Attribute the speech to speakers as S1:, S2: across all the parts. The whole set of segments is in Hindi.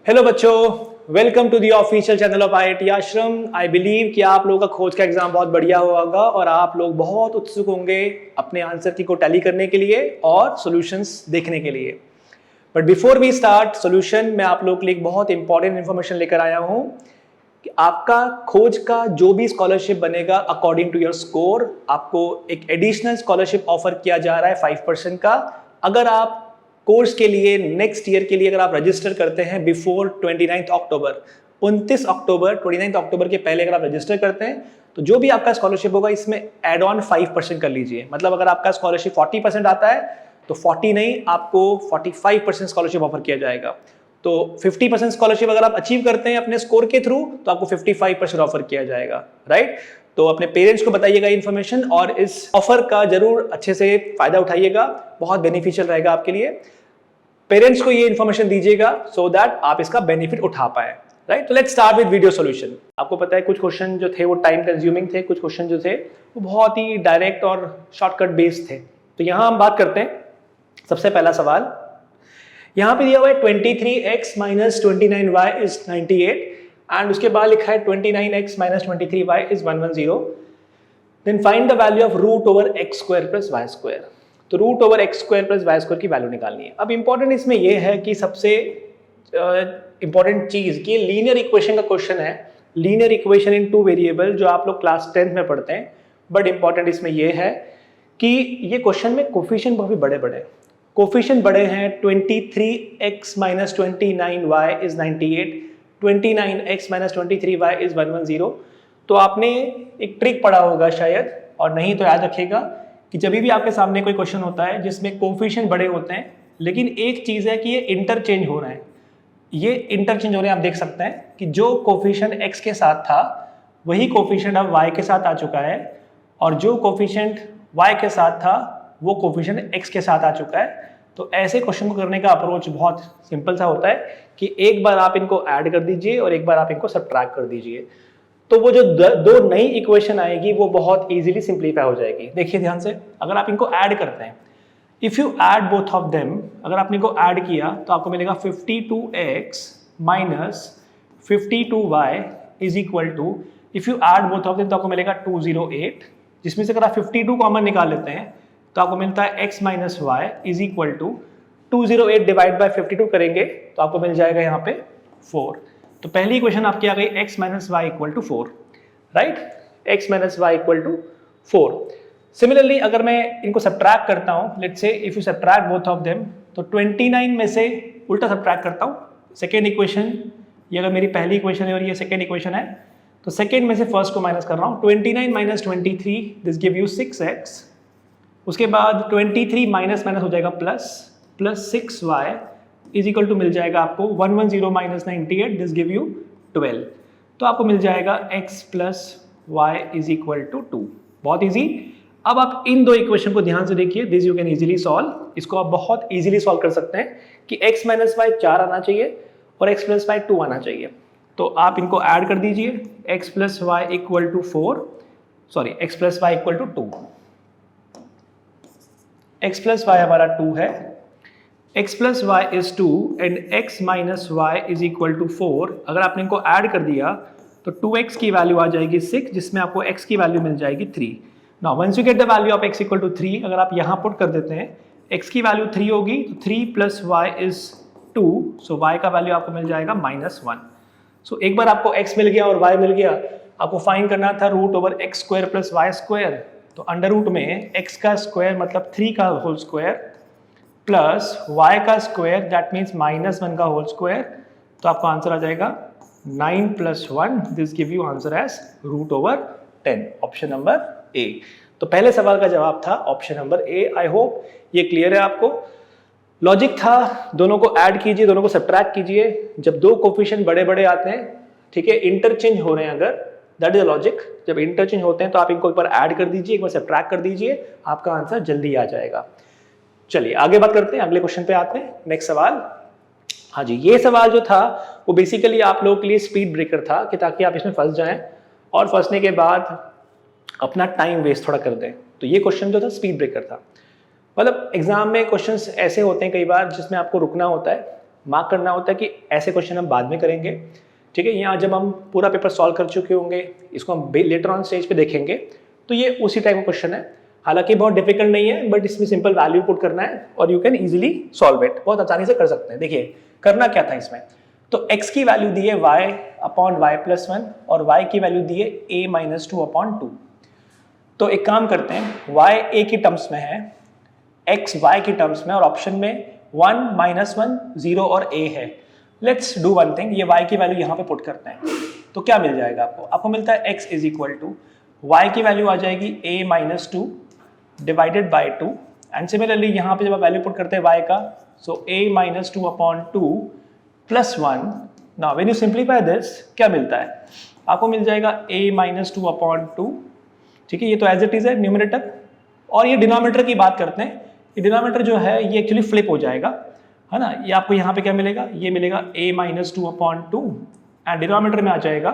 S1: हेलो बच्चों, welcome to the official channel of IIT Ashram. I believe कि आप लोगों का खोज का एग्जाम बहुत बढ़िया होगा और आप लोग बहुत उत्सुक होंगे अपने आंसर की को टैली करने के लिए और सॉल्यूशंस देखने के लिए। But before we start solution, मैं आप लोगों के लिए एक बहुत इंपॉर्टेंट इन्फॉर्मेशन लेकर आया हूँ कि आपका खोज का जो भी स्कॉलरशिप बनेगा अकॉर्डिंग टू योर स्कोर, आपको एक एडिशनल स्कॉलरशिप ऑफर किया जा रहा है 5% का। अगर आप कोर्स के लिए नेक्स्ट ईयर के लिए अगर आप रजिस्टर करते हैं बिफोर 29 अक्टूबर, 29 अक्टूबर 29 अक्टूबर के पहले अगर आप रजिस्टर करते हैं तो जो भी आपका स्कॉलरशिप होगा इसमें एड ऑन 5% कर लीजिए। मतलब अगर आपका स्कॉलरशिप 40% आता है तो 40 नहीं, आपको 45% स्कॉलरशिप ऑफर किया जाएगा। तो 50% स्कॉलरशिप अगर आप अचीव करते हैं अपने स्कोर के थ्रू तो आपको 55% ऑफर किया जाएगा, राइट। तो अपने पेरेंट्स को बताइएगा इन्फॉर्मेशन और इस ऑफर का जरूर अच्छे से फायदा उठाइएगा, बहुत बेनिफिशियल रहेगा आपके लिए। पेरेंट्स को ये इन्फॉर्मेशन दीजिएगा सो दैट आप इसका बेनिफिट उठा पाए, राइट। तो let's start with video solution. आपको पता है कुछ क्वेश्चन जो थे वो टाइम कंज्यूमिंग थे, कुछ क्वेश्चन जो थे वो बहुत ही डायरेक्ट और शॉर्टकट बेस्ड थे। तो यहां हम बात करते हैं। सबसे पहला सवाल यहां पे दिया हुआ है 23x - 29y इज 98 एंड उसके बाद लिखा है 29x - 23y is 110। Then find the value of root over x square plus y square. तो root over X square plus Y square की वैल्यू निकालनी है। अब इंपॉर्टेंट इसमें यह है कि सबसे इंपॉर्टेंट चीज कि लीनियर इक्वेशन का क्वेश्चन है, linear equation in two variable, जो आप लोग क्लास 10th में पढ़ते हैं। बट इंपॉर्टेंट इसमें यह है कि ये क्वेश्चन में कोफिशिएंट बहुत बड़े बड़े कोफिशिएंट बड़े हैं। 23x - 29y is 98, 29x - 23y is 110। तो आपने एक ट्रिक पढ़ा होगा शायद, और नहीं तो याद रखिएगा कि जब भी आपके सामने कोई क्वेश्चन होता है जिसमें कोफिशिएंट बड़े होते हैं लेकिन एक चीज है कि ये इंटरचेंज हो रहे हैं, ये इंटरचेंज हो रहे हैं। आप देख सकते हैं कि जो कोफिशिएंट x के साथ था वही कोफिशिएंट अब y के साथ आ चुका है, और जो कोफिशिएंट y के साथ था वो कोफिशिएंट x के साथ आ चुका है। तो ऐसे क्वेश्चन को करने का अप्रोच बहुत सिंपल सा होता है कि एक बार आप इनको ऐड कर दीजिए और एक बार आप इनको सब्ट्रैक्ट कर दीजिए। तो वो जो दो नई इक्वेशन आएगी वो बहुत इजीली सिंप्लीफाई हो जाएगी। देखिए ध्यान से, अगर आप इनको ऐड करते हैं, if you add both of them, अगर आपने इनको ऐड किया तो आपको मिलेगा 52x - 52y is equal to, if you add both of them तो आपको मिलेगा 208, जिसमें से अगर आप 52 कॉमन निकाल लेते हैं तो आपको मिलता है x - y is equal to 208 divide by 52 करेंगे तो आपको मिल जाएगा यहाँ पे 4। तो पहली इक्वेशन आपकी आ गई x - y equal to 4, right. x - y equal to 4। Similarly अगर मैं इनको सब्ट्रैक्ट करता हूँ, let's say if you subtract both of them, तो 29 में से उल्टा सब्ट्रैक्ट करता हूँ। सेकेंड इक्वेशन, ये अगर मेरी पहली इक्वेशन है और ये सेकेंड इक्वेशन है, तो सेकेंड में से फर्स्ट को माइनस कर रहा हूँ। 29 - 23 दिस गिव यू 6x, उसके बाद 23 माइनस माइनस हो जाएगा plus 6y is equal to मिल जाएगा आपको 110 - 98 दिस गिव यू 12। तो आपको मिल जाएगा x + y is equal to 2। बहुत इजी। अब आप इन दो इक्वेशन को ध्यान से देखिए, this you can easily solve. इसको आप बहुत इजीली सॉल्व कर सकते हैं कि x - y 4 आना चाहिए और x + y 2 आना चाहिए। तो आप इनको ऐड कर दीजिए, x + y equal to 4, sorry x + y equal to 2। x + y हमारा 2 है, x + y is 2 and x - y is equal to 4। अगर आपने इनको ऐड कर दिया तो 2x की वैल्यू आ जाएगी 6, जिसमें आपको x की वैल्यू मिल जाएगी 3। Now once you get the value of x equal to 3, अगर आप यहाँ पुट कर देते हैं x की वैल्यू 3 होगी तो 3 + y is 2, सो y का वैल्यू आपको मिल जाएगा -1। सो एक बार आपको x मिल गया और y मिल गया, आपको फाइंड करना था root over x square plus y square. तो अंडर रूट में x का स्क्वायर मतलब 3 का होल स्क्वायर प्लस y का स्क्वायर दैट मीन्स -1 का होल स्क्वायर। तो आपका आंसर आ जाएगा 9 + 1, this give you answer as root over 10, option number ए। तो पहले सवाल का जवाब था option number A. I hope ये क्लियर है आपको। लॉजिक था दोनों को ऐड कीजिए, दोनों को सब्ट्रैक्ट कीजिए। जब दो कोफिशिएंट बड़े बड़े आते हैं, ठीक है, इंटरचेंज हो रहे हैं अगर, दैट इज द लॉजिक। जब इंटरचेंज होते हैं तो आप इनको एक बार ऐड कर दीजिए, एक बार सब्ट्रैक्ट कर दीजिए, आपका आंसर जल्दी आ जाएगा। चलिए आगे बात करते हैं, अगले क्वेश्चन पे आते हैं। नेक्स्ट सवाल, हाँ जी, ये सवाल जो था वो बेसिकली आप लोगों के लिए स्पीड ब्रेकर था कि ताकि आप इसमें फंस जाएं और फंसने के बाद अपना टाइम वेस्ट थोड़ा कर दें। तो ये क्वेश्चन जो था स्पीड ब्रेकर था। मतलब एग्जाम में क्वेश्चंस ऐसे होते हैं कई बार जिसमें आपको रुकना होता है, मार्क करना होता है कि ऐसे क्वेश्चन हम बाद में करेंगे, ठीक है। यहाँ जब हम पूरा पेपर सॉल्व कर चुके होंगे, इसको हम लेटर ऑन स्टेज पे देखेंगे, तो ये उसी टाइप का क्वेश्चन है। हालांकि बहुत डिफिकल्ट नहीं है, बट इसमें सिंपल वैल्यू पुट करना है और you can easily solve it, बहुत आसानी से कर सकते हैं। देखिए करना क्या था इसमें, तो x की वैल्यू दी है y अपॉन y प्लस 1 और y की वैल्यू दी है a माइनस 2 अपॉन 2। तो एक काम करते हैं, y a की टर्म्स में है, x y की टर्म्स में, और ऑप्शन में 1 माइनस 1 0 और a है। लेट्स डू वन थिंग, ये y की वैल्यू यहाँ पे पुट करते हैं, तो क्या मिल जाएगा आपको, आपको मिलता है x is equal to y की वैल्यू आ जाएगी a minus 2 divided by 2, and similarly यहाँ पे जब आप वैल्यू पुट करते हैं y का, सो a minus 2 upon 2 plus 1। Now when you simplify this क्या मिलता है, आपको मिल जाएगा a माइनस 2 अपॉन 2, ठीक है। ये तो एज इट इज है न्यूमरेटर, और ये डिनोमिनेटर की बात करते हैं, ये डिनोमिनेटर जो है ये एक्चुअली फ्लिप हो जाएगा, है ना। ये आपको यहाँ पे क्या मिलेगा, ये मिलेगा a minus 2 upon 2, and denominator में आ जाएगा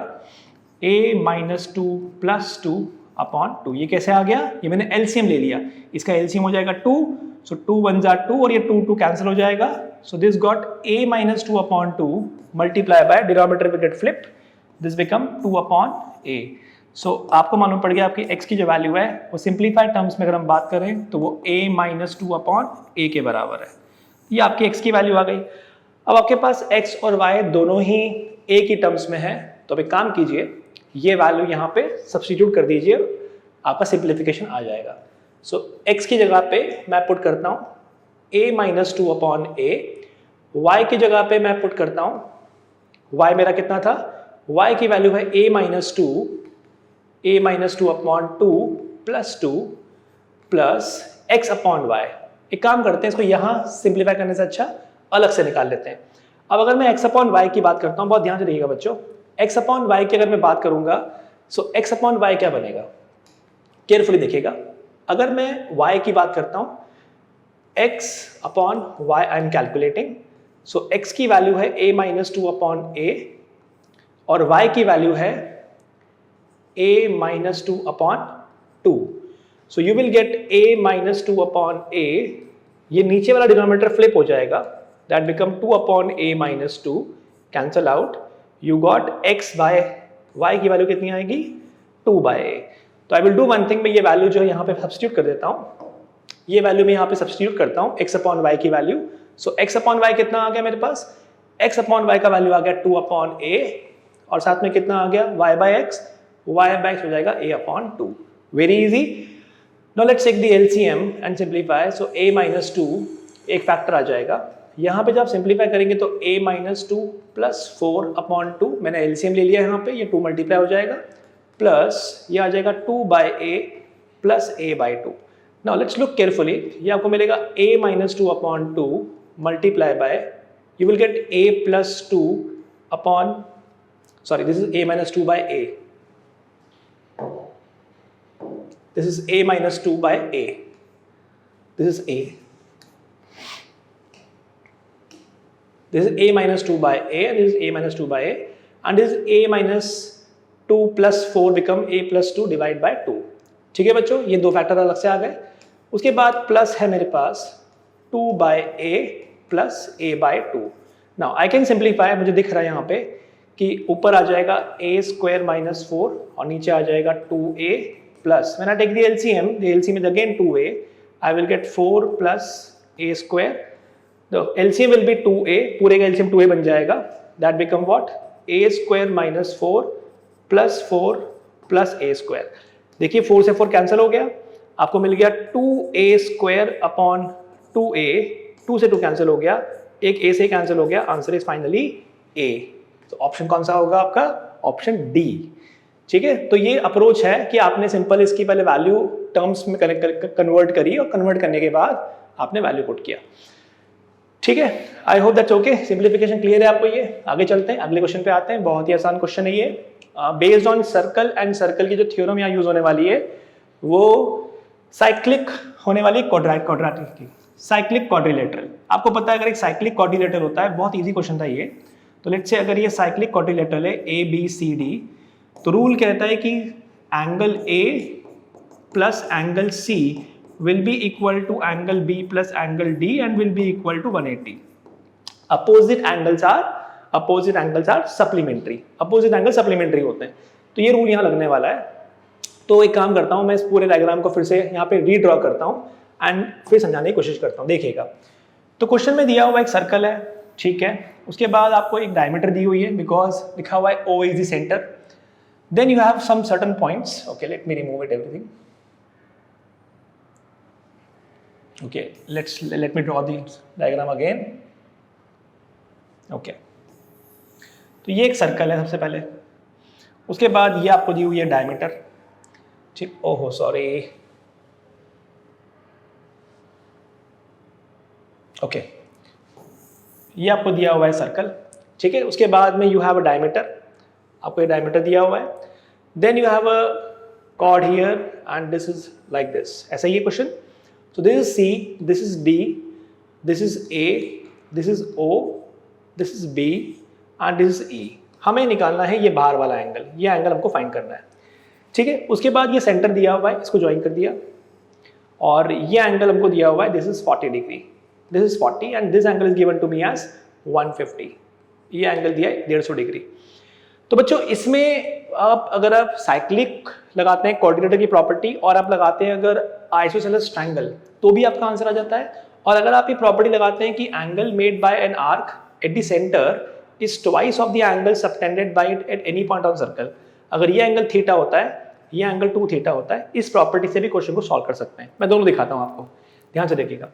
S1: a माइनस 2 प्लस 2 अपॉन 2। ये कैसे आ गया, ये मैंने एलसीएम ले लिया, इसका एलसीएम हो जाएगा 2, सो 2 1 जा 2 और ये 2 2 कैंसिल हो जाएगा, so this got a minus 2 upon 2 multiply by denominator will get flipped, this become 2 upon a। सो आपको मालूम पड़ गया आपकी x की जो वैल्यू है वो सिंप्लीफाइड टर्म्स में अगर हम बात करें तो वो a माइनस 2 अपॉन a के बराबर है। ये आपकी x की वैल्यू आ गई। अब आपके पास x और y दोनों ही a की टर्म्स में है, तो अब एक काम कीजिए, ये वैल्यू यहाँ पे सब्स्टिट्यूट कर दीजिए, आपका सिंप्लीफिकेशन आ जाएगा। सो x की जगह पे मैं पुट करता हूँ a minus 2 upon a, y की जगह पे मैं पुट करता हूँ, y मेरा कितना था, y की वैल्यू है a minus 2 upon 2 plus 2 plus x upon y। एक काम करते हैं, इसको यहाँ सिंप्लीफाई करने से अच्छा अलग से निकाल लेते हैं। अब अगर मैं x अपॉन y की बात करता हूँ, बहुत ध्यान से देखिएगा बच्चों, x अपॉन y की अगर मैं बात करूंगा, सो x अपॉन y क्या बनेगा, केयरफुली देखिएगा। अगर मैं y की बात करता हूँ, x upon y I am calculating, so x की वैल्यू है a माइनस 2 अपॉन a और y की वैल्यू है a minus 2 upon 2, so you will get a minus 2 upon a, ये नीचे वाला डिनोमिनेटर फ्लिप हो जाएगा, that become 2 upon a minus 2, cancel out, you got x by y की वैल्यू कितनी आएगी, 2 बाय a। तो I will do one thing, मैं ये वैल्यू जो है यहाँ पे सब्स्टिट्यूट कर देता हूँ, ये वैल्यू मैं यहाँ पे सब्स्टिट्यूट करता हूँ x अपॉन y की वैल्यू। सो x अपॉन y कितना आ गया मेरे पास, x अपॉन y का वैल्यू आ गया 2 अपॉन a, और साथ में कितना आ गया y बाय x हो जाएगा a upon 2। Very easy. Now let's take the LCM and simplify, so a minus 2 एक फैक्टर आ जाएगा, यहाँ पे जब आप सिंप्लीफाई करेंगे तो a माइनस 2 प्लस 4 अपॉन 2, मैंने एलसीएम ले लिया यहाँ पे, ये 2 मल्टीप्लाई हो जाएगा, प्लस ये आ जाएगा 2 by a plus a by 2। Now let's look carefully, ये आपको मिलेगा a minus 2 upon 2 multiply by, you will get a plus 2 upon, sorry this is a minus 2 by a, this is a minus 2 by a, this is a, this is a minus 2 by a, this is a minus 2 by a, and this is a minus 2 plus 4 become a plus 2 divide by 2। ठीक है बच्चों, ये दो फैक्टर अलग से आ गए। उसके बाद प्लस है मेरे पास 2 by a plus a by 2। Now I can simplify, मुझे दिख रहा है यहाँ पे कि ऊपर आ जाएगा a स्क्वायर माइनस 4 और नीचे आ जाएगा 2a plus, when I take the LCM is again 2a, I will get 4 plus a square, the LCM will be 2a, पूरे का LCM 2a बन जाएगा, that become what, a square minus 4 plus 4 plus a square। देखिए 4 से 4 कैंसिल हो गया, आपको मिल गया 2a स्क्वायर अपॉन 2a, 2 से 2 कैंसिल हो गया, एक a से कैंसिल हो गया, आंसर इज फाइनली a। तो ऑप्शन कौन सा होगा आपका, ऑप्शन डी। ठीक है, तो ये अप्रोच है कि आपने सिंपल इसकी पहले वैल्यू टर्म्स में कन्वर्ट करी और कन्वर्ट करने के बाद आपने वैल्यू पुट किया। ठीक है, I hope that's okay, simplification clear है आपको। ये आगे चलते हैं, अगले क्वेश्चन पे आते हैं। बहुत ही आसान क्वेश्चन है ये, based on circle and circle की जो थ्योरम यहाँ यूज होने वाली है वो साइक्लिक होने वाली क्वाड्रेटिक की, साइक्लिक क्वाड्रिलेटरल। आपको पता है अगर एक साइक्लिक क्वाड्रिलेटरल होता है, बहुत ईजी क्वेश्चन था ये, तो लेट्स से अगर ये साइक्लिक क्वाड्रिलेटरल है ABCD, तो रूल कहता है कि angle A plus angle C will be equal to angle B plus angle D and will be equal to 180। Opposite angles are supplementary, opposite angle supplementary होते हैं। तो ये रूल यहाँ लगने वाला है। तो एक काम करता हूँ, मैं इस पूरे डायग्राम को फिर से यहाँ पे रीड्रॉ करता हूँ एंड फिर समझाने की कोशिश करता हूँ। देखिएगा, तो क्वेश्चन में दिया हुआ एक सर्कल है, ठीक है, उसके बाद आपको एक डायमीटर दी हुई है बिकॉज लिखा हुआ है O is the centre, then you have some certain points, okay let me remove it everything, okay let me draw the diagram again, okay. तो ये एक सर्कल है सबसे पहले, उसके बाद ये आपको दी हुई है डायमीटर, ठीक, ओहो सॉरी, ओके, ये आपको दिया हुआ है सर्कल, ठीक है। उसके बाद में यू हैव अ डायमीटर, आपको ये डायमीटर दिया हुआ है, then you have a chord here and this is like this, ऐसा ही है question. So this is C, this is D, this is A, this is O, this is B and this is E। हमें निकालना है ये बाहर वाला एंगल, ये एंगल हमको फाइंड करना है, ठीक है। उसके बाद ये सेंटर दिया हुआ है, इसको ज्वाइन कर दिया, और ये एंगल हमको दिया हुआ है, this is 40 degree, this is 40 and this angle is given to me as 150, ये एंगल दिया है 150 डिग्री। तो बच्चों इसमें अगर आप साइक्लिक लगाते हैं कोऑर्डिनेटर की प्रॉपर्टी और आप लगाते हैं अगर आइसोसेलेस ट्रायंगल, तो भी आपका आंसर आ जाता है। और अगर आप ये प्रॉपर्टी लगाते हैं कि angle made by an arc at the centre is twice of the angle subtended bye it at any point on circle, अगर ये एंगल थीटा होता है, ये एंगल 2 थीटा होता है, इस प्रॉपर्टी से भी क्वेश्चन को सॉल्व कर सकते हैं। मैं दोनों दिखाता हूँ आपको, ध्यान से देखिएगा।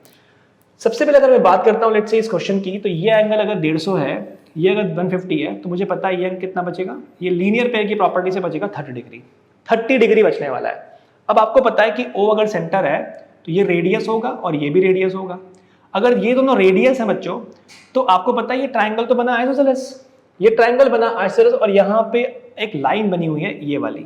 S1: सबसे पहले अगर मैं बात करता हूँ लेट्स से इस क्वेश्चन की, तो ये एंगल अगर 150 है, ये अगर 150 है, तो मुझे पता है ये एंगल कितना बचेगा, ये लीनियर पेयर की प्रॉपर्टी से बचेगा 30 डिग्री, 30 डिग्री बचने वाला है। अब आपको पता है कि O अगर सेंटर है तो ये रेडियस होगा और ये भी रेडियस होगा। अगर ये दोनों रेडियस है बच्चों, तो आपको पता है ये ट्राइंगल तो बना आइसोसेलेस, ये ट्राइंगल बना आइसोसेलेस, और यहाँ पे एक लाइन बनी हुई है ये वाली।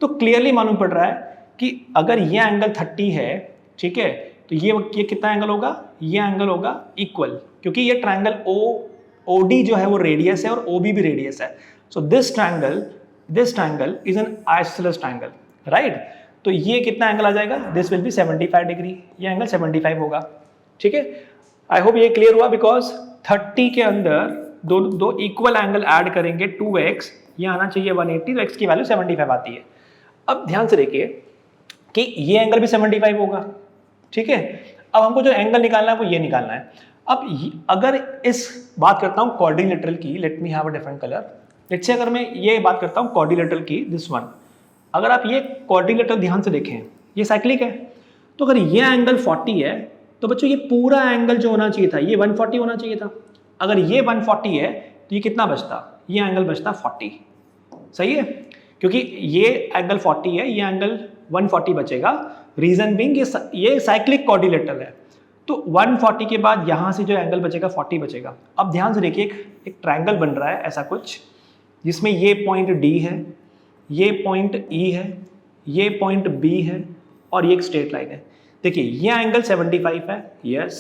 S1: तो क्लियरली मालूम पड़ रहा है कि अगर ये एंगल 30 है, ठीक है, तो ये कितना एंगल होगा, ये एंगल होगा इक्वल, क्योंकि ये ट्राइंगल OD जो है वो रेडियस है और OB भी रेडियस है। So this triangle is an isosceles triangle, right. तो ये कितना एंगल आ जाएगा, दिस विल बी 75 डिग्री, ये एंगल 75 होगा, ठीक है। आई होप ये क्लियर हुआ, बिकॉज 30 के अंदर दो इक्वल एंगल ऐड करेंगे 2x, ये आना चाहिए 180, तो x की वैल्यू 75 आती है। अब ध्यान से देखिए कि ये एंगल भी 75 होगा, ठीक है। अब हमको जो एंगल निकालना है वो ये निकालना है। अब अगर इस बात करता हूँ क्वाड्रिलेटरल की, late me have a different colour, let's say अगर मैं ये बात करता हूँ क्वाड्रिलेटरल की, दिस वन, अगर आप ये क्वाड्रिलेटरल ध्यान से देखें, ये साइक्लिक है, तो अगर ये एंगल 40 है, तो बच्चों ये पूरा एंगल जो होना चाहिए था ये 140 होना चाहिए था। अगर ये 140 है तो ये कितना बचता, ये एंगल बचता 40, सही है, क्योंकि ये एंगल 40 है, ये एंगल 140 बचेगा। रीजन बीइंग ये साइक्लिक क्वाड्रिलेटरल है, तो 140 के बाद यहाँ से जो एंगल बचेगा 40 बचेगा। अब ध्यान से देखिए, एक ट्रायंगल बन रहा है ऐसा कुछ, जिसमें ये पॉइंट D है, ये पॉइंट E है, ये पॉइंट B है, और ये एक स्ट्रेट लाइन है। देखिए ये एंगल 75 है, यस,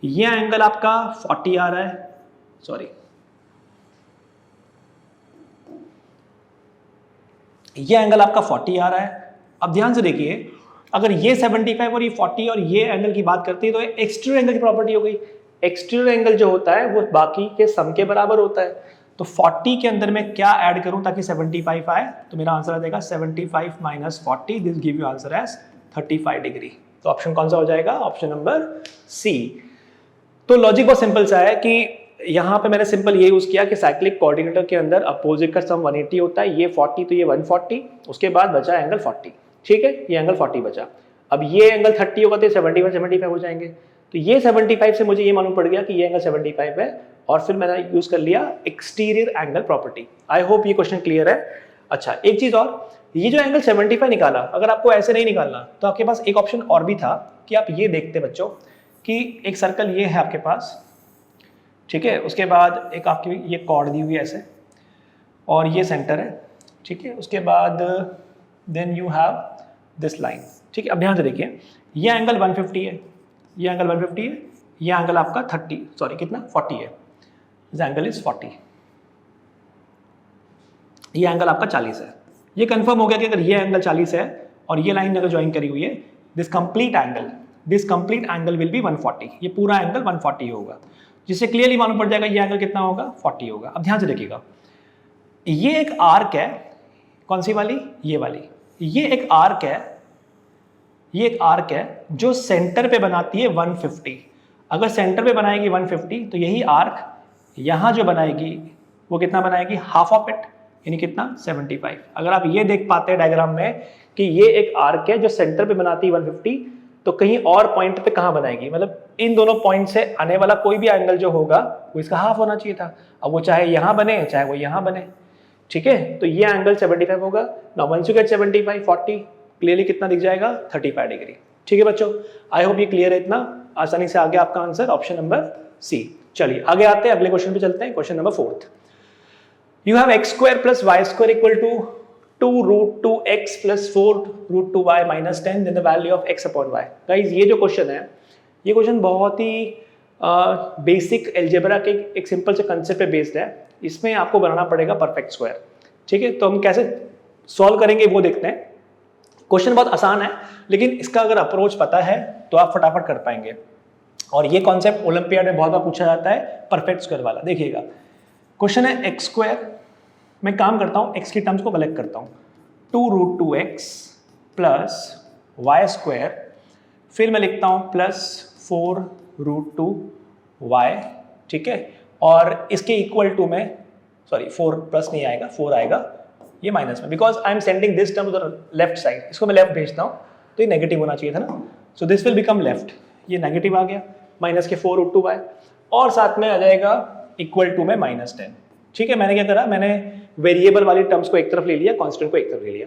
S1: ये एंगल आपका 40 आ रहा है, सॉरी, ये एंगल आपका 40 आ रहा है। अब ध्यान से देखिए, अगर ये 75 और ये 40 और ये एंगल की बात करते हैं, तो एक्सटीरियर एंगल की प्रॉपर्टी हो गई। एक्सटीरियर एंगल जो होता है वो बाकी के सम के बराबर होता है। तो 40 के अंदर मैं क्या ऐड करूं ताकि 75 आए, तो मेरा आंसर आ जाएगा 75 minus 40, this give you answer as 35 degree. तो ऑप्शन कौन सा हो जाएगा, ऑप्शन नंबर C। तो लॉजिक बहुत सिंपल सा है कि यहाँ पे मैंने सिंपल ये यूज किया कि साइक्लिक कोऑर्डिनेटर के अंदर अपोजिट का सम 180 होता है, ये 40 तो ये 140, उसके बाद बचा एंगल 40, ठीक है, ये एंगल 40 बचा। अब ये एंगल 30 होगा तो 75 हो जाएंगे, तो ये 75 से मुझे ये मालूम पड़ गया कि ये एंगल 75 है, और फिर मैंने यूज कर लिया एक्सटीरियर एंगल प्रॉपर्टी। आई होप ये क्वेश्चन क्लियर है। अच्छा, एक चीज और, ये जो एंगल 75 निकाला, अगर आपको ऐसे नहीं निकालना तो आपके पास एक ऑप्शन और भी था कि आप ये देखते बच्चों कि एक सर्कल ये है आपके पास, ठीक है, उसके बाद एक आपकी ये कॉर्ड दी हुई है ऐसे, और ये सेंटर है, ठीक है, उसके बाद then you have this line, ठीक है। अब ध्यान से देखिए, ये एंगल 150 है, ये एंगल 150 है, ये एंगल आपका 40 है, दिस एंगल इज 40, ये एंगल आपका 40 है। ये कंफर्म हो गया कि अगर ये एंगल 40 है और ये लाइन अगर ज्वाइन करी हुई है, this complete angle will be 140, ये पूरा एंगल 140 होगा। जिससे क्लियरली मालूम पड़ जाएगा ये एंगल कितना होगा, 40 होगा। अब ध्यान से देखिएगा, ये एक आर्क है, कौन सी वाली, ये वाली, ये एक आर्क है, ये एक आर्क है जो सेंटर पे बनाती है 150। अगर सेंटर पे बनाएगी 150 तो यही आर्क यहाँ जो बनाएगी वो कितना बनाएगी, हाफ ऑफ इट, यानी कितना, 75। अगर आप ये देख पाते हैं डायग्राम में कि ये एक आर्क है जो सेंटर पे बनाती है 150, तो कहीं और पॉइंट पे कहाँ बनाएगी, मतलब इन दोनों पॉइंट से आने वाला कोई भी एंगल जो होगा वो इसका हाफ होना चाहिए था। अब वो चाहे यहाँ बने चाहे वो यहाँ बने, ठीक है। तो ये एंगल 75 होगा। Now once you get 75, 40, clearly कितना दिख जाएगा, 35 डिग्री। ठीक है बच्चों, आई होप ये क्लियर है, इतना आसानी से आ गया आपका आंसर ऑप्शन नंबर सी। चलिए आगे आते हैं, अगले क्वेश्चन पे चलते हैं। Question number 4, you have x square plus Y square equal to 2√2x plus 4√2y minus 10, then the value of x upon y। Guys ये जो क्वेश्चन है, ये क्वेश्चन बहुत ही बेसिक अलजेब्रा के एक सिंपल से कंसेप्ट पे बेस्ड है। इसमें आपको बनाना पड़ेगा परफेक्ट स्क्वायर, ठीक है। तो हम कैसे सॉल्व करेंगे वो देखते हैं। क्वेश्चन बहुत आसान है, लेकिन इसका अगर अप्रोच पता है तो आप फटाफट कर पाएंगे। और ये कॉन्सेप्ट ओलंपियाड में बहुत बार पूछा जाता है, परफेक्ट स्क्वायर वाला। देखिएगा, क्वेश्चन है एक्स स्क्वायर, मैं काम करता हूँ एक्स की टर्म्स को कलेक्ट करता हूँ, 2√2x प्लस वाई स्क्वायर, फिर मैं लिखता हूँ प्लस 4√2y, ठीक है। और इसके इक्वल टू में, सॉरी 4 प्लस नहीं आएगा, 4 आएगा, ये माइनस में, because I am sending this term to the left side, इसको मैं लेफ्ट भेजता हूँ तो ये नेगेटिव होना चाहिए था ना, so this will become left, ये नेगेटिव आ गया, माइनस के 4√2y, और साथ में आ जाएगा इक्वल टू में -10, ठीक है। मैंने क्या करा, मैंने वेरिएबल वाली टर्म्स को एक तरफ ले लिया, कांस्टेंट को एक तरफ ले लिया।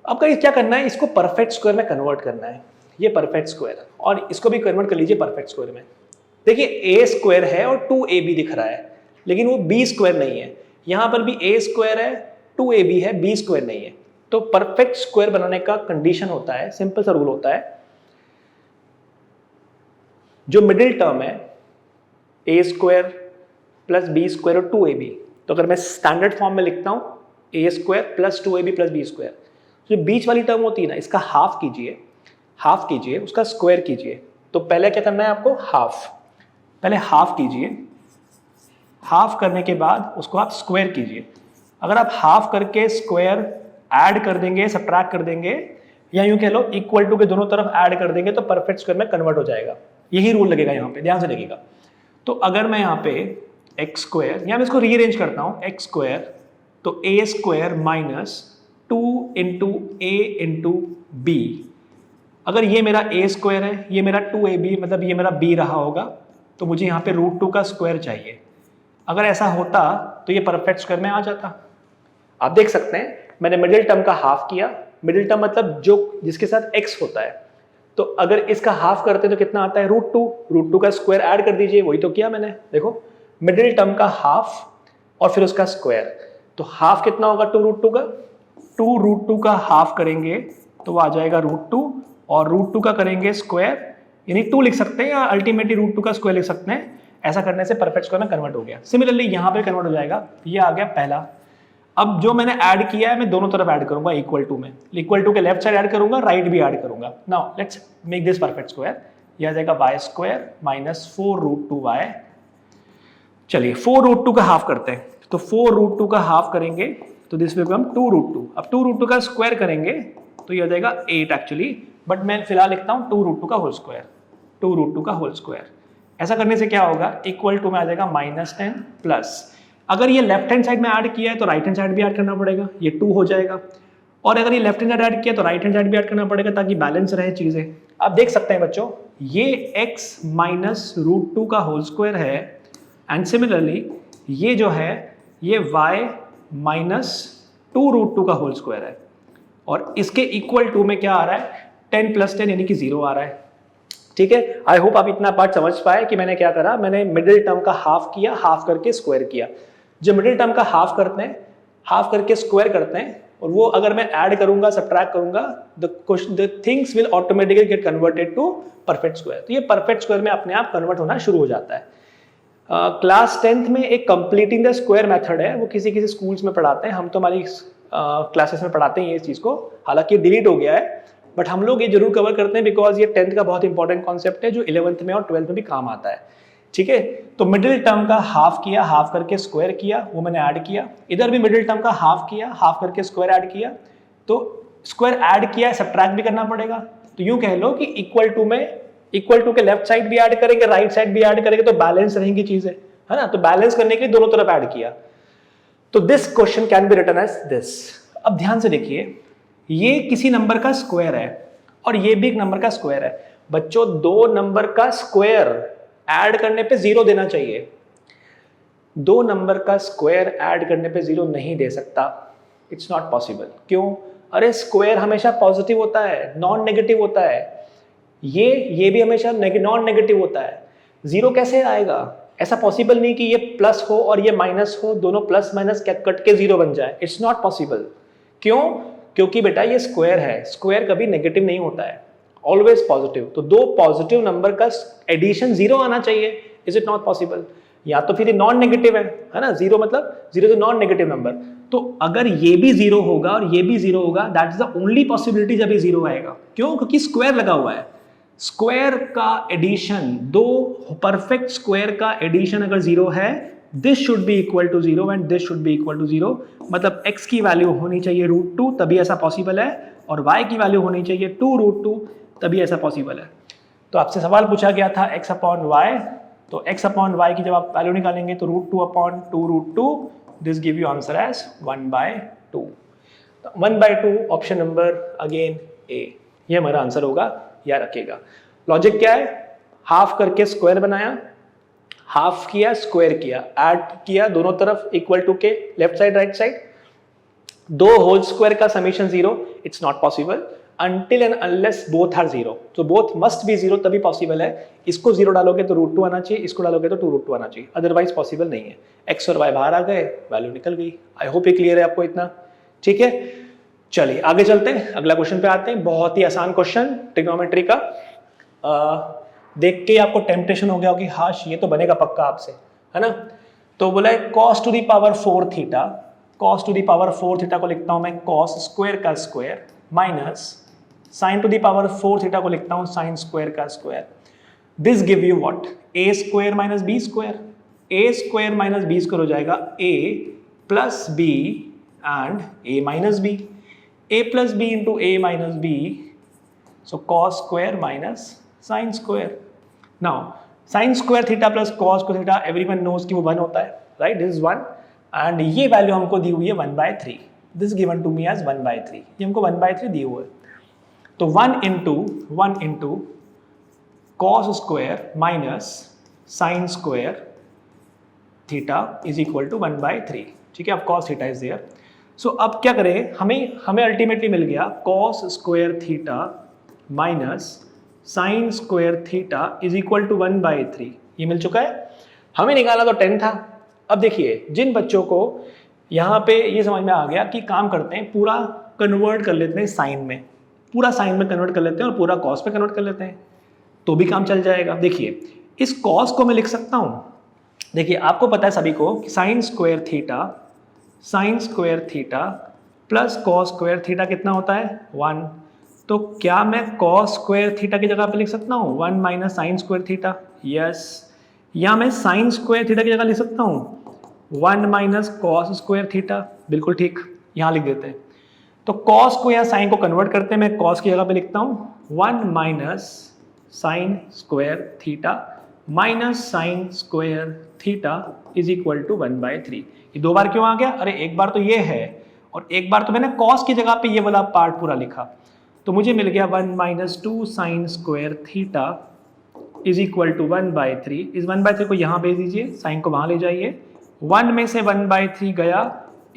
S1: अब गाइस क्या करना है, इसको परफेक्ट स्क्वायर में कन्वर्ट करना है, ये परफेक्ट स्क्वायर, और इसको भी कन्वर्ट कर लीजिए परफेक्ट स्क्वायर में। देखिए ए स्क्वायर है और 2ab दिख रहा है, लेकिन वो बी स्क्वायर नहीं है। यहाँ पर भी ए स्क्वायर है, 2ab है, बी स्क्वायर नहीं है। तो परफेक्ट स्क्वायर बनाने का कंडीशन होता है, सिंपल सा रूल होता है, जो मिडिल टर्म है ए स्क्वायर प्लस बी स्क्वायर और 2ab, तो अगर मैं स्टैंडर्ड फॉर्म में लिखता हूं A square plus 2ab plus B square, जो बीच वाली टर्म होती है ना, इसका हाफ कीजिए, उसका स्क्वायर कीजिए। तो पहले क्या करना है आपको, पहले हाफ कीजिए, हाफ करने के बाद उसको आप स्क्वायर कीजिए। अगर आप हाफ करके स्क्वायर ऐड कर देंगे, सब्ट्रैक्ट कर देंगे, या यूं कह लो इक्वल टू के दोनों तरफ ऐड कर देंगे, तो परफेक्ट स्क्वायर में कन्वर्ट हो जाएगा। यही रूल लगेगा यहाँ पे, ध्यान से देखिएगा। तो अगर मैं यहाँ पे एक्स स्क्वायर, या मैं इसको रीअरेंज करता हूँ, एक्स स्क्वायर तो ए स्क्वायर माइनस 2 इंटू ए इंटू बी, अगर ये मेरा ए स्क्वायर है, ये मेरा 2ab, मतलब ये मेरा b रहा होगा, तो मुझे यहाँ पे √2 का स्क्वायर चाहिए। अगर ऐसा होता तो ये परफेक्ट स्क्वायर में आ जाता। आप देख सकते हैं मैंने मिडिल टर्म का हाफ किया, मिडिल टर्म मतलब जो जिसके साथ x होता है, तो अगर इसका हाफ करते तो कितना आता है, √2 का स्क्वायर ऐड कर दीजिए, वही तो किया मैंने। देखो मिडिल टर्म का हाफ और फिर उसका स्क्वायर, तो हाफ कितना होगा 2√2 का, 2√2 का हाफ करेंगे तो वो आ जाएगा √2, और √2 का करेंगे स्क्वायर, यानी 2 लिख सकते हैं, या अल्टीमेटली √2 का स्क्वायर लिख सकते हैं। ऐसा करने से परफेक्ट स्क्वायर में कन्वर्ट हो गया। सिमिलरली यहाँ पे कन्वर्ट हो जाएगा, ये आ गया पहला। अब जो मैंने ऐड किया है मैं दोनों तरफ ऐड करूंगा इक्वल टू में, इक्वल टू के लेफ्ट साइड ऐड करूंगा, राइट भी ऐड करूंगा। Now let's make this perfect square, ये आ जाएगा वाई स्क्वायर माइनस 4√2y। चलिए 4√2 का हाफ करते हैं, तो 4√2 का हाफ करेंगे तो दिस विल बिकम 2√2। अब 2√2 का स्क्वायर करेंगे तो ये आ जाएगा 8 एक्चुअली, बट मैं फिलहाल लिखता हूँ 2√2 का होल स्क्वायर, 2√2 का होल स्क्वायर। ऐसा करने से क्या होगा, इक्वल टू में आ जाएगा -10 प्लस, अगर ये लेफ्ट हैंड साइड में ऐड किया है तो राइट हैंड साइड भी ऐड करना पड़ेगा, ये 2 हो जाएगा, और अगर ये लेफ्ट हैंड साइड ऐड किया तो राइट हैंड साइड भी ऐड करना पड़ेगा, ताकि बैलेंस रहे चीजें। आप देख सकते हैं बच्चों, ये x माइनस √2 का होल स्क्वायर है, एंड सिमिलरली ये जो है ये y माइनस 2√2 का होल स्क्वायर है, और इसके इक्वल टू में क्या आ रहा है, 10 + 10 यानी कि 0 आ रहा है। ठीक है, आई होप आप इतना पार्ट समझ पाए कि मैंने क्या करा, मैंने मिडिल टर्म का हाफ किया, हाफ करके स्क्वायर किया। जो मिडिल टर्म का हाफ करते हैं, हाफ करके स्क्वायर करते हैं, और वो अगर मैं ऐड करूंगा, सब्ट्रैक्ट करूंगा, the things will automatically get converted to perfect square. तो ये परफेक्ट स्क्वायर में अपने आप कन्वर्ट होना शुरू हो जाता है। क्लास 10th में एक कंप्लीटिंग द स्क्वायर मेथड है, वो किसी किसी स्कूल्स में पढ़ाते हैं, हम तो हमारी क्लासेस में पढ़ाते हैं ये चीज़ को, हालांकि डिलीट हो गया है, बट हम लोग ये जरूर कवर करते हैं बिकॉज ये 10th का बहुत इंपॉर्टेंट कॉन्सेप्ट है जो 11th में और 12th में भी काम आता है। ठीक है, तो मिडिल टर्म का हाफ किया, हाफ करके स्क्वायर किया, वो मैंने ऐड किया। इधर भी मिडिल टर्म का हाफ किया, हाफ करके स्क्वायर ऐड किया। तो स्क्वायर ऐड किया, सब्ट्रैक्ट भी करना पड़ेगा। तो यूं कह लो कि इक्वल टू में इक्वल टू के लेफ्ट साइड भी ऐड करेंगे, राइट साइड भी ऐड करेंगे, तो बैलेंस रहेंगी चीजें, है ना। तो बैलेंस करने के लिए दोनों तरफ ऐड किया। तो this question can be written as this. अब ध्यान से देखिए, ये किसी नंबर का स्क्वायर है और ये भी एक नंबर का स्क्वायर है। बच्चों, दो नंबर का स्क्वायर ऐड करने पे 0 देना चाहिए। दो नंबर का स्क्वायर ऐड करने पे 0 नहीं दे सकता, इट्स नॉट पॉसिबल। क्यों? अरे स्क्वायर हमेशा पॉजिटिव होता है, नॉन नेगेटिव होता है। ये भी हमेशा नॉन नेगेटिव होता है। 0 कैसे आएगा? ऐसा पॉसिबल नहीं कि ये प्लस हो और ये माइनस हो, दोनों प्लस माइनस कट के 0 बन जाए। It's not possible. क्यों? क्योंकि बेटा ये स्क्वायर है, स्क्वायर कभी नेगेटिव नहीं होता है, ऑलवेज पॉजिटिव। तो दो पॉजिटिव नंबर का एडिशन 0 आना चाहिए। Is it not possible? या तो फिर ये नॉन नेगेटिव है ना। 0 मतलब 0 इज नॉन नेगेटिव नंबर। तो अगर ये भी 0 होगा और ये भी 0 होगा, that is the only possibility जब ये 0 आएगा। क्यों? क्योंकि स्क्वायर लगा हुआ है। स्क्वायर का एडिशन, दो परफेक्ट स्क्वायर का एडिशन अगर 0 है, this should be equal to 0 and this should be equal to 0। मतलब x की वैल्यू होनी चाहिए √2, तभी ऐसा पॉसिबल है, और y की वैल्यू होनी चाहिए 2√2, तभी ऐसा पॉसिबल है। तो आपसे सवाल पूछा गया था x अपॉन y, तो x अपॉन y की जब आप वैल्यू निकालेंगे तो √2 upon 2√2, this give you answer as 1/2। 1/2 option number again A, ये हमारा आंसर होगा, याद रखिएगा। लॉजिक क्या है? हाफ करके स्क्वायर बनाया, हाफ किया, स्क्वायर किया, ऐड किया दोनों तरफ इक्वल टू के लेफ्ट साइड राइट साइड, दो होल स्क्वायर का summation 0, it's not possible until and unless both are 0। तो both must be 0 तभी पॉसिबल है। इसको 0 डालोगे तो √2 आना चाहिए, इसको डालोगे तो 2√2 आना चाहिए, अदरवाइज पॉसिबल नहीं है। x और y बाहर आ गए, वैल्यू निकल गई। आई होप ये क्लियर है आपको इतना, ठीक है। चलिए आगे चलते हैं, अगला क्वेश्चन पे आते हैं। बहुत ही आसान क्वेश्चन ट्रिग्नोमेट्री का। देख के आपको टेम्पटेशन हो गया हो कि हाश ये तो बनेगा पक्का आपसे, है ना। तो बोला है cos to the power 4 theta, cos to the power 4 theta को लिखता हूं मैं cos स्क्वायर का square minus sin to the power 4 theta को लिखता हूं sin स्क्वायर का square. This give you what? a square minus b square. a square minus b square हो जाएगा a plus b and a minus b, a plus b into a minus b, so cos square minus sin square. Now sin square theta plus cos square theta everyone knows कि वो 1 होता है, राइट। दिस इज 1 एंड ये वैल्यू हमको दी हुई है 1/3। This given to me as 1/3, ये हमको 1/3 दी हुआ है। तो 1 into cos square minus sin square theta is equal to 1/3, ठीक है। अब cos theta is there. So अब क्या करें, हमें अल्टीमेटली मिल गया cos square theta minus sin square theta is equal to 1/3, ये मिल चुका है। हमें निकाला तो 10 था। अब देखिए, जिन बच्चों को यहाँ पे ये समझ में आ गया कि काम करते हैं, पूरा कन्वर्ट कर लेते हैं साइन में, पूरा साइन में कन्वर्ट कर लेते हैं और पूरा कॉस में कन्वर्ट कर लेते हैं, तो भी काम चल जाएगा। देखिए, इस कॉस को मैं लिख सकता हूँ, देखिए आपको पता है सभी को कि sine square theta plus cos square theta कितना होता है? 1। तो क्या मैं cos स्क्वायर थीटा की जगह पे लिख सकता हूँ 1 minus sine square theta? Yes. या मैं साइन स्क्वायर थीटा की जगह लिख सकता हूँ 1 माइनस कॉस स्क्वायर थीटा? बिल्कुल ठीक, यहाँ लिख देते हैं। तो cos को या साइन को कन्वर्ट करते हैं, मैं cos की जगह पे लिखता हूँ 1 minus sine square theta minus sine square theta is equal to 1/3। ये दो बार क्यों आ गया? अरे एक बार तो ये है और एक बार तो मैंने cos की जगह पे ये वाला पार्ट पूरा लिखा, तो मुझे मिल गया 1 minus 2 sine square theta is equal to 1/3। इस 1/3 को यहाँ भेज दीजिए, साइन को वहाँ ले जाइए, 1 में से 1/3 गया,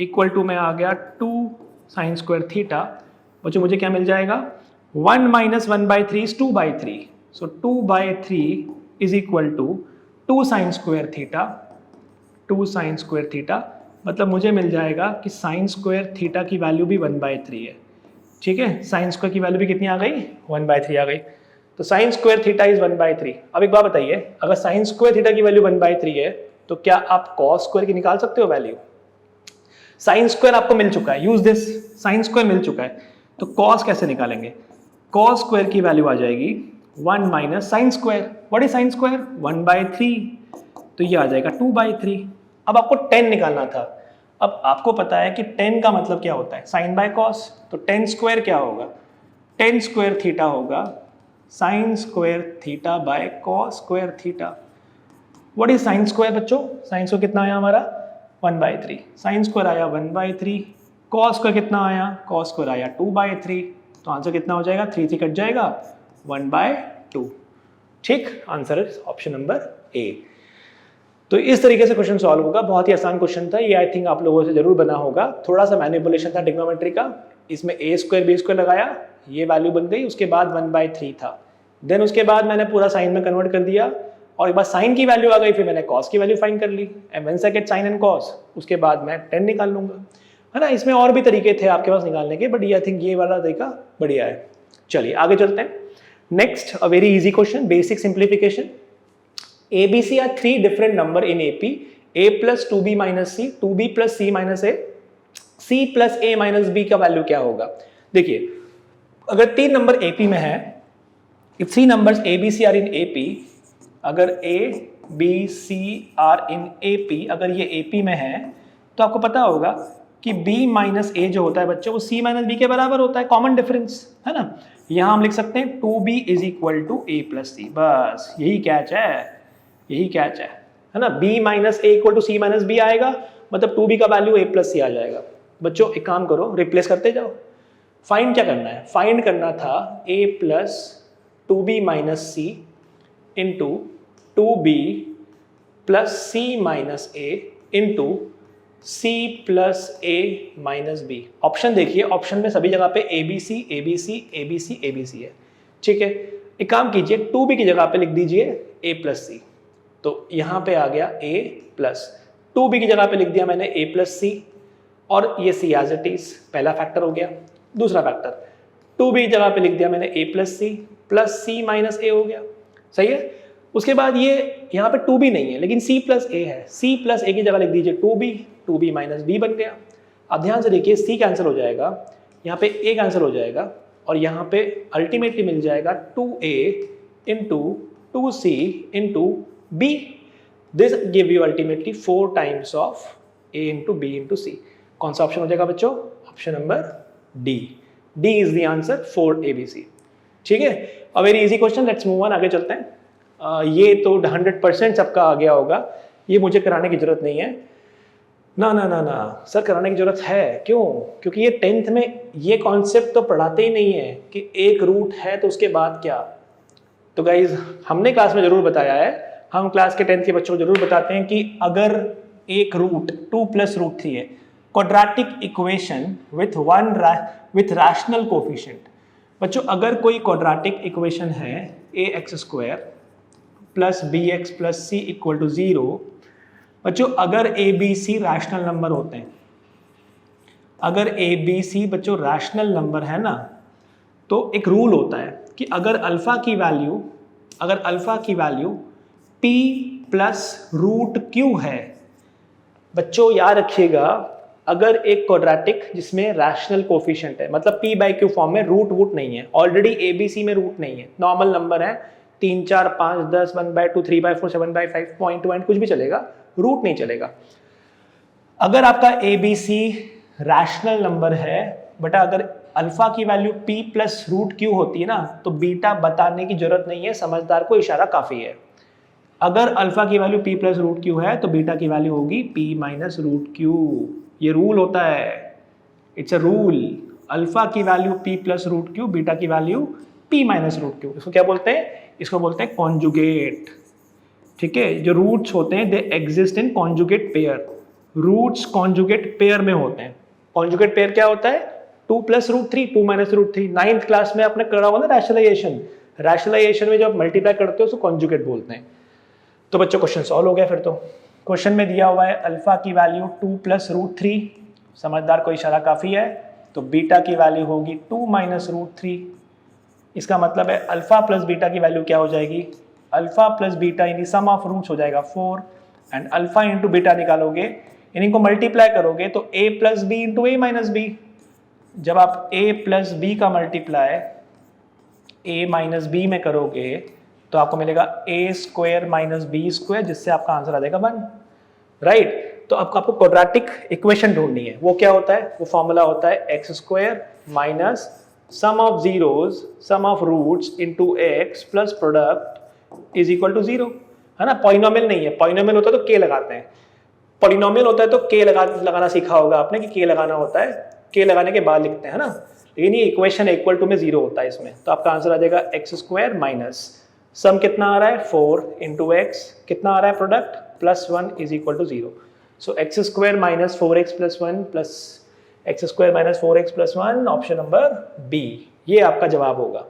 S1: इक्वल टू में आ गया 2 साइन स्क्वायर थीटा। बच्चों मुझे क्या मिल जाएगा? 1 minus 1/3 is 2/3, so 2/3 is equal to 2 sine square theta, 2 sine square theta. मतलब मुझे मिल जाएगा कि साइन स्क्वायर थीटा की वैल्यू भी 1/3 है, ठीक है। साइन स्क्वायर की वैल्यू भी कितनी आ गई? 1/3 आ गई। तो साइन स्क्वायर थीटा इज 1/3। अब एक बात बताइए, अगर साइन स्क्वायर थीटा की वैल्यू 1/3 है तो क्या आप कॉस स्क्वायर की निकाल सकते हो वैल्यू? साइन स्क्वायर आपको मिल चुका है, यूज दिस, साइन स्क्वायर मिल चुका है, तो कॉस कैसे निकालेंगे? कॉस स्क्वायर की वैल्यू आ जाएगी 1 minus sine square. What is sine square? 1/3। तो ये आ जाएगा 2/3। अब आपको 10 निकालना था। अब आपको पता है कि 10 का मतलब क्या होता है, साइन बाय कॉस। तो 10 स्क्वायर क्या होगा, 10 स्क्वायर थीटा होगा sign square theta by cos square theta. What is sine square बच्चों, साइन स्क्वायर कितना आया हमारा 1/3, साइन स्क्वायर आया 1/3, कॉस स्क्वायर कितना आया, कॉस स्क्वायर आया 2/3। तो आंसर कितना हो जाएगा, 3 कट जाएगा 1/2। ठीक, आंसर इज ऑप्शन नंबर ए। तो इस तरीके से क्वेश्चन सॉल्व होगा, बहुत ही आसान क्वेश्चन था ये, आई थिंक आप लोगों से जरूर बना होगा। थोड़ा सा मैनिपुलेशन था ट्रिग्नोमेट्री का, इसमें a स्क्वायर b स्क्वायर लगाया, ये वैल्यू बन गई, उसके बाद 1/3 था, देन उसके बाद मैंने पूरा साइन में कन्वर्ट कर दिया, और एक बार साइन की वैल्यू आ गई फिर मैंने कॉस की वैल्यू फाइंड कर ली, and when I get sine and cos उसके बाद मैं 10 निकाल लूंगा, है ना। इसमें और भी तरीके थे आपके पास निकालने के, बट ये आई थिंक ये वाला तरीका बढ़िया है। चलिए आगे चलते हैं। Next, a very easy question, basic simplification. ABC are 3 different number in AP, A plus 2B minus C, 2B plus C minus A, C plus A minus B का वैल्यू क्या होगा। देखिए, अगर 3 नंबर AP में है, if 3 numbers ABC are in AP, अगर A, B, C are in AP, अगर ये AP में है, तो आपको पता होगा कि B minus A जो होता है बच्चों, वो C minus B के बराबर होता है, कॉमन डिफरेंस, है ना। यहां हम लिख सकते हैं 2B is equal to A plus C, बस यही कैच है, यही कैच है ना। b minus a equal to c minus b आएगा, मतलब 2b का वैल्यू a प्लस सी आ जाएगा। बच्चों एक काम करो, रिप्लेस करते जाओ। फाइंड क्या करना है, फाइंड करना था a plus 2b minus c into 2b plus c minus a into c plus a minus b. Option देखिए, ऑप्शन में सभी जगह पे ABC ABC ABC ABC है, ठीक है। एक काम कीजिए, 2b की जगह पे लिख दीजिए a प्लस सी, तो यहाँ पे आ गया a प्लस, 2b की जगह पे लिख दिया मैंने a प्लस सी, और ये c एज इट इज, पहला फैक्टर हो गया। दूसरा फैक्टर 2b की जगह पे लिख दिया मैंने a plus c minus a हो गया, सही है। उसके बाद ये यहाँ पे 2b नहीं है लेकिन c प्लस a है, c प्लस a की जगह लिख दीजिए 2b माइनस b बन गया। अब ध्यान से देखिए, c कैंसिल हो जाएगा, यहाँ पे a कैंसिल हो जाएगा, और यहाँ पे अल्टीमेटली मिल जाएगा 2a into 2c into b, this give you ultimately 4 times of a into b into c। कौन सा ऑप्शन हो जाएगा बच्चों, option number D, D is the answer for ABC। ठीक है, a very easy question, let's move on, आगे चलते हैं। ये तो 100% सबका आ गया होगा, ये मुझे कराने की जरूरत नहीं है, ना ना ना ना सर कराने की जरूरत है। क्यों, क्योंकि ये 10th में ये कॉन्सेप्ट तो पढ़ाते ही नहीं है कि एक रूट है तो उसके बाद क्या। तो गाइज हमने क्लास में जरूर बताया है, हम क्लास के 10th के बच्चों को जरूर बताते हैं कि अगर एक रूट 2 प्लस रूट 3 है, quadratic equation with rational coefficient. बच्चों अगर कोई क्वाड्रेटिक इक्वेशन है ax square plus bx plus c equal to 0, बच्चों अगर a b c rational number होते हैं, अगर a b c बच्चों रैशनल नंबर है ना, तो एक रूल होता है कि अगर अल्फा की value p plus root Q है, बच्चों याद रखिएगा, अगर एक क्वाड्रेटिक जिसमें रैशनल कोफिशिएंट है, मतलब p बाई क्यू फॉर्म में, रूट वूट नहीं है, ऑलरेडी ABC में रूट नहीं है, नॉर्मल नंबर है, 3 4 5 10 1/2 3/4 7/5 पॉइंट टू कुछ भी चलेगा, रूट नहीं चलेगा। अगर आपका ABC रैशनल नंबर है बेटा, अगर अल्फा की value p plus root q होती है ना, तो बीटा बताने की जरूरत नहीं है, समझदार को इशारा काफी है। अगर अल्फा की value p plus root Q है तो बीटा की वैल्यू होगी p माइनस रूट क्यू। ये रूल होता है, इट्स अ रूल। अल्फा की value p plus root Q, beta की value p minus root Q. इसको क्या बोलते हैं, इसको बोलते हैं कॉन्जुगेट। ठीक है, जो रूट्स होते हैं they exist in conjugate pair, roots conjugate pair में होते हैं। कॉन्जुगेट पेयर क्या होता है, 2 plus root 3 2 minus root 3। 9th class में आपने करा होगा ना रैशनलाइजेशन, रैशनलाइजेशन में जब मल्टीप्लाई करते हो उसको कॉन्जुगेट बोलते हैं। तो बच्चों क्वेश्चन सॉल्व हो गया। फिर तो क्वेश्चन में दिया हुआ है अल्फा की वैल्यू 2 प्लस रूट 3, समझदार को इशारा काफ़ी है, तो बीटा की वैल्यू होगी 2 माइनस रूट 3। इसका मतलब है अल्फा प्लस बीटा की वैल्यू क्या हो जाएगी, अल्फा प्लस बीटा यानी सम ऑफ रूट्स हो जाएगा 4, एंड अल्फा इंटू बीटा निकालोगे, इन्हीं को मल्टीप्लाई करोगे तो a plus b into a minus b. जब आप a प्लस बी का मल्टीप्लाई a माइनस बी में करोगे तो आपको मिलेगा a square minus b square, जिससे आपका आंसर आ जाएगा 1, राइट। तो आपको क्वाड्रेटिक इक्वेशन ढूंढनी है। वो क्या होता है? वो फॉर्मूला होता है x square minus sum of zeros sum of roots into x plus product is equal to 0, है ना। पॉलिनोमियल नहीं है, पॉलिनोमियल होता है तो के लगाते हैं, पॉलिनोमियल होता है तो के लगाना सीखा होगा आपने कि के लगाना होता है, के लगाने के बाद लिखते हैं, है ना। लेकिन ये इक्वेशन इक्वल टू में 0 होता है इसमें, तो आपका आंसर आ जाएगा एक्स स्क्वायर माइनस सम कितना आ रहा है 4 इंटू एक्स, कितना आ रहा है product plus 1 is equal to 0। So x square minus 4x plus 1 plus x square minus 4x plus 1, option number b, ये आपका जवाब होगा।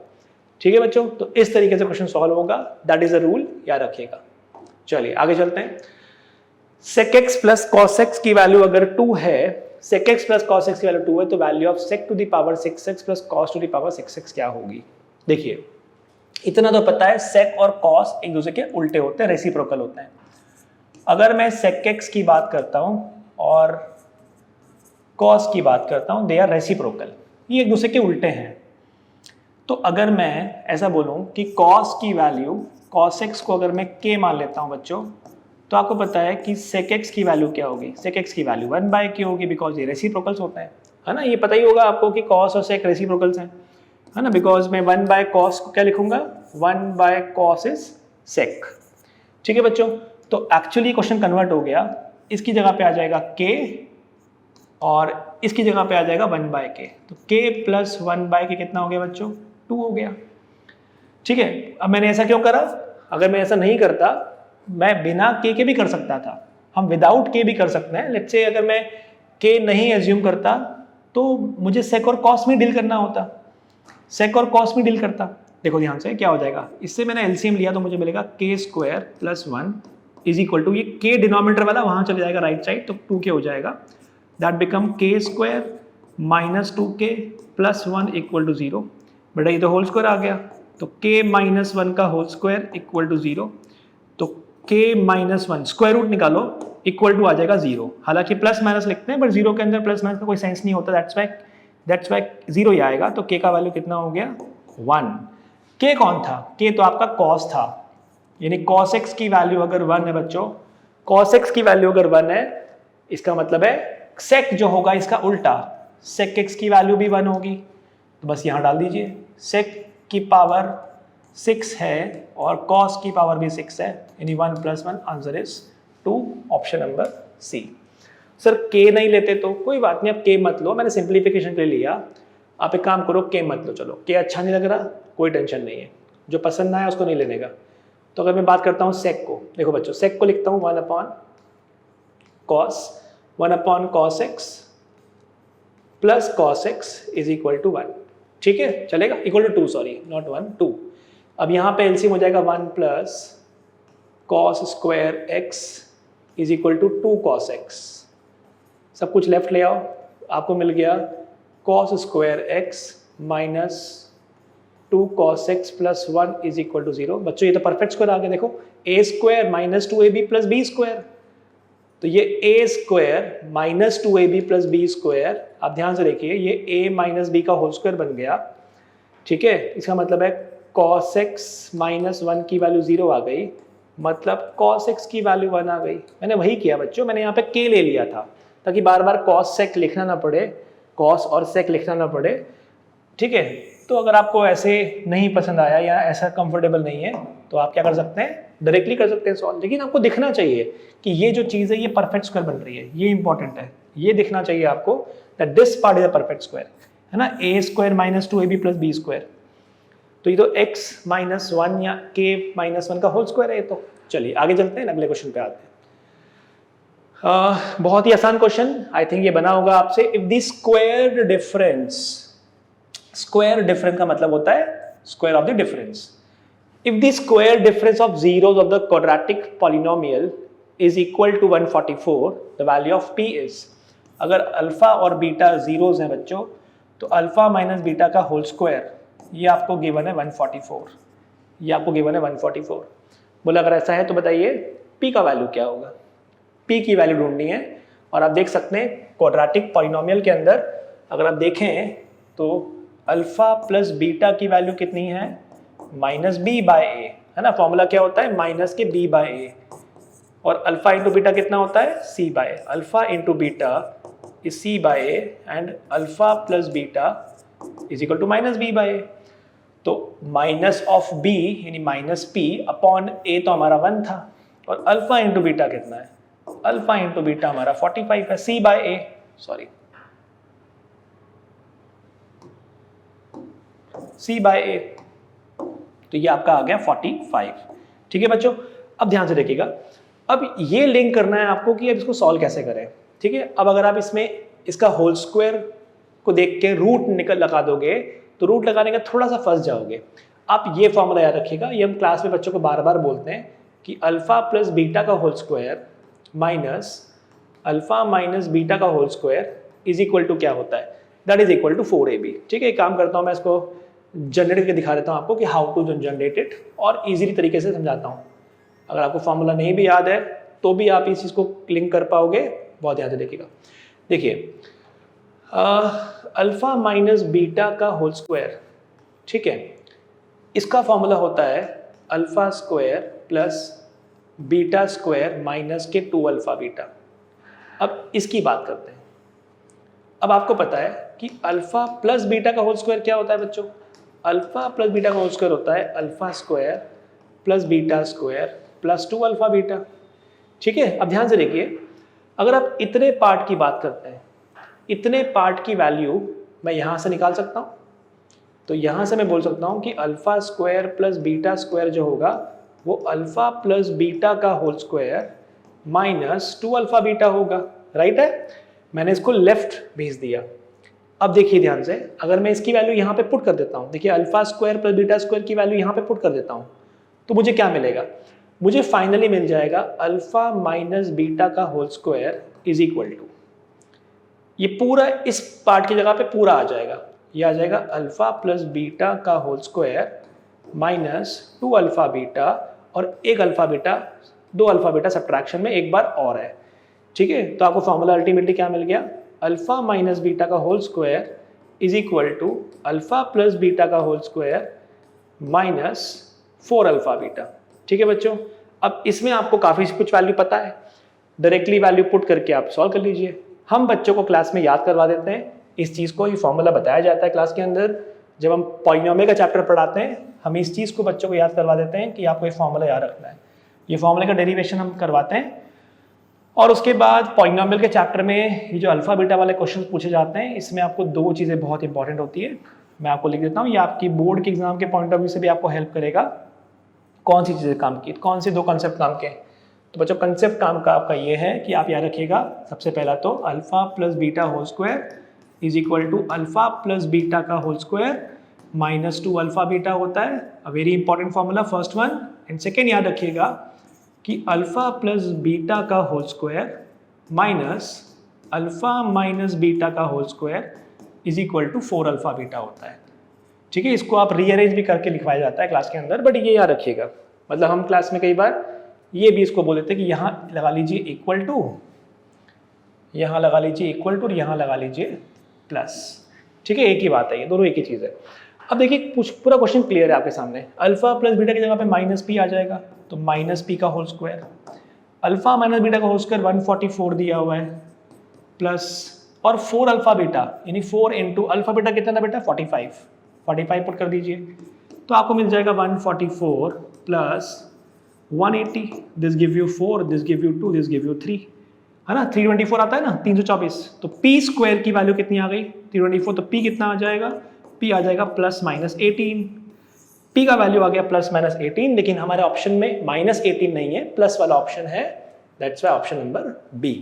S1: ठीक है बच्चों, तो इस तरीके से क्वेश्चन सॉल्व होगा, दैट इज अ रूल, याद रखिएगा। चलिए आगे चलते हैं। sec x plus cos x की वैल्यू अगर 2 है, sec x plus cos x की वैल्यू 2 है, तो value of sec to the power 6x plus cos to the power 6x क्या होगी? देखिए इतना तो पता है sec और cos एक दूसरे के उल्टे होते हैं, रेसिप्रोकल होते हैं। अगर मैं sec x की बात करता हूं और cos की बात करता हूं, दे आर रेसिप्रोकल, ये एक दूसरे के उल्टे हैं। तो अगर मैं ऐसा बोलूं कि cos की वैल्यू, cos x को अगर मैं k मान लेता हूं बच्चों, तो आपको पता है कि sec x की वैल्यू क्या होगी? sec x की वैल्यू 1/k होगी, बिकॉज ये रेसिप्रोकल्स होते हैं, है ना। ये पता ही होगा आपको कि cos और sec रेसिप्रोकल्स हैं, है ना। बिकॉज मैं 1/cos को क्या लिखूंगा? 1/cos is sec। ठीक है बच्चों, तो एक्चुअली क्वेश्चन कन्वर्ट हो गया, इसकी जगह पे आ जाएगा k और इसकी जगह पे आ जाएगा 1/k, तो k प्लस 1/k कितना हो गया बच्चों? 2 हो गया। ठीक है, अब मैंने ऐसा क्यों करा? अगर मैं ऐसा नहीं करता, मैं बिना k के भी कर सकता था, हम विदाउट k भी कर सकते हैं। लेट्स से अगर मैं k नहीं एज्यूम करता तो मुझे sec और cos में डील करना होता, sec और cos में डील करता। देखो ध्यान से क्या हो जाएगा, इससे मैंने एलसीएम लिया तो मुझे मिलेगा k square plus 1 is equal to, ये k डिनोमिनेटर वाला वहां चले जाएगा राइट साइड, तो 2k हो जाएगा, that become k square minus 2k plus 1 equal to 0। बेटा ये तो होल स्क्वायर आ गया, तो k माइनस 1 का होल स्क्वायर इक्वल टू 0, तो k माइनस 1 स्क्वायर रूट निकालो, इक्वल टू आ जाएगा 0। हालांकि प्लस माइनस लिखते हैं, बट 0 के अंदर प्लस माइनस का कोई सेंस नहीं होता, दैट्स वाई 0 ही आएगा। तो k का वैल्यू कितना हो गया? 1। k कौन था? k तो आपका cos था, यानी cos x की वैल्यू अगर 1 है बच्चों, cos x की वैल्यू अगर 1 है, इसका मतलब है sec जो होगा इसका उल्टा, sec x की वैल्यू भी 1 होगी, तो बस यहाँ डाल दीजिए sec की पावर 6 है और cos की पावर भी 6 है, यानी 1 + 1, answer is 2, option number c. Sir k नहीं लेते तो कोई बात नहीं, अब k मत लो, मैंने सिंप्लीफिकेशन के लिए लिया। आप एक काम करो, k मत लो, चलो k अच्छा नहीं लग रहा, कोई टेंशन नहीं है, जो पसंद ना आए उसको नहीं लेने का। तो अगर मैं बात करता हूँ sec को, देखो बच्चों sec को लिखता हूँ 1 cos x plus cos x is equal to 1। ठीक है, चलेगा, इक्वल टू 2, सॉरी नॉट 1, 2। अब यहाँ पे एलसीएम हो जाएगा 1 plus cos square x is equal to 2 cos x। सब कुछ लेफ्ट ले आओ, आपको मिल गया cos square x minus 2 cos x plus 1 is equal to 0। बच्चों ये तो परफेक्ट स्क्वायर आ गया, देखो a square minus 2ab plus b square, तो ये a square minus 2ab plus b square, आप ध्यान से देखिए ये a माइनस b का होल स्क्वायर बन गया। ठीक है, इसका मतलब है cos x माइनस 1 की वैल्यू 0 आ गई, मतलब cos x की वैल्यू 1 आ गई। मैंने वही किया बच्चों, मैंने यहाँ पे k ले लिया था ताकि बार बार cos sec लिखना ना पड़े, cos और sec लिखना ना पड़े। ठीक है, तो अगर आपको ऐसे नहीं पसंद आया या ऐसा कंफर्टेबल नहीं है तो आप क्या कर सकते हैं, डायरेक्टली कर सकते हैं सॉल्व, लेकिन आपको दिखना चाहिए कि ये जो चीज़ है ये परफेक्ट स्क्वायर बन रही है, ये इंपॉर्टेंट है, ये दिखना चाहिए आपको that this part is a perfect square, है ना। a square minus 2ab plus b square, तो ये तो x माइनस 1 या k माइनस 1 का होल स्क्वायर है। तो चलिए आगे चलते हैं, अगले क्वेश्चन पे आते हैं। बहुत ही आसान क्वेश्चन, आई थिंक ये बना होगा आपसे। If the square difference, square difference का मतलब होता है square of the difference. If the square difference of zeros of the quadratic polynomial is equal to 144, the value of p is, अगर अल्फा और बीटा जीरोस हैं बच्चों, तो अल्फा माइनस बीटा का होल स्क्वायर, ये आपको गिवन है 144, ये आपको गिवन है 144। बोला अगर ऐसा है तो बताइए p का वैल्यू क्या होगा। p की वैल्यू ढूंढनी है, और आप देख सकते हैं क्वाड्रेटिक पॉलिनोमियल के अंदर अगर आप देखें तो अल्फा प्लस बीटा की वैल्यू कितनी है, -b/a, है ना, फॉर्मूला क्या होता है माइनस के b बाय ए, और अल्फा इंटू बीटा कितना होता है c by A, alpha into beta is c by A and alpha plus beta is equal to minus b by A. तो माइनस ऑफ b यानी माइनस p अपॉन a तो हमारा 1 था, और अल्फा इंटू बीटा कितना है, अल्फा इंटू बीटा हमारा 45 है, c by A, sorry c by A, तो ये आपका आ गया 45। ठीक है बच्चों, अब ध्यान से देखिएगा, अब ये लिंक करना है आपको कि अब इसको सॉल्व कैसे करें। ठीक है, अब अगर आप इसमें इसका होल स्क्वायर को देख के रूट लगा दोगे तो रूट लगाने का थोड़ा सा फंस जाओगे। आप ये फॉर्मूला याद रखिएगा, ये हम क्लास में बच्चों को बार बार बोलते हैं कि अल्फा प्लस बीटा का whole square minus alpha minus beta का whole square is equal to क्या होता है, that is equal to 4ab। ठीक है, एक काम करता हूँ मैं इसको जनरेट करके दिखा देता हूँ आपको कि हाउ टू जनरेट इट, और इजीली तरीके से समझाता हूँ। अगर आपको फॉर्मूला नहीं भी याद है तो भी आप इस चीज़ को लिंक कर पाओगे, बहुत ध्यान से देखिएगा। देखिए अल्फा माइनस बीटा का होल स्क्वायर, ठीक है, इसका फॉर्मूला होता है alpha square plus beta square minus के 2 अल्फा बीटा। अब इसकी बात करते हैं। अब आपको पता है कि अल्फा प्लस बीटा का होल स्क्वायर क्या होता है बच्चों, अल्फा प्लस बीटा का होल स्क्वायर होता है alpha square plus beta square plus 2 alpha beta. ठीक है, अब ध्यान से देखिए, अगर आप इतने पार्ट की बात करते हैं, इतने पार्ट की वैल्यू मैं यहाँ से निकाल सकता हूँ, तो यहाँ से मैं बोल सकता हूँ कि alpha square plus beta square जो होगा वो अल्फा प्लस बीटा का whole square minus 2 alpha beta होगा। राइट है, मैंने इसको लेफ्ट भेज दिया। अब देखिए ध्यान से, अगर मैं इसकी वैल्यू यहाँ पे पुट कर देता हूँ, देखिए alpha square plus beta square की वैल्यू यहाँ पे पुट कर देता हूँ, तो मुझे क्या मिलेगा, मुझे फाइनली मिल जाएगा अल्फा माइनस बीटा का whole square is equal to, ये पूरा इस पार्ट की जगह पे पूरा आ जाएगा, ये आ जाएगा अल्फा प्लस बीटा का whole square minus 2 alpha beta और 1 alpha beta, 2 alpha beta subtraction में एक बार और है। ठीक है, तो आपको फॉर्मूला अल्टीमेटली क्या मिल गया, अल्फा माइनस बीटा का whole square is equal to alpha plus beta का whole square minus 4 alpha beta. ठीक है बच्चों, अब इसमें आपको काफ़ी कुछ वैल्यू पता है, डायरेक्टली वैल्यू पुट करके आप सॉल्व कर लीजिए। हम बच्चों को क्लास में याद करवा देते हैं इस चीज़ को, ये फॉर्मूला बताया जाता है क्लास के अंदर, जब हम पॉलिनोमियल का चैप्टर पढ़ाते हैं हम इस चीज़ को बच्चों को याद करवा देते हैं कि आपको ये फॉर्मूला याद रखना है। ये फॉर्मूले का डेरिवेशन हम करवाते हैं, और उसके बाद पॉलिनोमियल के चैप्टर में ये जो अल्फा बीटा वाले क्वेश्चन पूछे जाते हैं, इसमें आपको 2 चीज़ें बहुत इंपॉर्टेंट होती है, मैं आपको लिख देता हूँ, ये आपकी बोर्ड के एग्जाम के पॉइंट ऑफ व्यू से भी आपको हेल्प करेगा। कौन सी चीज़ें काम की, कौन से 2 कॉन्सेप्ट काम के, तो बच्चों कंसेप्ट काम का आपका ये है कि आप याद रखिएगा, सबसे पहला तो alpha plus beta whole square is equal to alpha plus beta का whole square minus 2 alpha beta होता है, a very important formula first one. And second याद रखिएगा कि अल्फा प्लस बीटा का whole square minus alpha minus beta का whole square is equal to 4 alpha beta होता है। ठीक है, इसको आप रीअरेंज भी करके लिखवाया जाता है क्लास के अंदर, बट ये याद रखिएगा, मतलब हम क्लास में कई बार ये भी इसको बोल देते हैं कि यहाँ लगा लीजिए इक्वल टू, यहाँ लगा लीजिए इक्वल टू, यहाँ लगा लीजिए प्लस। ठीक है, एक ही बात है, ये दोनों एक ही चीज़ है। अब देखिए पूरा क्वेश्चन क्लियर है आपके सामने, अल्फा प्लस बीटा की जगह पे माइनस पी आ जाएगा, तो माइनस पी का whole square, alpha minus beta का होल स्क्वायर 144 दिया हुआ है, प्लस और 4 अल्फा बीटा यानी 4 इंटू अल्फा बीटा कितना था बेटा 45 पुट कर दीजिए, तो आपको मिल जाएगा 144 plus 180, this give you 4, this give you 2, this give you 3, है ना, 324 आता है ना, 324, तो पी स्क्वायर की वैल्यू कितनी आ गई 324, तो पी कितना आ जाएगा, पी आ जाएगा प्लस माइनस 18, पी का वैल्यू आ गया प्लस माइनस 18, लेकिन हमारे ऑप्शन में माइनस 18 नहीं है, प्लस वाला ऑप्शन है, that's why option number b.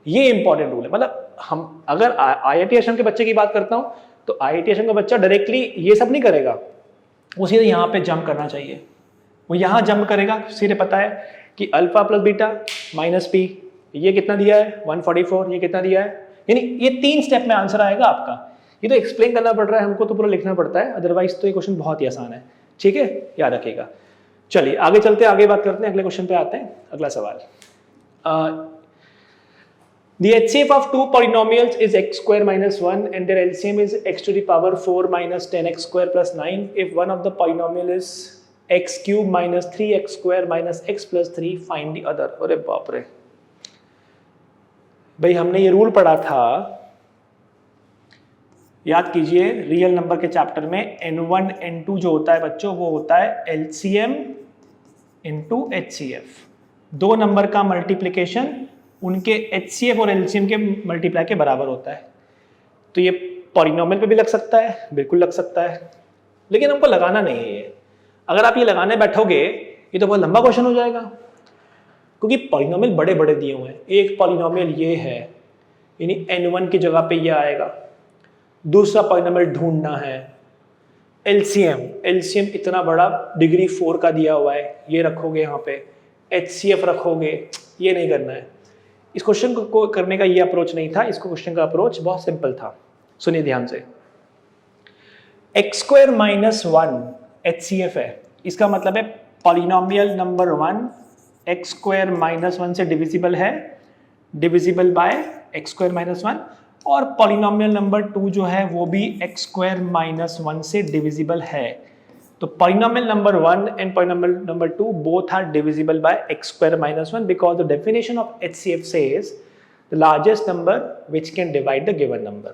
S1: ये इंपॉर्टेंट रूल है, मतलब हम अगर IIT असम के बच्चे की बात करता हूँ तो IIT असम का बच्चा डायरेक्टली ये सब नहीं करेगा, वो सीधे यहाँ पे जंप करना चाहिए, वो यहाँ जंप करेगा, सीधे पता है कि alpha plus beta minus P, ये कितना दिया है 144, ये कितना दिया है, यानी ये 3 स्टेप में आंसर आएगा आपका। ये तो एक्सप्लेन करना पड़ रहा है हमको, तो पूरा लिखना पड़ता है, अदरवाइज तो ये क्वेश्चन बहुत ही आसान है। ठीक है, याद रखिएगा। चलिए आगे चलते हैं, आगे बात करते हैं, अगले क्वेश्चन पे आते हैं। अगला सवाल, the HCF of 2 polynomials is x square minus 1 and their LCM is x to the power 4 minus 10x square plus 9 if one of the polynomial is x cube minus 3x square minus x plus 3 find the other. अरे बाप रे भाई, हमने ये रूल पढ़ा था, याद कीजिए, रियल नंबर के चैप्टर में n1 n2 जो होता है बच्चों वो होता है LCM इंटू HCF। दो नंबर का मल्टीप्लिकेशन उनके HCF और LCM के मल्टीप्लाई के बराबर होता है। तो ये पॉलिनोमियल पे भी लग सकता है, बिल्कुल लग सकता है, लेकिन हमको लगाना नहीं है ये। अगर आप ये लगाने बैठोगे ये तो बहुत लंबा क्वेश्चन हो जाएगा, क्योंकि पॉलिनोमियल बड़े बड़े दिए हुए हैं। एक पॉलिनोमियल ये है, यानी n1 की जगह पे ये आएगा। दूसरा पॉलिनोमियल ढूंढना है LCM इतना बड़ा डिग्री 4 का दिया हुआ है, ये रखोगे यहाँ पे, HCF रखोगे, ये नहीं करना है। इस क्वेश्चन को करने का ये अप्रोच नहीं था, इसको क्वेश्चन का अप्रोच बहुत सिंपल था। सुनिए ध्यान से, एक्स स्क्वायर माइनस 1 HCF है, इसका मतलब है polynomial number 1 x square minus 1 से डिविजिबल है, divisible by x square minus 1, और पॉलिनोमियल नंबर 2 जो है वो भी एक्स स्क्वायर माइनस 1 से डिविजिबल है। तो polynomial number 1 and polynomial number 2 both are divisible by x square minus 1 because the definition of HCF says the largest number which can divide the given number.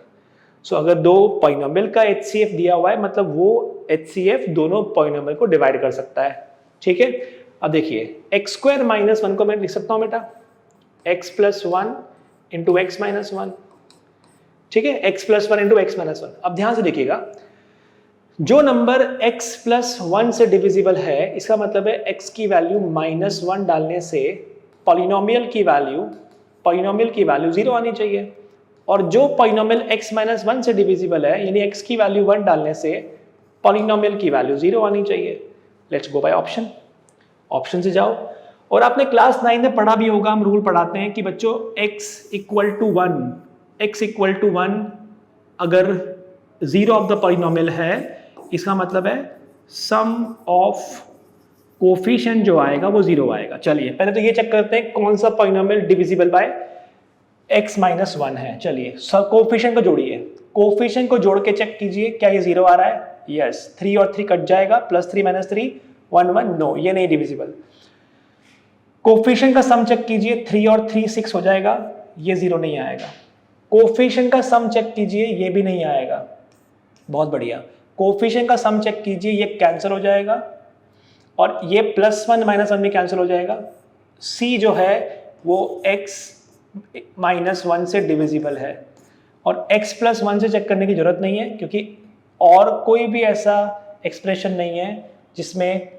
S1: So अगर दो पॉलिनोमियल का HCF दिया हुआ है मतलब वो HCF दोनों पॉलिनोमियल को डिवाइड कर सकता है। ठीक है, अब देखिए x स्क्वायर माइनस 1 को मैं लिख सकता हूँ बेटा x plus 1 into x minus 1। ठीक है, x plus 1 into x minus 1। अब ध्यान से देखिएगा, जो नंबर x प्लस 1 से डिविजिबल है इसका मतलब है x की वैल्यू माइनस 1 डालने से पॉलिनोमियल की वैल्यू 0 आनी चाहिए, और जो पॉलिनोमियल x माइनस 1 से डिविजिबल है यानी x की वैल्यू 1 डालने से पॉलिनोमियल की वैल्यू 0 आनी चाहिए। Let's go by option. Option से जाओ, और आपने क्लास 9 में पढ़ा भी होगा, हम रूल पढ़ाते हैं कि बच्चों x इक्वल टू 1 अगर 0 ऑफ द पॉलिनोमियल है इसका मतलब है सम ऑफ कोफिशिएंट जो आएगा वो 0 आएगा। चलिए पहले तो ये चेक करते हैं कौन सा polynomial divisible by x minus 1 है। चलिए कोफिशिएंट को जोड़िए, कोफिशिएंट को जोड़ के चेक कीजिए क्या ये 0 आ रहा है। यस, 3 और 3 कट जाएगा, प्लस 3 माइनस 3 1 1, नो ये नहीं डिविजिबल। कोफिशिएंट का सम चेक कीजिए, 3 और 3 6 हो जाएगा, ये 0 नहीं आएगा। कोफिशिएंट का सम चेक कीजिए, ये भी नहीं आएगा। बहुत बढ़िया, कोफिशिएंट का सम चेक कीजिए, ये कैंसिल हो जाएगा, और ये प्लस 1 माइनस 1 भी कैंसिल हो जाएगा। C जो है वो x माइनस 1 से डिविजिबल है, और x प्लस 1 से चेक करने की जरूरत नहीं है क्योंकि और कोई भी ऐसा एक्सप्रेशन नहीं है जिसमें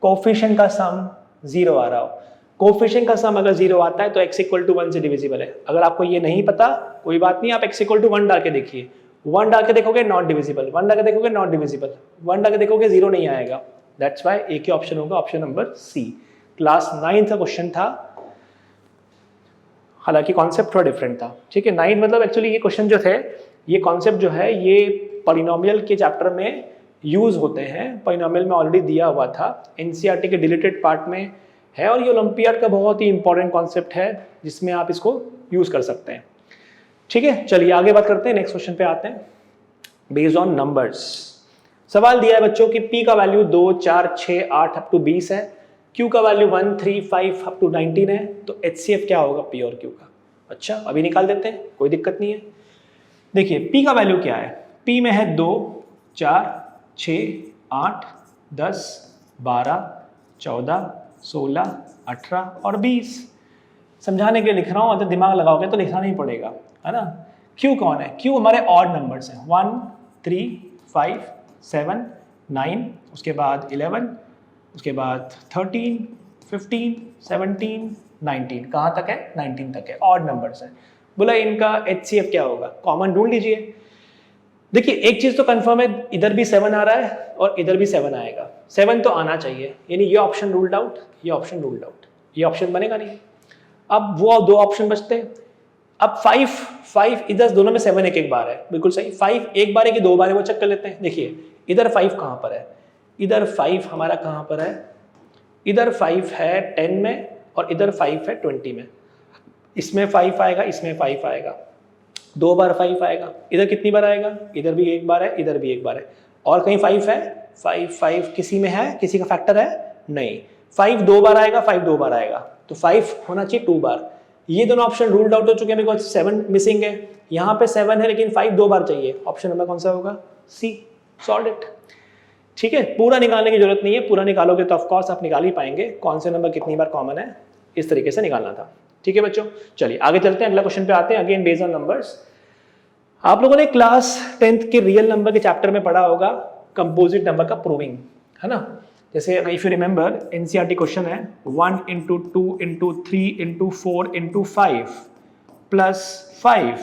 S1: कोफिशिएंट का सम 0 आ रहा हो। कोफिशिएंट का सम अगर 0 आता है तो x इक्वल टू 1 से डिविजिबल है। अगर आपको ये नहीं पता कोई बात नहीं, आप x इक्वल टू 1 डाल के देखिए, 1 डाल के देखोगे नॉट डिविजिबल, 1 डाल के देखोगे नॉट डिविजिबल, 1 डाल के देखोगे 0 नहीं आएगा। दैट्स व्हाई एक ही ऑप्शन होगा, ऑप्शन नंबर सी। क्लास 9 का क्वेश्चन था, हालांकि कॉन्सेप्ट थोड़ा डिफरेंट था। ठीक है, 9 मतलब एक्चुअली ये क्वेश्चन जो थे, ये कॉन्सेप्ट जो है ये पॉलिनोमियल के चैप्टर में यूज होते हैं। पॉलिनोमियल में ऑलरेडी दिया हुआ था, एनसीईआरटी के डिलीटेड पार्ट में है, और ये ओलंपियाड का बहुत ही इंपॉर्टेंट कॉन्सेप्ट है जिसमें आप इसको यूज कर सकते हैं। ठीक है, चलिए आगे बात करते हैं, नेक्स्ट क्वेश्चन पे आते हैं। बेस्ड ऑन नंबर्स सवाल दिया है बच्चों कि p का वैल्यू 2 4 6 8 अप टू 20 है, q का वैल्यू 1 3 5 अप टू 19 है, तो HCF क्या होगा p और q का। अच्छा, अभी निकाल देते हैं, कोई दिक्कत नहीं है। देखिए p का वैल्यू क्या है, p में है 2 4 6 8 10 12 14 16 18 और 20। समझाने के लिए लिख रहा हूँ, अगर दिमाग लगाओगे तो लिखना नहीं पड़ेगा, है ना। Q कौन है, Q हमारे ऑड नंबर्स हैं, 1 3 5 7 9, उसके बाद 11, उसके बाद 13 15 17 19, कहाँ तक है 19 तक है, ऑड नंबर्स है। बोला इनका HCF क्या होगा, कॉमन ढूंढ लीजिए। देखिए एक चीज तो कंफर्म है, इधर भी 7 आ रहा है और इधर भी 7 आएगा, 7 तो आना चाहिए, यानी ये ऑप्शन रूल्ड आउट, ये ऑप्शन रूल्ड आउट, ये ऑप्शन बनेगा नहीं। अब वो दो ऑप्शन बचते हैं। अब 5 इधर दोनों में 7 एक एक बार है, बिल्कुल सही। 5 एक बार है कि 2 बार है वो चेक कर लेते हैं। देखिए इधर 5 कहाँ पर है, इधर 5 हमारा कहाँ पर है, इधर 5 है 10 में और इधर 5 है 20 में। इसमें 5 आएगा, इसमें 5 आएगा, 2 बार 5 आएगा। इधर कितनी बार आएगा, इधर भी एक बार है, इधर भी एक बार है। और कहीं 5 है? 5 किसी में है? किसी का फैक्टर है? नहीं। 5 2 बार आएगा, 5 2 बार आएगा, तो 5 होना चाहिए 2 बार। ये दोनों ऑप्शन रूल्ड आउट हो चुके हैं बिकॉज 7 मिसिंग है। यहाँ पे 7 है लेकिन 5 2 बार चाहिए। ऑप्शन नंबर कौन सा होगा? सी। Solve it. ठीक है, पूरा निकालने की जरूरत नहीं है, पूरा निकालोगे तो ऑफकोर्स आप निकाल ही पाएंगे कौन से नंबर कितनी बार कॉमन है, इस तरीके से निकालना था। ठीक है बच्चों, चलिए आगे चलते हैं, अगला क्वेश्चन पे आते हैं। Again based on numbers. आप लोगों ने क्लास 10th के रियल नंबर के चैप्टर में पढ़ा होगा कंपोजिट नंबर का प्रूविंग, है ना। जैसे if you remember NCERT question है 1 × 2 × 3 × 4 × 5 + 5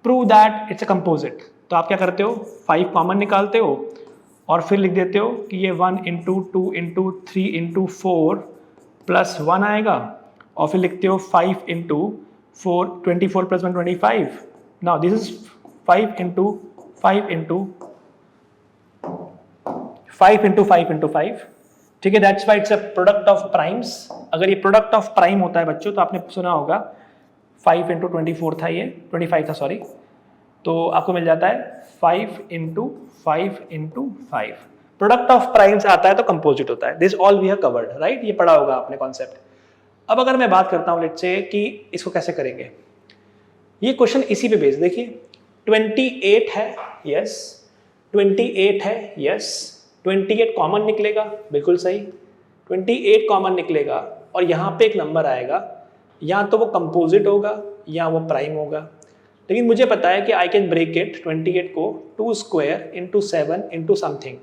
S1: prove that it's a composite. तो आप क्या करते हो? 5 कॉमन निकालते हो और फिर लिख देते हो कि ये 1 × 2 × 3 × 4 + 1 आएगा, और फिर लिखते हो 5 × 4 24 + 1 25। Now this is 5 × 5 × 5 × 5। ठीक है, that's why it's a product of primes. अगर ये प्रोडक्ट ऑफ प्राइम होता है बच्चों तो आपने सुना होगा 5 × 24 था, ये 25 था सॉरी, तो आपको मिल जाता है 5 × 5 × 5। प्रोडक्ट ऑफ प्राइम्स आता है तो कंपोजिट होता है। This all we have covered, right, ये पढ़ा होगा आपने कॉन्सेप्ट। अब अगर मैं बात करता हूँ लेट्स से कि इसको कैसे करेंगे, ये क्वेश्चन इसी पे बेस देखिए। 28 है, यस, 28 है, यस, 28 कॉमन निकलेगा, बिल्कुल सही, 28 कॉमन निकलेगा और यहाँ पे एक नंबर आएगा, या तो वो कंपोजिट होगा या वो प्राइम होगा। लेकिन मुझे पता है कि आई कैन ब्रेक इट 28 को 2² × 7 × समथिंग।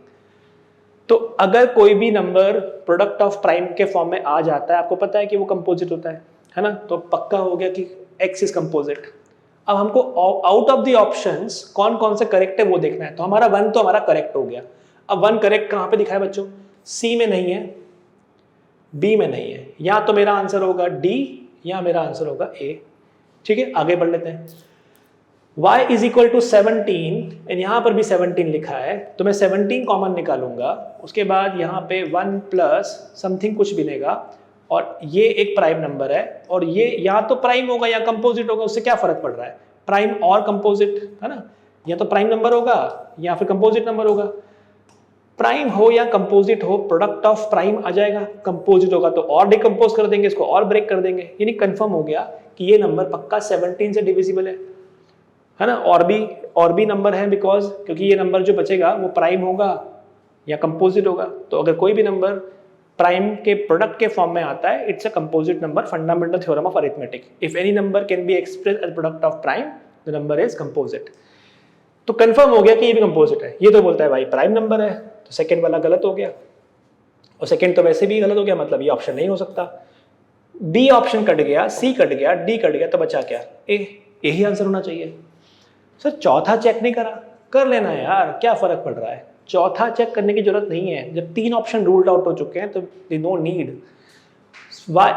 S1: तो अगर कोई भी नंबर प्रोडक्ट ऑफ प्राइम के फॉर्म में आ जाता है, आपको पता है कि वो कंपोजिट होता है ना, तो पक्का हो गया कि x इज कंपोजिट। अब हमको आउट ऑफ द ऑप्शंस कौन कौन से करेक्ट है वो देखना है। तो हमारा 1 तो हमारा करेक्ट हो गया। अब 1 करेक्ट कहाँ पे दिखा है बच्चों? सी में नहीं है, बी में नहीं है, या तो मेरा आंसर होगा डी या मेरा आंसर होगा ए। ठीक है, आगे बढ़ लेते हैं। y = 17 यहाँ पर भी 17 लिखा है, तो मैं 17 कॉमन निकालूंगा, उसके बाद यहाँ पे 1 प्लस समथिंग कुछ मिलेगा, और ये एक प्राइम नंबर है, और ये या तो प्राइम होगा या कंपोजिट होगा, उससे क्या फर्क पड़ रहा है? प्राइम और कंपोजिट, है ना, या तो प्राइम नंबर होगा या फिर कंपोजिट नंबर होगा। प्राइम हो या कंपोजिट हो, प्रोडक्ट ऑफ प्राइम आ जाएगा, कंपोजिट होगा तो और डिकम्पोज कर देंगे इसको, और ब्रेक कर देंगे, यानी कंफर्म हो गया कि ये नंबर पक्का 17 से डिविजिबल है ना। और भी नंबर है बिकॉज क्योंकि ये नंबर जो बचेगा वो प्राइम होगा या कंपोजिट होगा। तो अगर कोई भी नंबर प्राइम के प्रोडक्ट के फॉर्म में आता है, it's a composite number, fundamental theorem of arithmetic. If any number can be express as product of prime, the number is composite. तो कंफर्म हो गया कि ये भी कंपोजिट है। ये तो बोलता है भाई प्राइम नंबर है, तो सेकंड वाला गलत हो गया, और सेकंड तो वैसे भी गलत हो गया, मतलब ये ऑप्शन नहीं हो सकता। बी ऑप्शन कट गया, सी कट गया, डी कट गया, तो बचा क्या? ए। यही आंसर होना चाहिए। सर चौथा चेक नहीं करा? कर लेना यार, क्या फर्क पड़ रहा है, चौथा चेक करने की जरूरत नहीं है। जब 3 ऑप्शन रूल्ड आउट हो चुके हैं तो no need.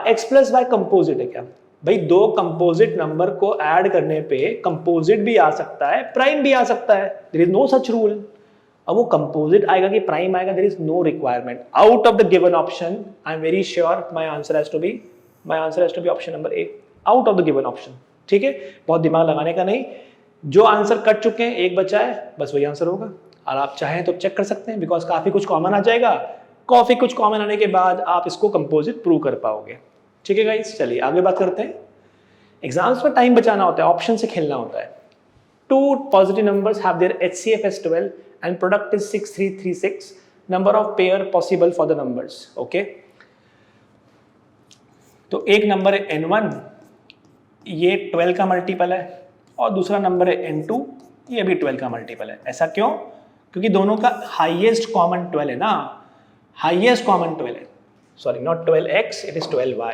S1: x + y composite है क्या भाई? 2 कंपोजिट नंबर को ऐड करने पे कंपोजिट भी आ सकता है, प्राइम भी आ सकता है, there is no such rule. अब वो कंपोजिट आएगा कि प्राइम आएगा, there is no requirement. Out of the given option I am very sure my answer has to be option number a, out of the given option. ठीक है, बहुत दिमाग लगाने का नहीं, जो आंसर कट चुके हैं एक बचा है, बस वही आंसर होगा। और आप चाहें तो चेक कर सकते हैं बिकॉज काफी कुछ कॉमन आ जाएगा, काफी कुछ कॉमन आने के बाद आप इसको कंपोजिट प्रूव कर पाओगे। ठीक है गाइस, चलिए आगे बात करते हैं। एग्जाम्स में टाइम बचाना होता है, ऑप्शन से खेलना होता है। 2 positive numbers have their HCF as 12 and product is 6336, number of pair possible for the numbers। Okay, तो एक नंबर है n1, ये 12 का मल्टीपल है, और दूसरा नंबर है n2, ये भी 12 का मल्टीपल है। ऐसा क्यों? क्योंकि दोनों का हाईएस्ट कॉमन 12 है ना, हाईएस्ट कॉमन 12 है, sorry not 12x, it is 12y,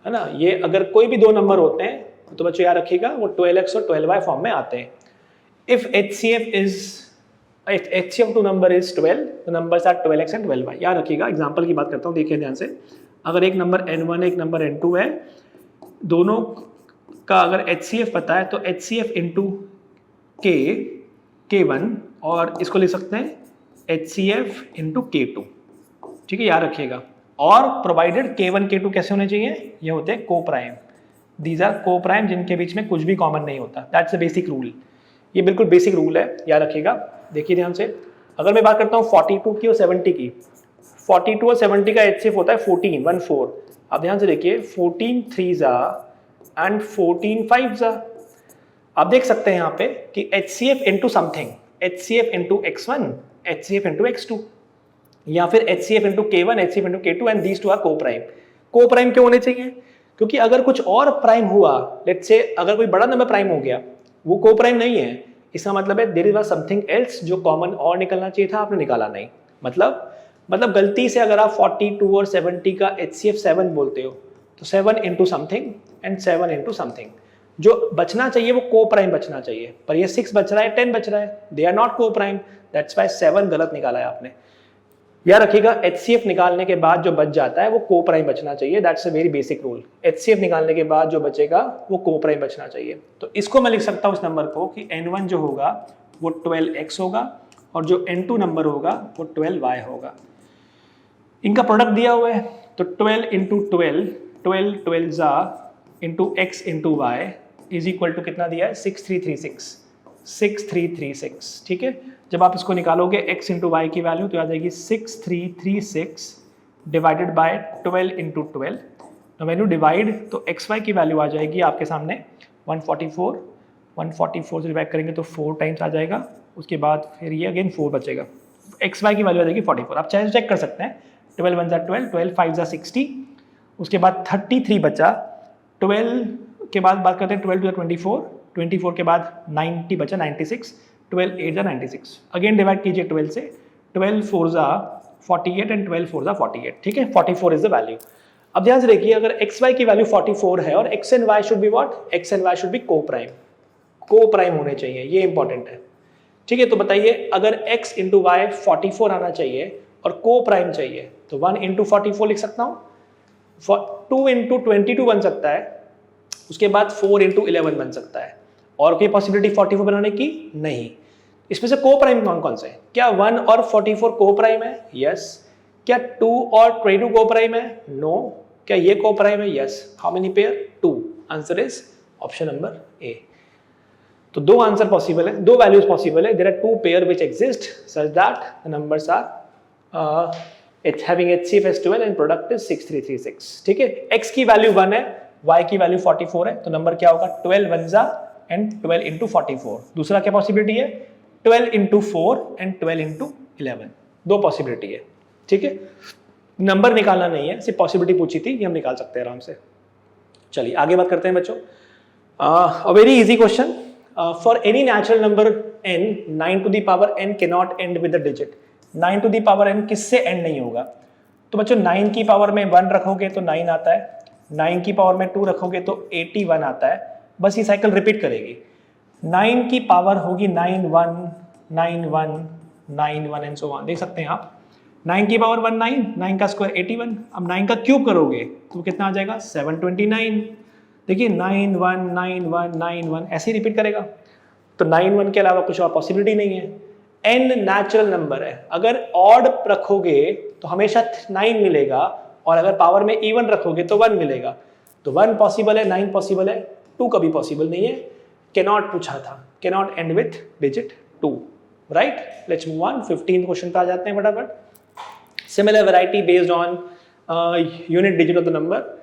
S1: है ना। ये अगर कोई भी 2 नंबर होते हैं तो बच्चों याद रखिएगा वो 12x और 12y फॉर्म में आते हैं। If HCF of 2 number is 12, the numbers are 12x and 12y। याद रखिएगा, एग्जांपल की बात करता हूँ, देखिए ध्यान से। अगर एक नंबर n1 एक नंबर n2 है, दोनों का अगर HCF पता है तो HCF इंटू K1, और इसको लिख सकते हैं HCF इंटू K2। ठीक है, याद रखिएगा। और प्रोवाइडेड K1 K2 कैसे होने चाहिए? ये होते हैं को प्राइम। दीज आर को प्राइम जिनके बीच में कुछ भी कॉमन नहीं होता। That's the basic rule. ये बिल्कुल बेसिक रूल है, याद रखिएगा। देखिए ध्यान से, अगर मैं बात करता हूँ 42 की और 70 की, 42 और 70 का HCF होता है 14। आप ध्यान से देखिए 14 3 जा एंड 14 5 जा। आप देख सकते हैं यहाँ पे कि HCF into something, HCF into x1, HCF into x2, या फिर HCF into K1, HCF into K2 and these two are coprime. Coprime क्यों होने चाहिए? क्योंकि अगर कुछ और प्राइम हुआ, लेट्स से अगर कोई बड़ा नंबर प्राइम हो गया, वो को प्राइम नहीं है, इसका मतलब है देयर इज समथिंग एल्स जो कॉमन और निकलना चाहिए था, आपने निकाला नहीं। मतलब गलती से अगर आप 42 और 70 का HCF 7 बोलते हो तो 7 into something and 7 into something, जो बचना चाहिए वो को प्राइम बचना चाहिए, पर ये 6 बच रहा है, 10 बच रहा है, दे आर नॉट को प्राइम, दैट्स व्हाई 7 गलत निकाला है आपने। याद रखिएगा HCF निकालने के बाद जो बच जाता है वो को प्राइम बचना चाहिए, that's a very basic rule. HCF निकालने के बाद जो बचेगा वो को प्राइम बचना चाहिए। तो इसको मैं लिख सकता हूँ इस नंबर को कि N1 जो होगा वो 12x होगा और जो N2 नंबर होगा वो 12y होगा। इनका प्रोडक्ट दिया हुआ है तो 12 इंटू 12 12 जा into x into y is equal to कितना दिया है 6336। ठीक है, जब आप इसको निकालोगे x इंटू वाई की वैल्यू तो आ जाएगी 6336 डिवाइडेड बाय 12 इंटू 12। तो वैल्यू डिवाइड तो एक्स वाई की वैल्यू आ जाएगी आपके सामने 144 से डिवाइड करेंगे तो 4 टाइम्स आ जाएगा, उसके बाद फिर ये अगेन 4 बचेगा, एक्स वाई की वैल्यू आ जाएगी 44। आप चाहे चेक कर सकते हैं 12 1 12 12 5 60, उसके बाद 33 बचा, 12 के बाद बात करते हैं 12 टू 24 के बाद 90 बचा 96, 12 8 जा 96, अगेन डिवाइड कीजिए 12 से, 12 4 जा 48 एंड 12 4 जा 48। ठीक है, 44 इज द वैल्यू। अब ध्यान से देखिए अगर एक्स वाई की वैल्यू 44 है और x and why should be what, x and why should be को प्राइम होने चाहिए, ये इंपॉर्टेंट है। ठीक है, तो बताइए अगर x इंटू वाई 44 आना चाहिए और को प्राइम चाहिए तो 1 इंटू 44 लिख सकता हूँ, 2 इंटू 22 बन सकता है, उसके बाद 4 इंटू 11 बन सकता है, और कोई पॉसिबिलिटी 44 बनाने की नहीं। इसमें से को प्राइम कौन कौन से हैं? क्या 1 और 44 को प्राइम है? यस। क्या 2 और 22 को प्राइम है? नो। क्या ये को प्राइम है? Yes. How many pair? 2। Answer is option number ए। तो दो आंसर पॉसिबल है, दो वैल्यूज पॉसिबल है। There are 2 pair which exist such that the numbers are it's having HCF as 12 and product is 6336। ठीक है, x की वैल्यू 1 है, y की वैल्यू 44 है, तो नंबर क्या होगा 12 1 जा एंड 12 इंटू 44। दूसरा क्या पॉसिबिलिटी है 12 इंटू 4 एंड 12 इंटू 11, दो पॉसिबिलिटी है। ठीक है, नंबर निकालना नहीं है, सिर्फ पॉसिबिलिटी पूछी थी, ये हम निकाल सकते हैं आराम से। चलिए आगे बात करते हैं बच्चों। A very easy question, for any natural number n 9 to the power n can not end with the digit. 9 to the power n किससे एंड नहीं होगा? तो बच्चों 9 की पावर में 1 रखोगे तो 9 आता है, 9 की पावर में 2 रखोगे तो 81 आता है, बस ये साइकिल रिपीट करेगी। 9 की पावर होगी 9 1 9 1 9 1 एंड सो ऑन। देख सकते हैं आप 9 की पावर 1 9, 9 का स्क्वायर 81, अब 9 का क्यूब करोगे तो कितना आ जाएगा 729। देखिए 9 1 9 1 9 1 ऐसे ही रिपीट करेगा, तो 9 1 के अलावा कुछ और पॉसिबिलिटी नहीं है। n नेचुरल नंबर है, अगर ऑड रखोगे तो हमेशा 9 मिलेगा, और अगर पावर में इवन रखोगे तो 1 मिलेगा। तो 1 पॉसिबल है, 9 पॉसिबल है, 2 कभी पॉसिबल नहीं है। कैनॉट पूछा था, cannot end with digit 2, right. Let's move on, 15 question पे आ जाते हैं फटाफट। Similar variety based on unit digit of the number.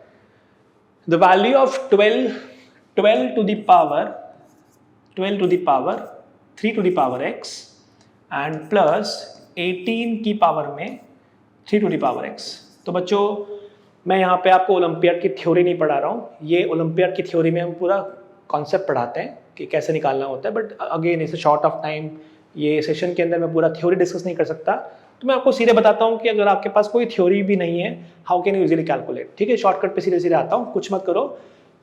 S1: The value of 12 to the power 3 to the power x and plus 18 की पावर में 3 टू द पावर x। तो बच्चों मैं यहाँ पे आपको ओलंपियाड की थ्योरी नहीं पढ़ा रहा हूँ, ये ओलंपियाड की थ्योरी में हम पूरा कॉन्सेप्ट पढ़ाते हैं कि कैसे निकालना होता है, बट अगेन इसे शॉर्ट ऑफ टाइम ये सेशन के अंदर मैं पूरा थ्योरी डिस्कस नहीं कर सकता, तो मैं आपको सीधे बताता हूँ कि अगर आपके पास कोई थ्योरी भी नहीं है how can you easily calculate. ठीक है, शॉर्टकट पे सीधे सीधे आता हूँ, कुछ मत करो।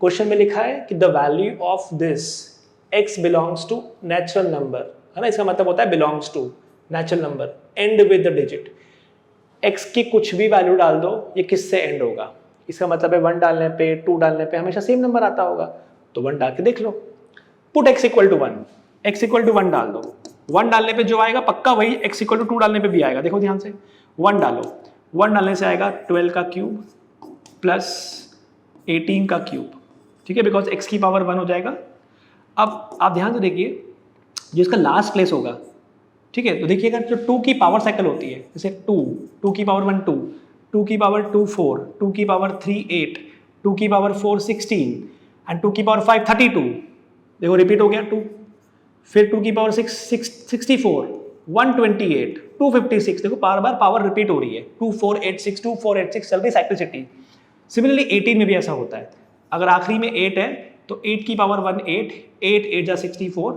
S1: क्वेश्चन में लिखा है कि the value of this x belongs to natural number, है ना, इसका मतलब होता है belongs to natural number and with the digit. x की कुछ भी वैल्यू डाल दो, ये किससे एंड होगा, इसका मतलब है 1 डालने पे 2 डालने पे हमेशा सेम नंबर आता होगा, तो 1 डाल के देख लो। Put x equal to 1, x equal to 1 डाल दो, 1 डालने पे जो आएगा पक्का वही x इक्वल टू 2 डालने पे भी आएगा। देखो ध्यान से 1 डालो, 1 डालने से आएगा 12 का क्यूब प्लस 18 का क्यूब। ठीक है, बिकॉज x की पावर 1 हो जाएगा। अब आप ध्यान से देखिए जो इसका लास्ट प्लेस होगा, ठीक है, तो देखिएगा जो 2 की पावर साइकिल होती है, जैसे 2 की पावर 1 2, 2 की पावर 2 4, 2 की पावर 3 8, 2 की पावर 4 16 एंड 2 की पावर 5 32। देखो रिपीट हो गया 2, फिर 2 की पावर 6 64, 128, 256। देखो बार बार पावर रिपीट हो रही है, 2486 2486 चल रही साइक्लिसिटी। सिमिलरली 18 में भी ऐसा होता है, अगर आखिरी में 8 है तो 8 की पावर 1 8, 8 8 जा 64,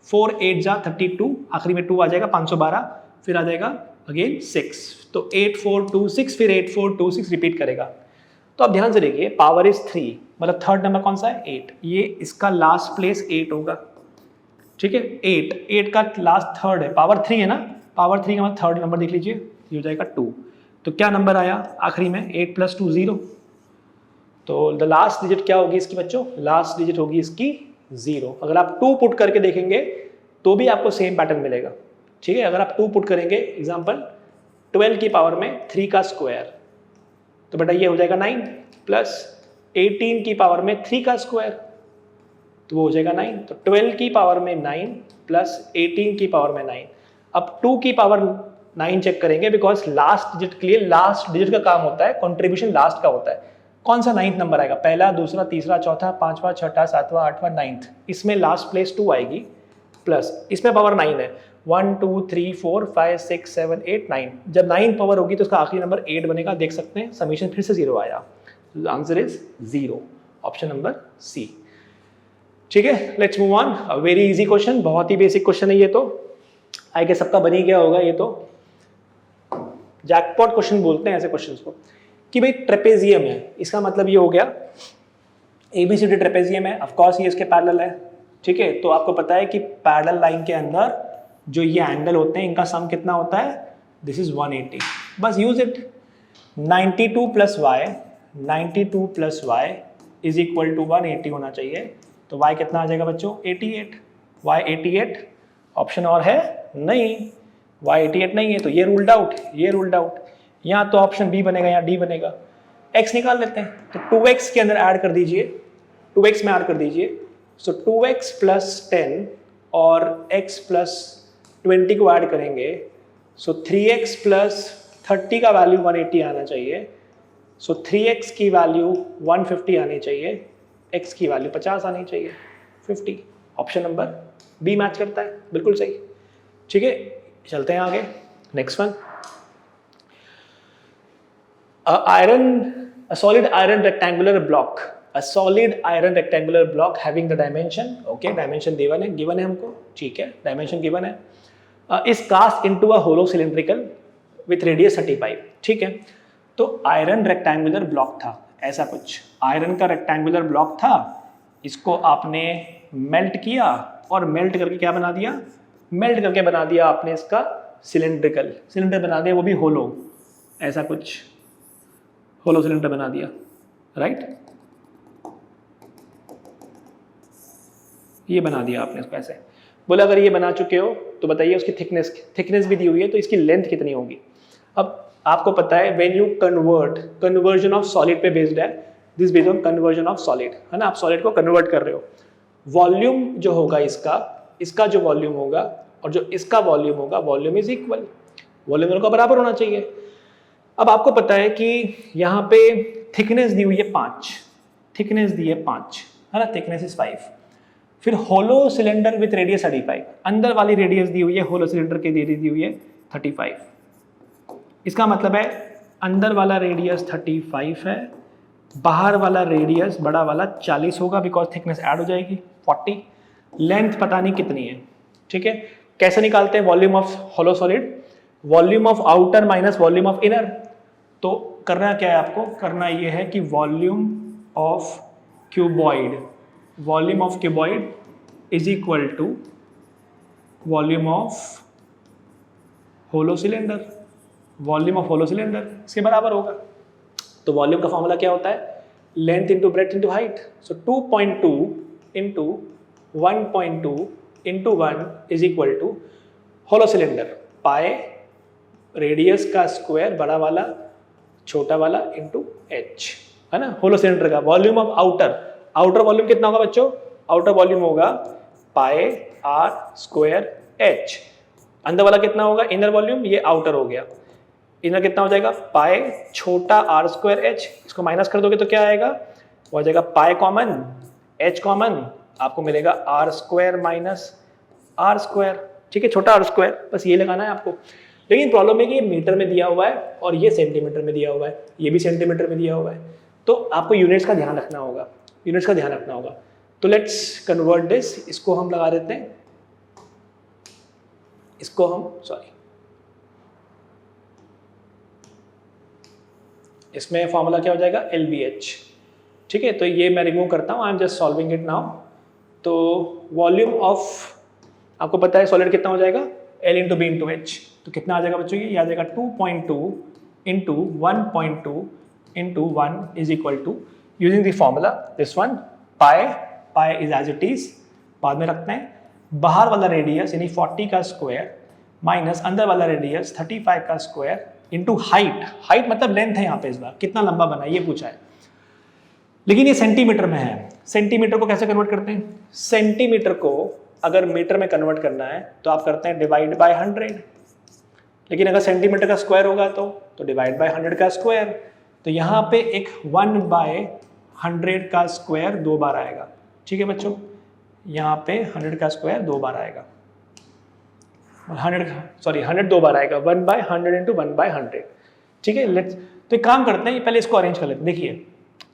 S1: 4 8 जा 32, आखिरी में 2 आ जाएगा 512, फिर आ जाएगा अगेन 6, तो 8 4 2 6, फिर 8 4 2 6 रिपीट करेगा। तो अब ध्यान से देखिए पावर इज 3, मतलब थर्ड नंबर कौन सा है 8, ये इसका लास्ट प्लेस 8 होगा, ठीक है 8 का लास्ट थर्ड है, पावर 3 है ना, पावर 3 का मतलब थर्ड नंबर देख लीजिए, ये हो जाएगा 2। तो क्या नंबर आया आखिरी में 8 + 2 0, तो द लास्ट डिजिट क्या होगी इसकी बच्चों, लास्ट डिजिट होगी इसकी 0। अगर आप 2 पुट करके देखेंगे तो भी आपको सेम पैटर्न मिलेगा, ठीक है। अगर आप 2 पुट करेंगे एग्जांपल 12 की पावर में 3 का स्क्वायर, तो बेटा ये हो जाएगा 9, प्लस 18 की पावर में 3 का स्क्वायर, तो वो हो जाएगा 9। तो 12 की पावर में 9 प्लस 18 की पावर में 9। अब 2 की पावर 9 चेक करेंगे, बिकॉज लास्ट डिजिट के लिए लास्ट डिजिट का काम होता है, कंट्रीब्यूशन लास्ट का होता है। कौन सा 9th नंबर आएगा, पहला दूसरा तीसरा चौथा पांचवा छठा सातवां आठवां 9th, इसमें लास्ट प्लेस 2 आएगी, प्लस इसमें पावर 9 है, 1 2 3 4 5 6 7 8 9। जब 9 पावर होगी तो उसका आखिरी नंबर 8 बनेगा, देख सकते हैं समीशन फिर से 0 आया, answer is 0, option number C. ठीक है, let's move on. Very easy question, बहुत ही बेसिक क्वेश्चन है ये, तो आई गेस सबका बन ही गया होगा। ये तो जैकपॉट क्वेश्चन बोलते हैं ऐसे क्वेश्चंस को, कि भाई ट्रेपेजियम है, इसका मतलब ये हो गया ABCD ट्रेपेजियम है, ऑफ कोर्स ये इसके पैरेलल है, ठीक है। तो आपको पता है कि पैरेलल लाइन के अंदर जो ये एंगल होते हैं इनका सम कितना होता है, दिस इज 180, बस use it. 92 + y is equal to 180 होना चाहिए, तो y कितना आ जाएगा बच्चों 88, y 88, ऑप्शन और है नहीं, y 88 नहीं है, तो ये रूल्ड आउट, ये रूल्ड आउट। यहाँ तो ऑप्शन बी बनेगा, यहाँ डी बनेगा। x निकाल लेते हैं, तो 2x के अंदर ऐड कर दीजिए, 2x में ऐड कर दीजिए, सो 2x + 10 और x + 20 को ऐड करेंगे, सो 3x + 30 का वैल्यू 180 आना चाहिए, सो 3x की वैल्यू 150 आनी चाहिए, x की वैल्यू 50 आनी चाहिए, 50। ऑप्शन नंबर बी मैच करता है, बिल्कुल सही। ठीक है, चलते हैं आगे, next one. A solid iron rectangular block, a solid iron rectangular block having the dimension, okay, dimension given है हमको, ठीक है, dimension given है, is cast into a hollow cylindrical with radius 35, ठीक है। तो आयरन रेक्टेंगुलर ब्लॉक था, ऐसा कुछ आयरन का रेक्टेंगुलर ब्लॉक था, इसको आपने मेल्ट किया और मेल्ट करके क्या बना दिया, मेल्ट करके बना दिया आपने इसका सिलेंड्रिकल, सिलेंडर बना दिया, वो भी होलो, ऐसा कुछ होलो सिलेंडर बना दिया, राइट, ये बना दिया आपने इसको ऐसे। बोला अगर ये बना चुके हो तो बताइए उसकी थिकनेस भी दी हुई है, तो इसकी लेंथ कितनी होगी। अब आपको पता है when you conversion of solid पे बेस्ड है, this based on conversion of solid, है ना, आप सॉलिड को कन्वर्ट कर रहे हो। वॉल्यूम जो होगा इसका जो वॉल्यूम होगा और जो इसका वॉल्यूम होगा, वॉल्यूम इज इक्वल, वॉल्यूम दोनों का बराबर होना चाहिए। अब आपको पता है कि यहाँ पे थिकनेस दी हुई है 5, थिकनेस दी है 5, है ना, थिकनेस इज 5। फिर होलो सिलेंडर विथ रेडियस 35, अंदर वाली रेडियस दी हुई है, होलो सिलेंडर की रेडियस दी हुई है 35। इसका मतलब है अंदर वाला रेडियस 35 है, बाहर वाला रेडियस बड़ा वाला 40 होगा, बिकॉज थिकनेस ऐड हो जाएगी 40। लेंथ पता नहीं कितनी है, ठीक है। कैसे निकालते हैं volume of hollow solid, volume of outer minus volume of inner. तो करना क्या है आपको, करना ये है कि volume of cuboid, volume of cuboid is equal to volume of hollow cylinder, volume of hollow cylinder इसके बराबर होगा। तो वॉल्यूम का फॉर्मूला क्या होता है, length into breadth into height. So 2.2 into 1.2 into 1 is equal to hollow cylinder pi radius का स्क्वायर बड़ा वाला छोटा वाला इंटू h, है ना, होलो सिलेंडर का। वॉल्यूम ऑफ आउटर वॉल्यूम कितना होगा बच्चों, आउटर वॉल्यूम होगा पाए r² h, अंदर वाला कितना होगा, इनर वॉल्यूम, ये आउटर हो गया। इनर कितना हो जाएगा, पाई छोटा आर स्क्वायर एच, इसको माइनस कर दोगे तो क्या आएगा, वो आ जाएगा पाई कॉमन, एच कॉमन, आपको मिलेगा R square minus R square. ठीक है, छोटा आर स्क्वायर, बस ये लगाना है आपको। लेकिन प्रॉब्लम है कि ये मीटर में दिया हुआ है और ये सेंटीमीटर में दिया हुआ है, ये भी सेंटीमीटर में दिया हुआ है, तो आपको यूनिट्स का ध्यान रखना होगा, यूनिट्स का ध्यान रखना होगा। तो लेट्स कन्वर्ट दिस, इसको हम लगा देते हैं, इसको हम इसमें फॉर्मूला क्या हो जाएगा, LBH। ठीक है, तो ये मैं रिमूव करता हूँ, I am just solving it now. तो वॉल्यूम ऑफ, आपको पता है सॉलिड कितना हो जाएगा, L into B into H, तो कितना आ जाएगा बच्चों, ये आ जाएगा 2.2 into 1.2 into 1 is equal to, using the formula this one, pi is as it is, बाद में रखते हैं, बाहर वाला रेडियस यानी 40 का स्क्वायर माइनस अंदर वाला रेडियस 35 का स्क्वायर इंटू हाइट, हाइट मतलब लेंथ है यहाँ पे, इस बार कितना लंबा बना ये पूछा है, लेकिन ये सेंटीमीटर में है। सेंटीमीटर को कैसे कन्वर्ट करते हैं, सेंटीमीटर को अगर मीटर में कन्वर्ट करना है तो आप करते हैं डिवाइड बाय 100, लेकिन अगर सेंटीमीटर का स्क्वायर होगा तो डिवाइड बाय 100 का स्क्वायर, तो यहाँ पे एक 1/100 का स्क्वायर 2 बार आएगा। ठीक है बच्चों, यहाँ पे 100 का स्क्वायर 2 बार आएगा, 100 2 बार आएगा, 1/100 इंटू 1/100। ठीक है, लेट्स, तो एक काम करते हैं, पहले इसको अरेंज कर लेते हैं। देखिए,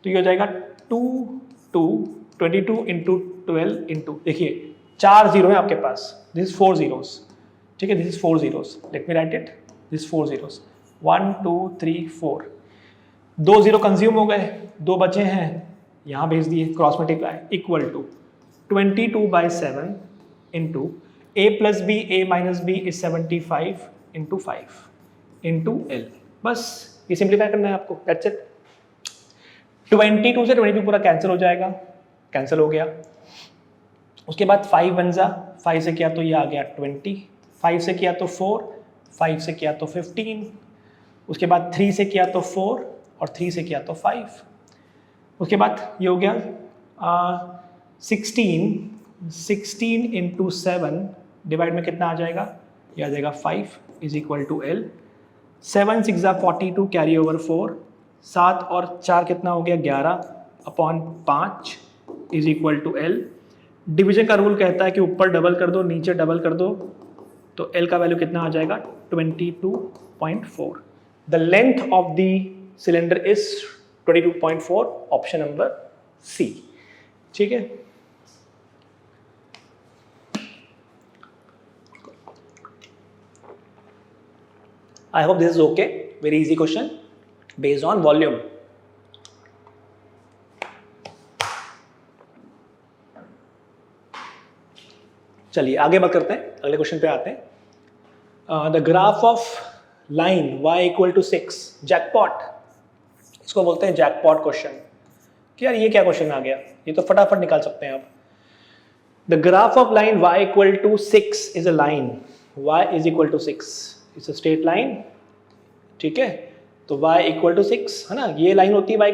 S1: तो ये हो जाएगा 22 इंटू 12 इंटू, देखिए 4 जीरो है आपके पास, दिस इज 4 zeros। ठीक है, this is 4 zeros, let me write it, this 4 zeros, 1 2 3 4, 2 zero consume हो गए, 2 बचे हैं, यहाँ भेज दिए, cross multiply, equal to 22/7 into a plus B, a minus B is 75 into 5 into L। बस ये सिंप्लीफाई करना है आपको, दैट्स इट। 22 से 22 पूरा कैंसिल हो जाएगा, कैंसिल हो गया। उसके बाद 5 1 जा, 5 से किया तो ये आ गया 20, 5 से किया तो 4, 5 से किया तो 15, उसके बाद 3 से किया तो 4 और 3 से किया तो 5, उसके बाद ये हो गया 16 इंटू 7 डिवाइड में कितना आ जाएगा, ये आ जाएगा 5 is equal to L। 7 6 42 carry over 4, 7 और 4 कितना हो गया 11/5 is equal to L। Division का रूल कहता है कि ऊपर डबल कर दो नीचे डबल कर दो, तो L का वैल्यू कितना आ जाएगा 22.4। The length of the cylinder is 22.4, option number C। ठीक है, I hope this is okay, very easy question based on volume। चलिए आगे बात करते हैं, अगले क्वेश्चन पे आते हैं। The graph of line y equal to 6, jackpot, इसको बोलते हैं जैकपॉट क्वेश्चन। कि यार ये क्या क्वेश्चन आ गया, ये तो फटाफट निकाल सकते हैं आप। The graph of line y equal to 6 is a line, y is equal to 6 it's a straight line. ठीक है, तो y इक्वल टू 6 है ना, ये लाइन होती है y,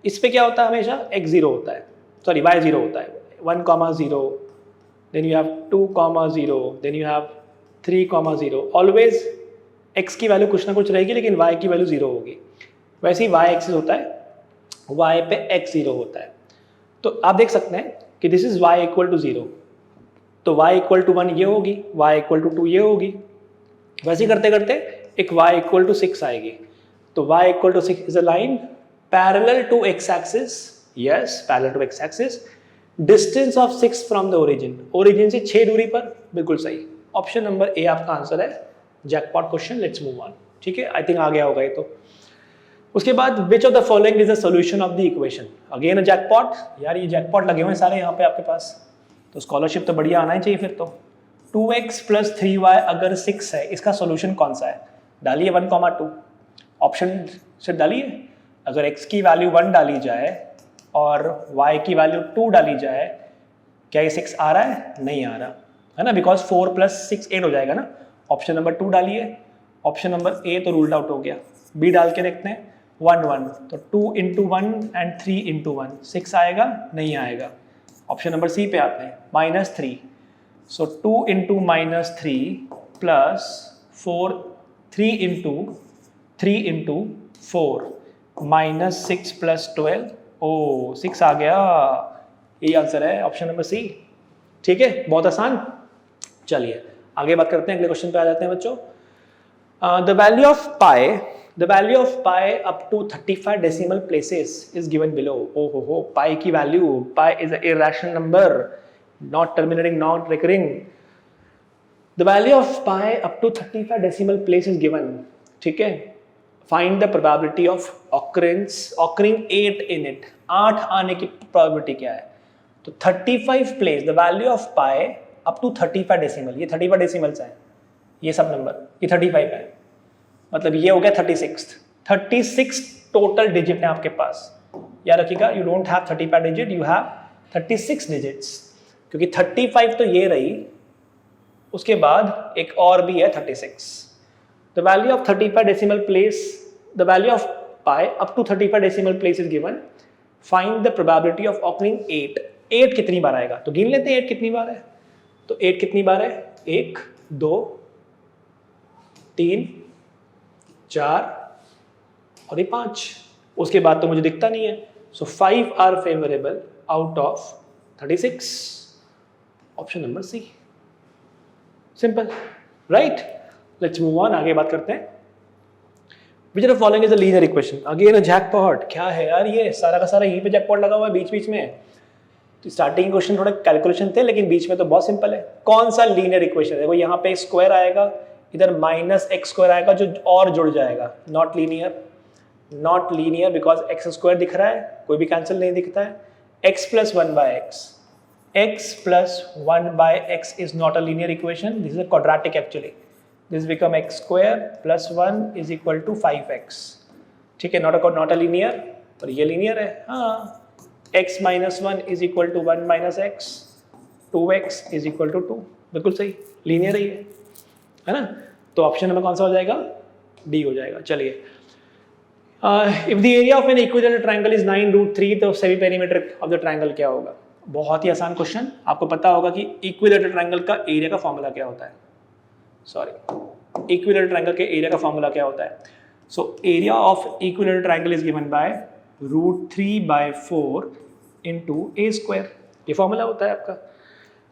S1: इस पे क्या होता है हमेशा x 0 होता है, सॉरी y 0 होता है, 1,0, then you have 2,0, then you have 3,0, always x की वैल्यू कुछ ना कुछ रहेगी लेकिन y की वैल्यू 0 होगी। वैसे ही y एक्सिस होता है, y पे x 0 होता है। तो आप देख सकते हैं कि this is y equal to 0, तो y इक्वल टू 1 ये होगी, y इक्वल टू 2 ये होगी, वैसे ही करते करते एक y इक्वल टू 6 आएगी। तो y equal to 6 is a line parallel to x axis, yes parallel to x axis, distance of 6 from the origin, origin से 6 दूरी पर, बिल्कुल सही, ऑप्शन नंबर ए आपका आंसर है, jackpot question. Let's move on. ठीक है, आई थिंक आ गया होगा ये तो। उसके बाद which of the following is the solution of the equation, again a jackpot. यार ये जैकपॉट लगे हुए हैं सारे यहाँ पे आपके पास, तो स्कॉलरशिप तो बढ़िया आना ही चाहिए फिर तो। 2x प्लस 3y अगर 6 है, इसका सॉल्यूशन कौन सा है, डालिए 1,2, ऑप्शन से डालिए। अगर x की वैल्यू 1 डाली जाए और y की वैल्यू 2 डाली जाए, क्या ये 6 आ रहा है, नहीं आ रहा है ना, बिकॉज 4 प्लस 6 8 हो जाएगा ना। ऑप्शन नंबर 2 डालिए, ऑप्शन नंबर ए तो रूल्ड आउट हो गया। बी डाल के देखते हैं, 1 1, तो 2 इंटू 1 एंड 3 इंटू 1, 6 आएगा, नहीं आएगा। ऑप्शन नंबर सी पे आते हैं, -3, सो 2 into -3 plus 4 3 into 4 minus 6 plus 12, ओ 6 आ गया। यही आंसर है ऑप्शन नंबर सी। ठीक है, बहुत आसान। चलिए आगे बात करते हैं, अगले क्वेश्चन पे आ जाते हैं बच्चों। The value of pi up to 35 decimal places is given below. ओ हो, पाई की value, pi is a irrational number, not terminating, not recurring. The value of pi up to 35 decimal place is given. ठीक है, find the probability of occurring 8 in it. 8 आने की प्रोबेबिलिटी क्या है? तो 35 place, the value of pi up to 35 decimal, ये 35 डेसिमल्स हैं, ये सब नंबर, ये 35 है, मतलब ये हो गया 36 टोटल डिजिट है आपके पास। याद रखिएगा, you don't have 35 digit, you have 36 digits, क्योंकि 35 तो ये रही, उसके बाद एक और भी है 36। The value of 35 decimal place, the value of pi up to 35 decimal place is given. Find the probability of occurring 8. 8 कितनी बार आएगा? तो गिन लेते हैं 8 कितनी बार है। तो 8 कितनी बार है? 1 2 3 4 और ये 5। उसके बाद तो मुझे दिखता नहीं है, so 5 are favourable out of 36। Option number C, simple, right. Let's move on, आगे बात करते हैं। Which of following is a linear equation? Again a jackpot. क्या है यार, ये सारा का सारा यहीं पे जैकपॉट लगा हुआ है बीच बीच में। तो स्टार्टिंग क्वेश्चन थोड़ा कैलकुलेशन थे, लेकिन बीच में तो बहुत सिंपल है। कौन सा लीनियर इक्वेशन है? वो यहाँ पे स्क्वायर आएगा, इधर माइनस एक्स स्क्वायर आएगा जो और जुड़ जाएगा। Not linear because X square दिख रहा है, कोई भी कैंसिल नहीं दिखता है। X plus 1 by X is not a linear equation, this is a quadratic actually. This become x square plus 1 is equal to 5x। ठीक है, not a linear, पर ये linear है। हाँ, x minus 1 is equal to 1 minus x, 2x is equal to 2, बिल्कुल सही, linear ही है ना। तो ऑप्शन नंबर कौन सा हो जाएगा? डी हो जाएगा। चलिए, if the area of an equilateral triangle is 9√3, तो semi perimeter of the triangle क्या होगा? बहुत ही आसान क्वेश्चन। आपको पता होगा कि इक्विलेटरल ट्रायंगल का एरिया का फॉर्मूला क्या होता है। इक्विलेटरल ट्रायंगल के एरिया का फॉर्मूला क्या होता है? So area of equilateral triangle is given by √3/4 into A square, ये फॉर्मूला होता है आपका।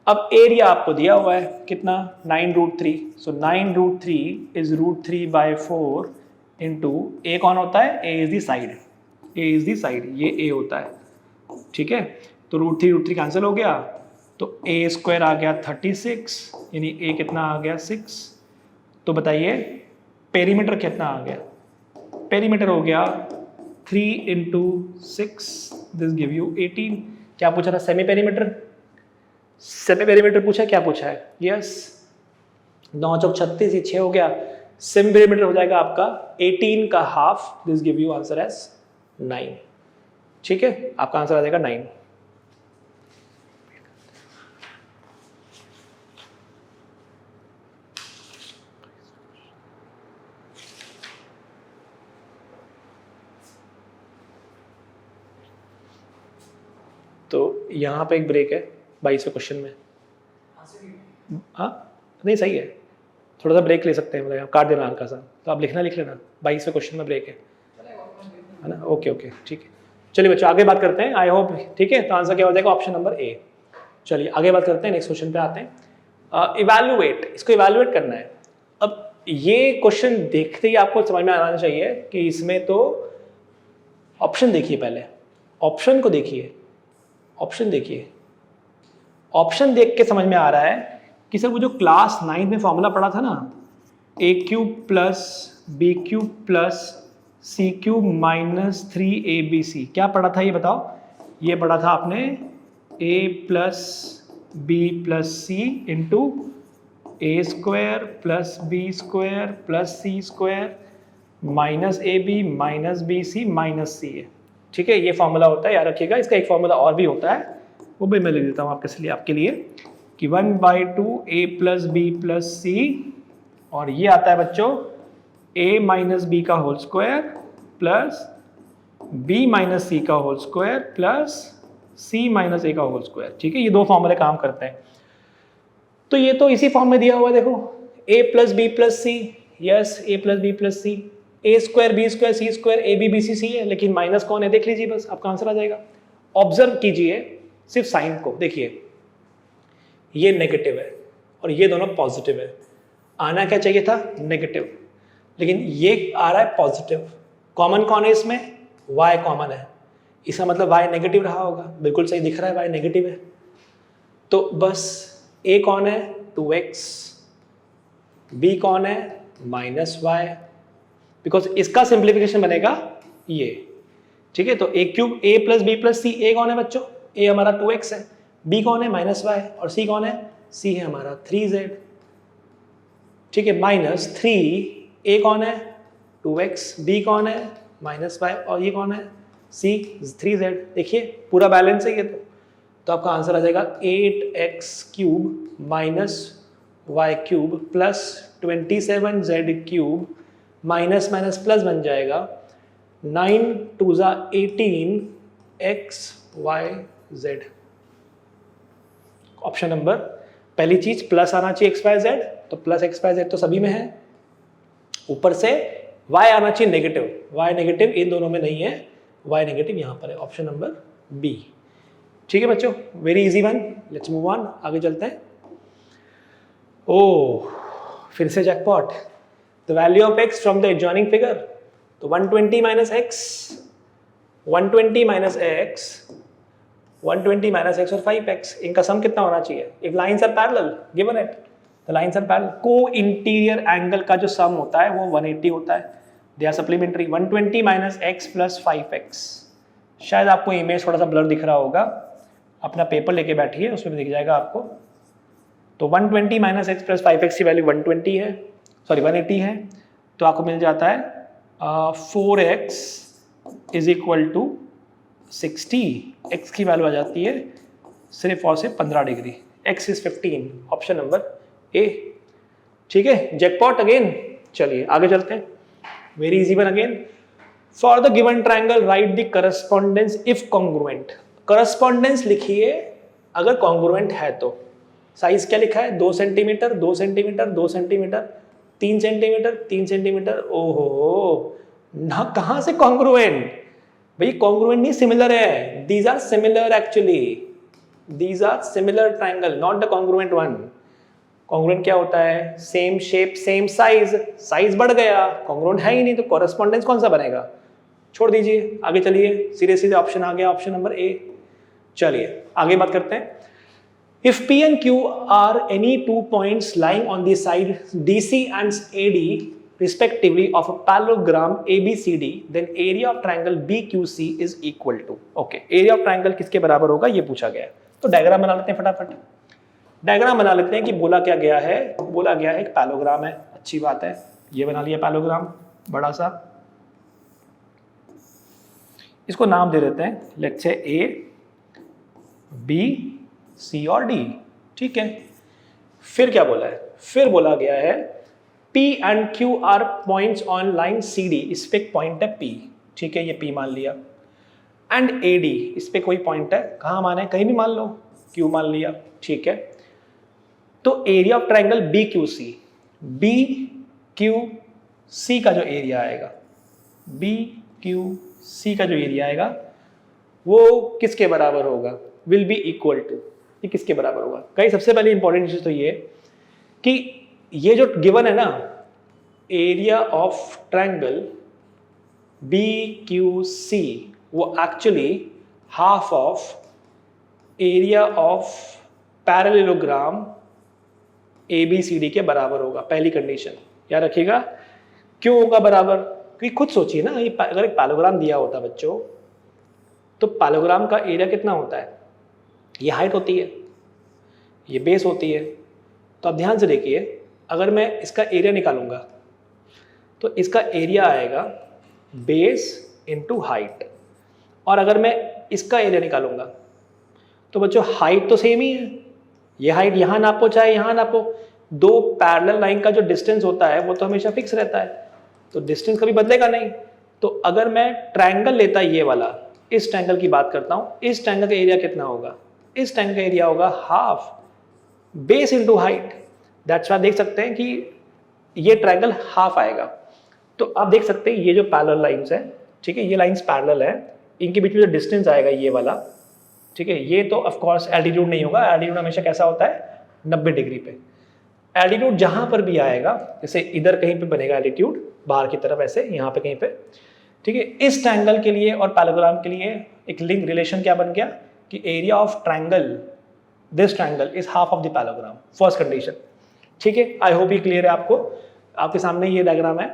S1: अब एरिया आपको दिया हुआ है कितना? 9√3। सो 9√3 इज √3/4 इंटू ए कौन होता है? ए इज द साइड, ये ए होता है। ठीक है, तो √3 कैंसिल हो गया, तो ए स्क्वायर आ गया 36, यानी ए कितना आ गया 6। तो बताइए पेरीमीटर कितना आ गया? पेरीमीटर हो गया 3 इंटू 6, दिस गिव यू 18। क्या पूछा था? सेमी पेरीमीटर पूछा, क्या पूछा है? यस, 9 चौक 36, ये 6 हो गया। सेमी पेरीमीटर हो जाएगा आपका 18 का half, this give you answer as 9। ठीक है, आपका आंसर आ जाएगा 9। तो यहाँ पे एक ब्रेक है 22वें क्वेश्चन में। हाँ नहीं, सही है, थोड़ा सा ब्रेक ले सकते हैं, मतलब काट देना हल्का सा, तो आप लिख लेना 22वें क्वेश्चन में ब्रेक है ना। ओके, ठीक है। चलिए बच्चों आगे बात करते हैं, आई होप ठीक है। तो आंसर क्या हो जाएगा? Option number A. चलिए आगे बात करते हैं, नेक्स्ट क्वेश्चन पे आते हैं। इवैल्यूएट, इसको इवैल्यूएट करना है। अब ये क्वेश्चन देखते ही आपको समझ में आना चाहिए कि इसमें तो ऑप्शन देखिए, पहले ऑप्शन को देखिए, ऑप्शन देख के समझ में आ रहा है कि सर वो जो क्लास 9 में फॉर्मूला पढ़ा था ना, a³ plus b³ plus c³ minus 3abc, क्या पढ़ा था ये बताओ? ये पढ़ा था आपने a plus b plus c into a square plus b square plus c square minus ab minus bc minus c है। ठीक है, ये फॉर्मूला होता है, याद रखिएगा। इसका एक फॉर्मूला और भी होता है, वो भी मैं लिख देता हूँ आपके लिए कि 1/2 a plus B plus C, और ये आता है बच्चों a माइनस बी का whole square plus b minus C का whole square plus c minus a का होल स्क्वायर। ठीक है, ये दो फॉर्मूले काम करते हैं। तो ये तो इसी फॉर्म में दिया हुआ है, देखो A plus B plus C, yes A plus B plus C, A square B square C square, A B B C C है, लेकिन माइनस कौन है देख लीजिए, बस आपका आंसर आ जाएगा। ऑब्जर्व कीजिए सिर्फ साइन को, देखिए ये नेगेटिव है और ये दोनों पॉजिटिव है, आना क्या चाहिए था नेगेटिव, लेकिन ये आ रहा है पॉजिटिव। कॉमन कौन है इसमें, y कॉमन है, इसका मतलब y नेगेटिव रहा होगा, बिल्कुल सही दिख रहा है y नेगेटिव है। तो बस a कौन है 2x, b कौन है -y, बिकॉज इसका सिंप्लीफिकेशन बनेगा ये, ठीक है। तो a cube a plus B plus C, a कौन है बच्चों, a हमारा 2x है, b कौन है -y और c कौन है, c है हमारा 3z, ठीक है। -3 a कौन है 2x, b कौन है -y और ये कौन है c 3z। देखिए पूरा बैलेंस है ये, तो आपका आंसर आ जाएगा 8x cube -y cube plus 27z cube minus minus plus बन जाएगा 9 2 18 xyz। ऑप्शन नंबर, पहली चीज प्लस आना चाहिए xyz, तो प्लस xyz तो सभी में है, ऊपर से y आना चाहिए नेगेटिव, y नेगेटिव इन दोनों में नहीं है, y नेगेटिव यहाँ पर है, ऑप्शन नंबर बी। ठीक है बच्चों, very easy one, let's move on, आगे चलते हैं। ओह फिर से jackpot, the value of x from the adjoining figure, तो 120 minus x, 120 minus x, 120 minus x और 5x, इनका सम कितना होना चाहिए, if lines are parallel given it, the lines are parallel, को इंटीरियर एंगल का जो सम होता है वो 180 होता है, they are supplementary. 120 minus x plus 5x, शायद आपको इमेज थोड़ा सा ब्लर दिख रहा होगा, अपना पेपर लेके बैठिए उसमें दिख जाएगा आपको। तो 120 माइनस x प्लस 5x की वैल्यू 120 है, सॉरी 180 है, तो आपको मिल जाता है 4x is equal to 60, x की वैल्यू आ जाती है सिर्फ और सिर्फ 15 degree, x is 15, option number A. ठीक है, जैकपॉट अगेन। चलिए आगे चलते हैं, very easy one again. For the given triangle write the correspondence if congruent, correspondence लिखिए अगर कॉन्ग्रुएंट है तो। साइज क्या लिखा है, 2 centimetre 2 centimetre 2 centimetre, 3 centimetre 3 centimetre, ओहो ना, कहां से कॉन्ग्रुएंट भाई, कॉन्ग्रुएंट नहीं सिमिलर है, these are similar actually, these are similar triangle not the congruent one. Congruent क्या होता है, same shape same size, size बढ़ गया, कॉन्ग्रुएंट है ही नहीं, तो कॉरेस्पॉन्डेंस कौन सा बनेगा, छोड़ दीजिए, आगे चलिए, सीधे सीधे ऑप्शन आ गया, ऑप्शन नंबर ए। चलिए आगे बात करते हैं। If P and Q are any 2 points lying on the side DC and AD respectively of a parallelogram ABCD, then area of triangle BQC is equal to, okay, area of triangle किसके बराबर होगा ये पूछा गया है। तो डायग्राम बना लेते हैं फटाफट, डायग्राम बना लेते हैं कि बोला क्या गया है, बोला गया है एक पैलोग्राम है, अच्छी बात है, ये बना लिया पैलोग्राम बड़ा सा, इसको नाम दे देते हैं let's say A B C और D, ठीक है। फिर क्या बोला है, फिर बोला गया है P and Q are points on line CD, इस पे एक पॉइंट है P, ठीक है, ये P मान लिया, एंड AD इस पे कोई पॉइंट है, कहाँ माने, कहीं भी मान लो, Q मान लिया, ठीक है। तो area of triangle BQC, BQC का जो एरिया आएगा, BQC का जो एरिया आएगा वो किसके बराबर होगा, विल बी इक्वल टू, ये किसके बराबर होगा। कहीं सबसे पहले इंपॉर्टेंट चीज तो ये कि ये जो गिवन है ना, एरिया ऑफ ट्रायंगल BQC वो actually half of area of parallelogram ABCD के बराबर होगा, पहली कंडीशन याद रखिएगा। क्यों होगा बराबर, क्योंकि खुद सोचिए ना, ये अगर एक पैलोग्राम दिया होता बच्चों, तो पैलोग्राम का एरिया कितना होता है, ये हाइट होती है, ये बेस होती है, तो आप ध्यान से देखिए, अगर मैं इसका एरिया निकालूंगा तो इसका एरिया आएगा बेस इनटू हाइट, और अगर मैं इसका एरिया निकालूंगा तो बच्चों हाइट तो सेम ही है, ये हाइट यहाँ नापो चाहे यहाँ नापो, दो पैरेलल लाइन का जो डिस्टेंस होता है वो तो हमेशा फिक्स रहता है, तो डिस्टेंस कभी बदलेगा नहीं। तो अगर मैं ट्रायंगल लेता ये वाला, इस ट्रायंगल की बात करता हूँ, इस ट्रायंगल का एरिया कितना होगा, इस ट्रायंगल का एरिया होगा half base into height. That's why देख सकते हैं कि ये ट्रायंगल हाफ आएगा। तो आप देख सकते हैं ये जो पैरेलल लाइंस है, ठीक है, ये लाइंस पैरेलल है, इनके बीच में जो डिस्टेंस आएगा ये वाला, ठीक है, ये तो ऑफ कोर्स एल्टीट्यूड नहीं होगा, एल्टीट्यूड हमेशा कैसा होता है 90 डिग्री पे। एल्टीट्यूड जहां पर भी आएगा, जैसे इधर कहीं पे बनेगा एल्टीट्यूड बाहर की तरफ, ऐसे यहाँ पे कहीं पे, ठीक है, इस ट्रायंगल के लिए और पैराग्राम के लिए एक लिंक रिलेशन क्या बन गया कि area of triangle, this triangle is half of the parallelogram, first condition, ठीक है। आई होप ये क्लियर है आपको, आपके सामने ये डायग्राम है,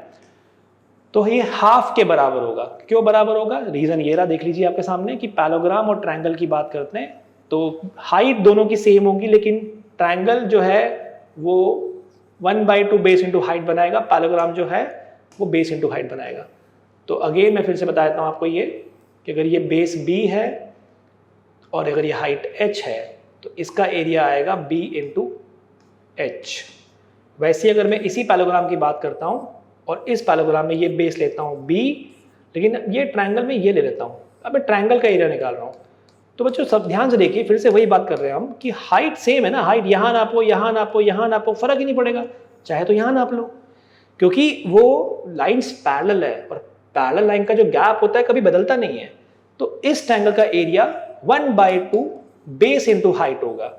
S1: तो ये हाफ के बराबर होगा। क्यों बराबर होगा, रीजन ये रहा, देख लीजिए आपके सामने कि पैराग्राम और ट्रायंगल की बात करते हैं तो हाइट दोनों की सेम होगी, लेकिन ट्रायंगल जो है वो 1/2 बेस इंटू हाइट बनाएगा, पैराग्राम जो है वो बेस इंटू हाइट बनाएगा। तो अगेन मैं फिर से बता देता हूँ आपको ये कि अगर ये बेस b है और अगर ये हाइट h है तो इसका एरिया आएगा b इंटू h। वैसे अगर मैं इसी पैराग्राम की बात करता हूँ और इस पैराग्राम में ये बेस लेता हूँ b, लेकिन ये ट्रायंगल में ये ले लेता हूँ, अब मैं ट्रायंगल का एरिया निकाल रहा हूँ। तो बच्चों सब ध्यान से देखिए, फिर से वही बात कर रहे हैं हम कि हाइट सेम है ना, हाइट यहाँ नापो यहाँ नापो यहाँ नापो, फर्क ही नहीं पड़ेगा, चाहे तो यहाँ नाप लो, क्योंकि वो लाइंस पैरेलल है और पैरेलल लाइन का जो गैप होता है कभी बदलता नहीं है। तो इस ट्रायंगल का एरिया 1/2 बेस इंटू हाइट होगा,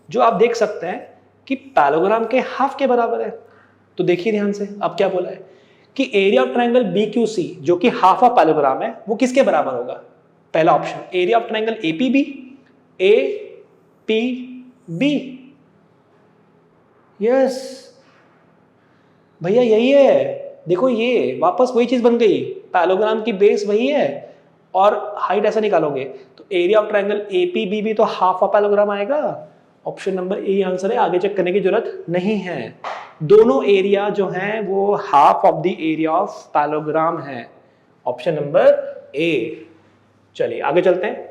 S1: जो आप देख सकते हैं कि पैराग्राम के हाफ के बराबर है। तो देखिए ध्यान से, अब क्या बोला है कि एरिया ऑफ ट्रायंगल BQC जो कि हाफ ऑफ पैराग्राम है वो किसके बराबर होगा, पहला option area of triangle APB, APB, yes भैया यही है। देखो ये वापस वही चीज बन गई, पैराग्राम की बेस वही है और हाइट ऐसा निकालोगे तो एरिया ऑफ ट्रायंगल APB भी तो हाफ ऑफ पैराग्राम आएगा। ऑप्शन नंबर ए आंसर है, आगे चेक करने की जरूरत नहीं है। दोनों एरिया जो हैं वो half of the area of parallelogram है, ऑप्शन नंबर ए। चलिए आगे चलते हैं,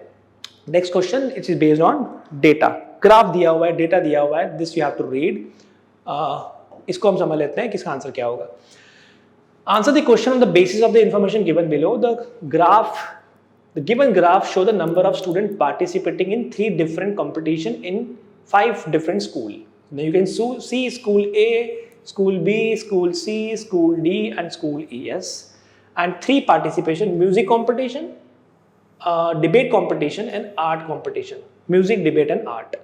S1: next question, it is based on data, graph दिया हुआ है, डेटा दिया हुआ है, this you have to read. इसको हम समझ लेते हैं किसका आंसर क्या होगा। Answer the question on the basis of the information given below, the given graph show the number of students participating in 3 different competition in 5 different school. Now you can see school A, school B, school C, school D and school ES, and 3 participation: music competition, debate competition and art competition. Music, debate and art.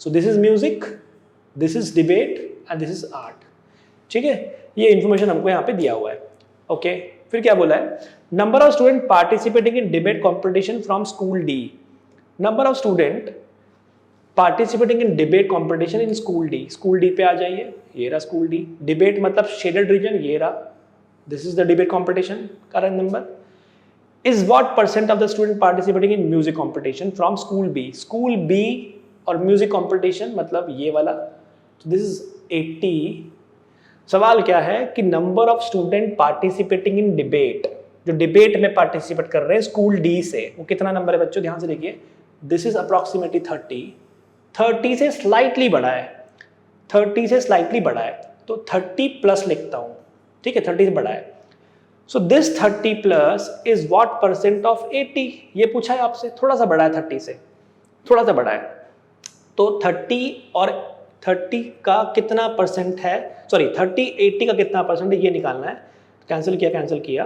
S1: So this is music, this is debate and this is art. ठीक है, ये इंफॉर्मेशन हमको यहाँ पे दिया हुआ है। ओके, फिर क्या बोला है, number of student participating in debate competition from school D, number of student participating in debate competition in school D, school D पे आ जाइए, ये रहा स्कूल डी, डिबेट मतलब शेडेड रीजन, ये रहा, this is the debate competition का number, is what percent of the student participating in music competition from school B, school B और म्यूजिक कॉम्पिटिशन मतलब ये वाला, तो दिस इज 80। सवाल क्या है कि number of student participating in debate, जो डिबेट में पार्टिसिपेट कर रहे हैं स्कूल डी से, वो कितना नंबर है बच्चों, ध्यान से देखिए, दिस इज अप्रॉक्सीमेटली 30 से स्लाइटली बड़ा है, 30 से स्लाइटली बड़ा है, तो 30 प्लस लिखता हूं, ठीक है, 30 से बड़ा है। So this 30 plus is what percent of 80, ये पूछा है आपसे, थोड़ा सा बड़ा है 30 से, थोड़ा सा बड़ा है, तो 30 और 30 का कितना परसेंट है, सॉरी 30 80 का कितना परसेंट है ये निकालना है। कैंसिल किया,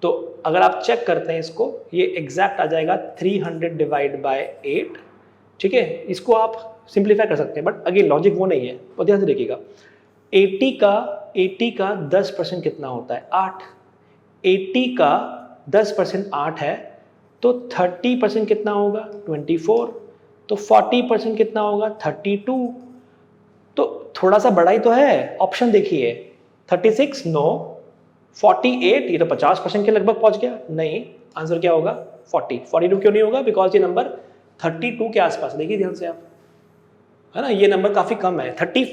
S1: तो अगर आप चेक करते हैं इसको, ये एग्जैक्ट आ जाएगा 300 डिवाइड बाय 8, ठीक है, इसको आप सिंप्लीफाई कर सकते हैं, बट अगेन लॉजिक वो नहीं है, तो ध्यान से देखिएगा, 80 का 10% कितना होता है, 8, 80 का 10% 8 है, तो 30% कितना होगा, 24, तो 40% कितना होगा, 32, तो थोड़ा सा बड़ा ही तो है। ऑप्शन देखिए, 36 नो, 48 ये तो 50% के लगभग पहुंच गया, नहीं, आंसर क्या होगा 42 क्यों नहीं होगा, बिकॉज ये नंबर 32 के आसपास, देखिए ध्यान से आप, है ना, ये नंबर काफी कम है, 30,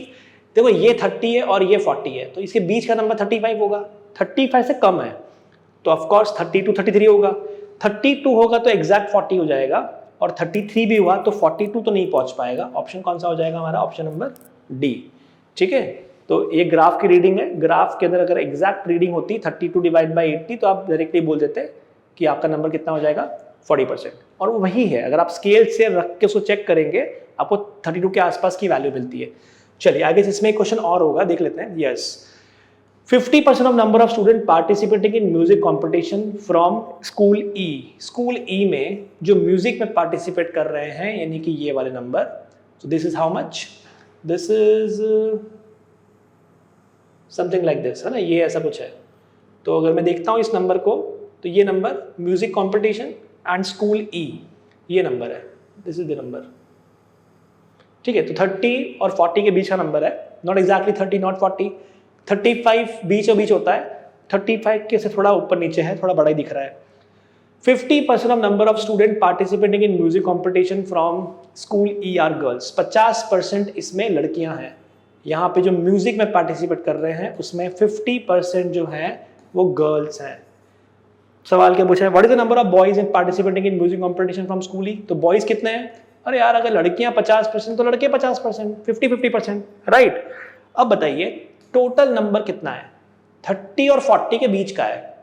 S1: देखो ये 30 है और ये 40 है, तो इसके बीच का नंबर 35 होगा, 35 से कम है, तो ऑफकोर्स 32 33 होगा, 32 होगा तो एग्जैक्ट 40 हो जाएगा, और 33 भी हुआ तो 42 तो नहीं पहुंच पाएगा। ऑप्शन कौन सा हो जाएगा हमारा, ऑप्शन नंबर डी, ठीक है। तो ये ग्राफ की रीडिंग है, ग्राफ के अंदर अगर एग्जैक्ट रीडिंग होती 32 डिवाइड बाई 80 तो आप डायरेक्टली बोल देते कि आपका नंबर कितना हो जाएगा 40%, और वो वही है, अगर आप स्केल से रख के उसको चेक करेंगे आपको 32 के आसपास की वैल्यू मिलती है। चलिए आगे इसमें एक क्वेश्चन और होगा, देख लेते हैं। Yes, 50% of number of student participating in music competition from school E. School E में जो म्यूजिक में पार्टिसिपेट कर रहे हैं, यानी कि ये वाले number, so this is how much, this is something like this, है ना, ये ऐसा कुछ है। तो अगर मैं देखता हूँ इस नंबर को, तो ये number music competition and school E, ये नंबर है, दिस इज द नंबर, ठीक है। तो 30 और 40 के बीच का नंबर है, नॉट एग्जैक्टली 30 नॉट 40, 35 बीच और बीच होता है, 35 के से थोड़ा ऊपर नीचे है, थोड़ा बड़ा ही दिख रहा है। 50% of number of student participating in music competition from school E R girls. 50% इसमें लड़कियां हैं। यहाँ पे जो म्यूजिक में पार्टिसिपेट कर रहे हैं उसमें 50% जो है वो गर्ल्स हैं। सवाल क्या पूछा है, what is the number of boys in participating in music competition from school E. तो बॉयज कितने हैं, अरे यार अगर लड़कियां 50% तो लड़के 50%, 50-50%, राइट। अब बताइए टोटल नंबर कितना है, 30 और 40 के बीच का है,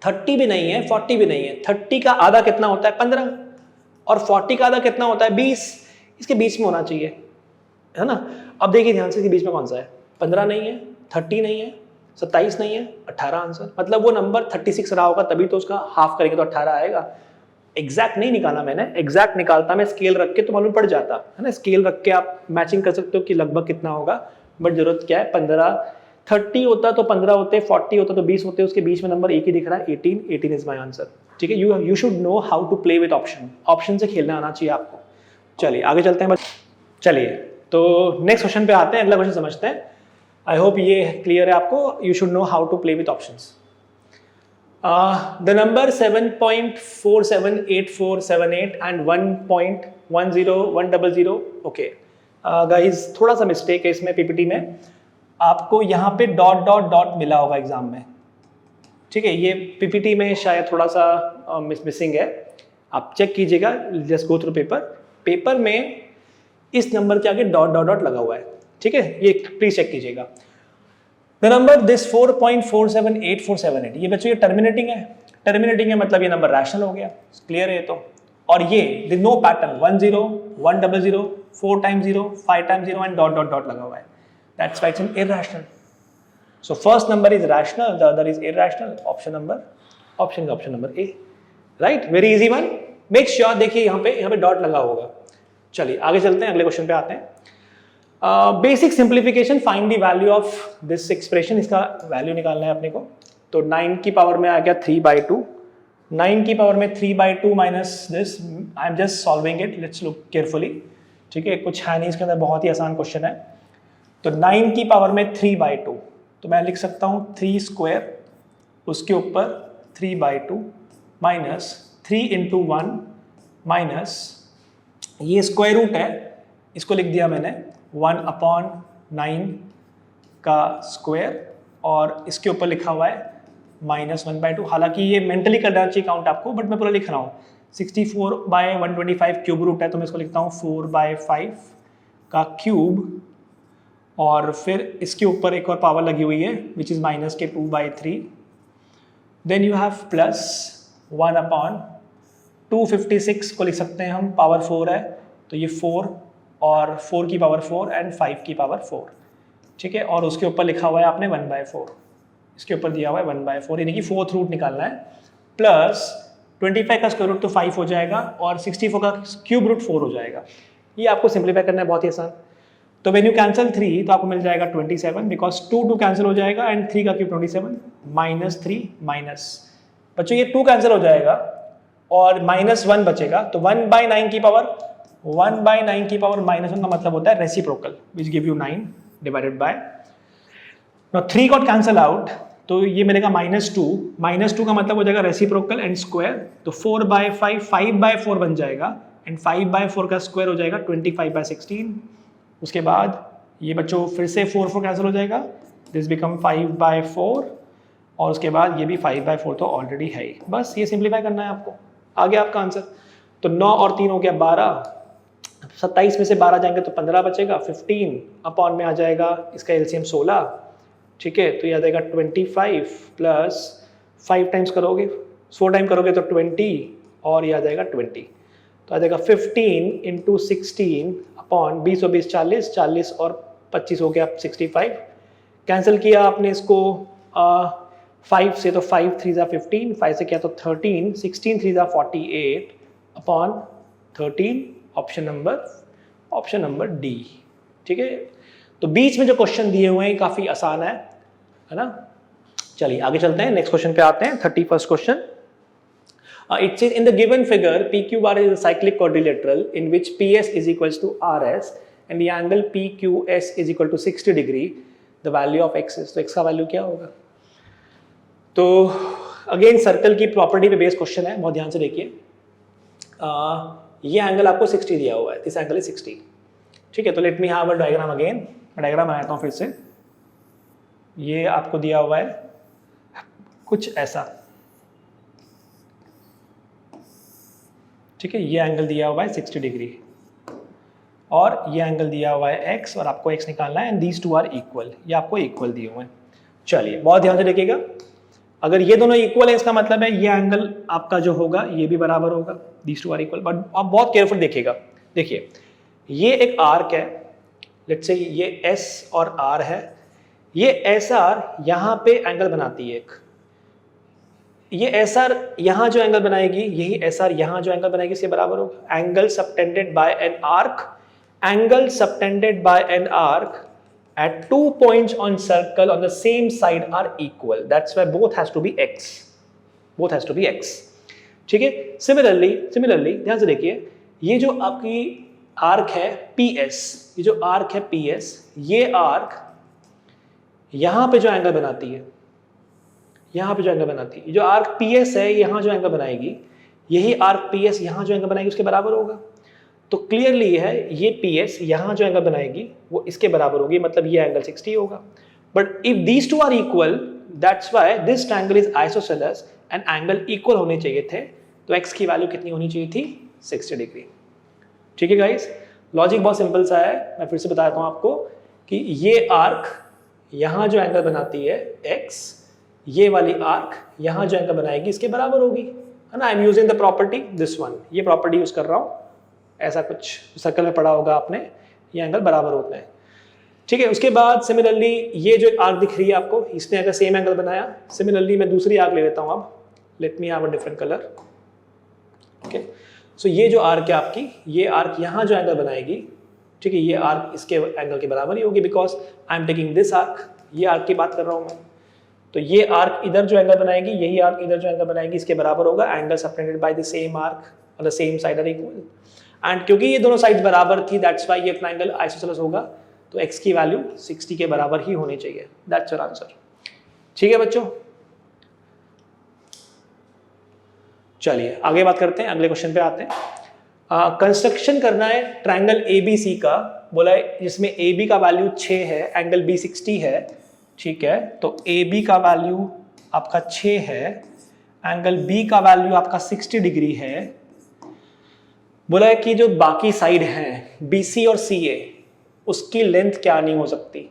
S1: 30 भी नहीं है 40 भी नहीं है, 30 का आधा कितना होता है 15, और 40 का आधा कितना होता है 20, इसके बीच में होना चाहिए, है ना। अब देखिए ध्यान से, इसके बीच में कौन सा है, 15 नहीं है, 30 नहीं है, 27 नहीं है, 18 आंसर, मतलब वो नंबर 36 रहा होगा, तभी तो उसका हाफ करेंगे तो 18 आएगा। एग्जैक्ट नहीं निकाला मैंने, एग्जैक्ट निकालता मैं स्केल रख के तो मालूम पड़ जाता है ना, स्केल रख के आप मैचिंग कर सकते हो कि लगभग कितना होगा, बट जरूरत क्या है 15, 30 होता तो 15 होते, 40 होता तो 20 होते, उसके बीच में नंबर एक ही दिख रहा है 18 इज माय आंसर, ठीक है। You should know how to play with option से खेलना आना चाहिए आपको। चलिए आगे चलते हैं, चलिए तो नेक्स्ट क्वेश्चन पे आते हैं, अगला क्वेश्चन समझते हैं। आई होप ये क्लियर है आपको, you should know how to play with options. The number 7.478478 and 1.10100, okay, guys थोड़ा सा मिस्टेक है इसमें, पीपीटी में आपको यहाँ पे डॉट डॉट डॉट मिला होगा एग्जाम में, ठीक है। ये पीपीटी में शायद थोड़ा सा मिसिंग है, आप चेक कीजिएगा, जस्ट गो थ्रू पेपर में इस नंबर के आगे डॉट डॉट डॉट लगा हुआ है, ठीक है, ये प्लीज चेक कीजिएगा। द नंबर दिस 4.478478, ये बच्चों ये टर्मिनेटिंग है मतलब ये नंबर रैशनल हो गया, क्लियर है ये तो। और ये no pattern 10 100 4 times 0 5 times 0 and dot dot dot लगा हुआ है, that's why it's an irrational. So first number is rational, the other is irrational, option number A, right, very easy one. Make sure देखिए यहाँ पे डॉट लगा होगा। चलिए आगे चलते हैं, अगले क्वेश्चन पे आते हैं। Basic simplification, find the value of this expression, इसका वैल्यू निकालना है अपने को। तो 9 की पावर में आ गया 3/2, 9 की पावर में 3/2 minus this, I am just solving it, let's look carefully, ठीक है, कुछ है नहीं इसके अंदर, बहुत ही आसान क्वेश्चन है। तो 9 की पावर में 3/2, तो मैं लिख सकता हूँ 3 स्क्वायर, उसके ऊपर 3/2 माइनस 3 इंटू 1 माइनस, ये स्क्वायर रूट है, इसको लिख दिया मैंने 1/9 का स्क्वायर, और इसके ऊपर लिखा हुआ है -1/2। हालांकि ये मेंटली करना चाहिए काउंट आपको, बट मैं पूरा लिख रहा हूँ। 64/125 क्यूब रूट है, तो मैं इसको लिखता हूँ 4/5 का क्यूब, और फिर इसके ऊपर एक और पावर लगी हुई है which is -2/3। Then you have plus 1/256 को लिख सकते हैं हम, पावर 4 है तो ये 4, और 4 की पावर 4 एंड 5 की पावर 4, ठीक है। और उसके ऊपर लिखा हुआ है आपने 1/4, इसके ऊपर दिया हुआ है 1/4, यानी कि 4th रूट निकालना है, प्लस 25 का स्क्वायर रूट तो 5 हो जाएगा, और 64 का क्यूब रूट 4 हो जाएगा। ये आपको सिंप्लीफाई करना है, बहुत ही आसान। तो व्हेन यू कैंसिल 3 तो आपको मिल जाएगा 27, बिकॉज 2 कैंसिल हो जाएगा एंड 3 का क्यूब 27, -3 माइनस, बच्चों ये 2 कैंसिल हो जाएगा और -1 बचेगा, तो 1/9 की पावर -1 का मतलब होता है reciprocal, which give you 9 divided by, now 3 got cancel out, तो ये मिलेगा -2 का मतलब हो जाएगा रेसिप्रोकल एंड स्क्वायर, तो 4/5 5/4 बन जाएगा, एंड 5/4 का स्क्वायर हो जाएगा 25/16। उसके बाद ये बच्चों फिर से 4 कैंसिल हो जाएगा, दिस बिकम 5/4, और उसके बाद ये भी 5/4 तो ऑलरेडी है ही। बस ये सिंप्लीफाई करना है आपको, आ गया आपका आंसर। तो 9 और 3 हो गया 12, 27 में से 12 जाएंगे तो 15 बचेगा, 15 अपॉन में आ जाएगा इसका एलसीएम 16, ठीक है। तो ये आ जाएगा 25 प्लस 5 टाइम्स करोगे, 4 टाइम करोगे तो 20, और ये आ जाएगा 20, तो आ जाएगा 15 इंटू 16 अपॉन 20 और 20 40, 40 और 25 हो गया 65, कैंसिल किया आपने इसको 5 से तो 5 3 ज़ा 15, 5 से किया तो 13, 16 3 ज़ा 48 अपॉन 13, ऑप्शन नंबर डी। ठीक है, तो बीच में जो क्वेश्चन दिए हुए हैं काफ़ी आसान है ना। चलिए आगे चलते हैं, नेक्स्ट क्वेश्चन पे आते हैं। 31st question, it says in the given figure PQR is a cyclic quadrilateral in which PS is equals to RS and the angle PQS is equal to 60 degree. The value of x is, तो x का वैल्यू क्या होगा? तो अगेन सर्कल की प्रॉपर्टी पे बेस्ड क्वेश्चन है, बहुत ध्यान से देखिए। ये एंगल आपको 60 दिया हुआ है, दिस एंगल इज 60। ठीक है, तो late me have a diagram again, diagram बनाता हूँ फिर से। ये आपको दिया हुआ है कुछ ऐसा, ठीक है, ये एंगल दिया हुआ है 60 डिग्री और ये एंगल दिया हुआ है x और आपको x निकालना है and these two are equal, ये आपको इक्वल दिए हुए हैं। चलिए बहुत ध्यान से देखिएगा, अगर ये दोनों इक्वल है इसका मतलब है ये एंगल आपका जो होगा ये भी बराबर होगा, these two are equal. But आप बहुत केयरफुल देखिएगा, देखिए ये एक आर्क है, लेट्स से ये S और R है, ये SR यहाँ पे एंगल बनाती है एक, ये SR यहाँ जो एंगल बनाएगी यही SR यहाँ जो एंगल बनाएगी इसके बराबर होगा। Angle subtended bye an arc, angle subtended bye an arc at 2 points on circle on the same side are equal, that's why both has to be x, both has to be x। ठीक है, सिमिलरली ध्यान से देखिए, ये जो आपकी आर्क है PS, ये जो आर्क है PS, ये आर्क यहाँ पे जो एंगल बनाती है, यहाँ पे जो एंगल बनाती है, जो आर्क PS है यहाँ जो एंगल बनाएगी, यही आर्क PS यहाँ जो एंगल बनाएगी उसके बराबर होगा। तो क्लियरली है ये PS यहाँ जो एंगल बनाएगी वो इसके बराबर होगी, मतलब ये एंगल 60 होगा। But if these two are equal, that's why this triangle is isosceles and angle equal होने चाहिए थे, तो x की वैल्यू कितनी होनी चाहिए थी? 60 डिग्री। ठीक है गाइस, लॉजिक बहुत सिंपल सा है, मैं फिर से बताता हूँ आपको कि ये आर्क यहाँ जो एंगल बनाती है x, ये वाली आर्क यहाँ जो एंगल बनाएगी इसके बराबर होगी, है ना। I am using the property this one, ये प्रॉपर्टी यूज कर रहा हूँ, ऐसा कुछ सर्कल में पढ़ा होगा आपने, ये एंगल बराबर होते हैं। ठीक है, उसके बाद सिमिलरली ये जो आर्क दिख रही है आपको, इसने अगर सेम एंगल बनाया, सिमिलरली मैं दूसरी आर्क ले लेता हूँ अब, let me have a different colour. Okay, so ये जो आर्क है आपकी, ये आर्क यहाँ जो एंगल बनाएगी, ठीक है, ये आर्क इसके एंगल के बराबर ही होगी, because I am taking this arc, ये आर्क की बात कर रहा हूँ मैं। तो ये आर्क इधर जो एंगल बनाएगी, यही आर्क इधर जो एंगल बनाएगी इसके बराबर होगा। Angle subtended by the same arc और the same side are equal, and क्योंकि ये दोनों साइड बराबर थी, दैट्स व्हाई ये ट्रायंगल आइसोसेलेस होगा, तो x की वैल्यू 60 के बराबर ही होनी चाहिए। That's your answer. ठीक है बच्चों, चलिए आगे बात करते हैं, अगले क्वेश्चन पे आते हैं। कंस्ट्रक्शन करना है ट्रायंगल ABC का, बोला है जिसमें AB का वैल्यू 6 है, एंगल B 60 है। ठीक है, तो AB का वैल्यू आपका 6 है, एंगल B का वैल्यू आपका 60 डिग्री है। बोला है कि जो बाकी साइड हैं BC और CA, उसकी लेंथ क्या नहीं हो सकती,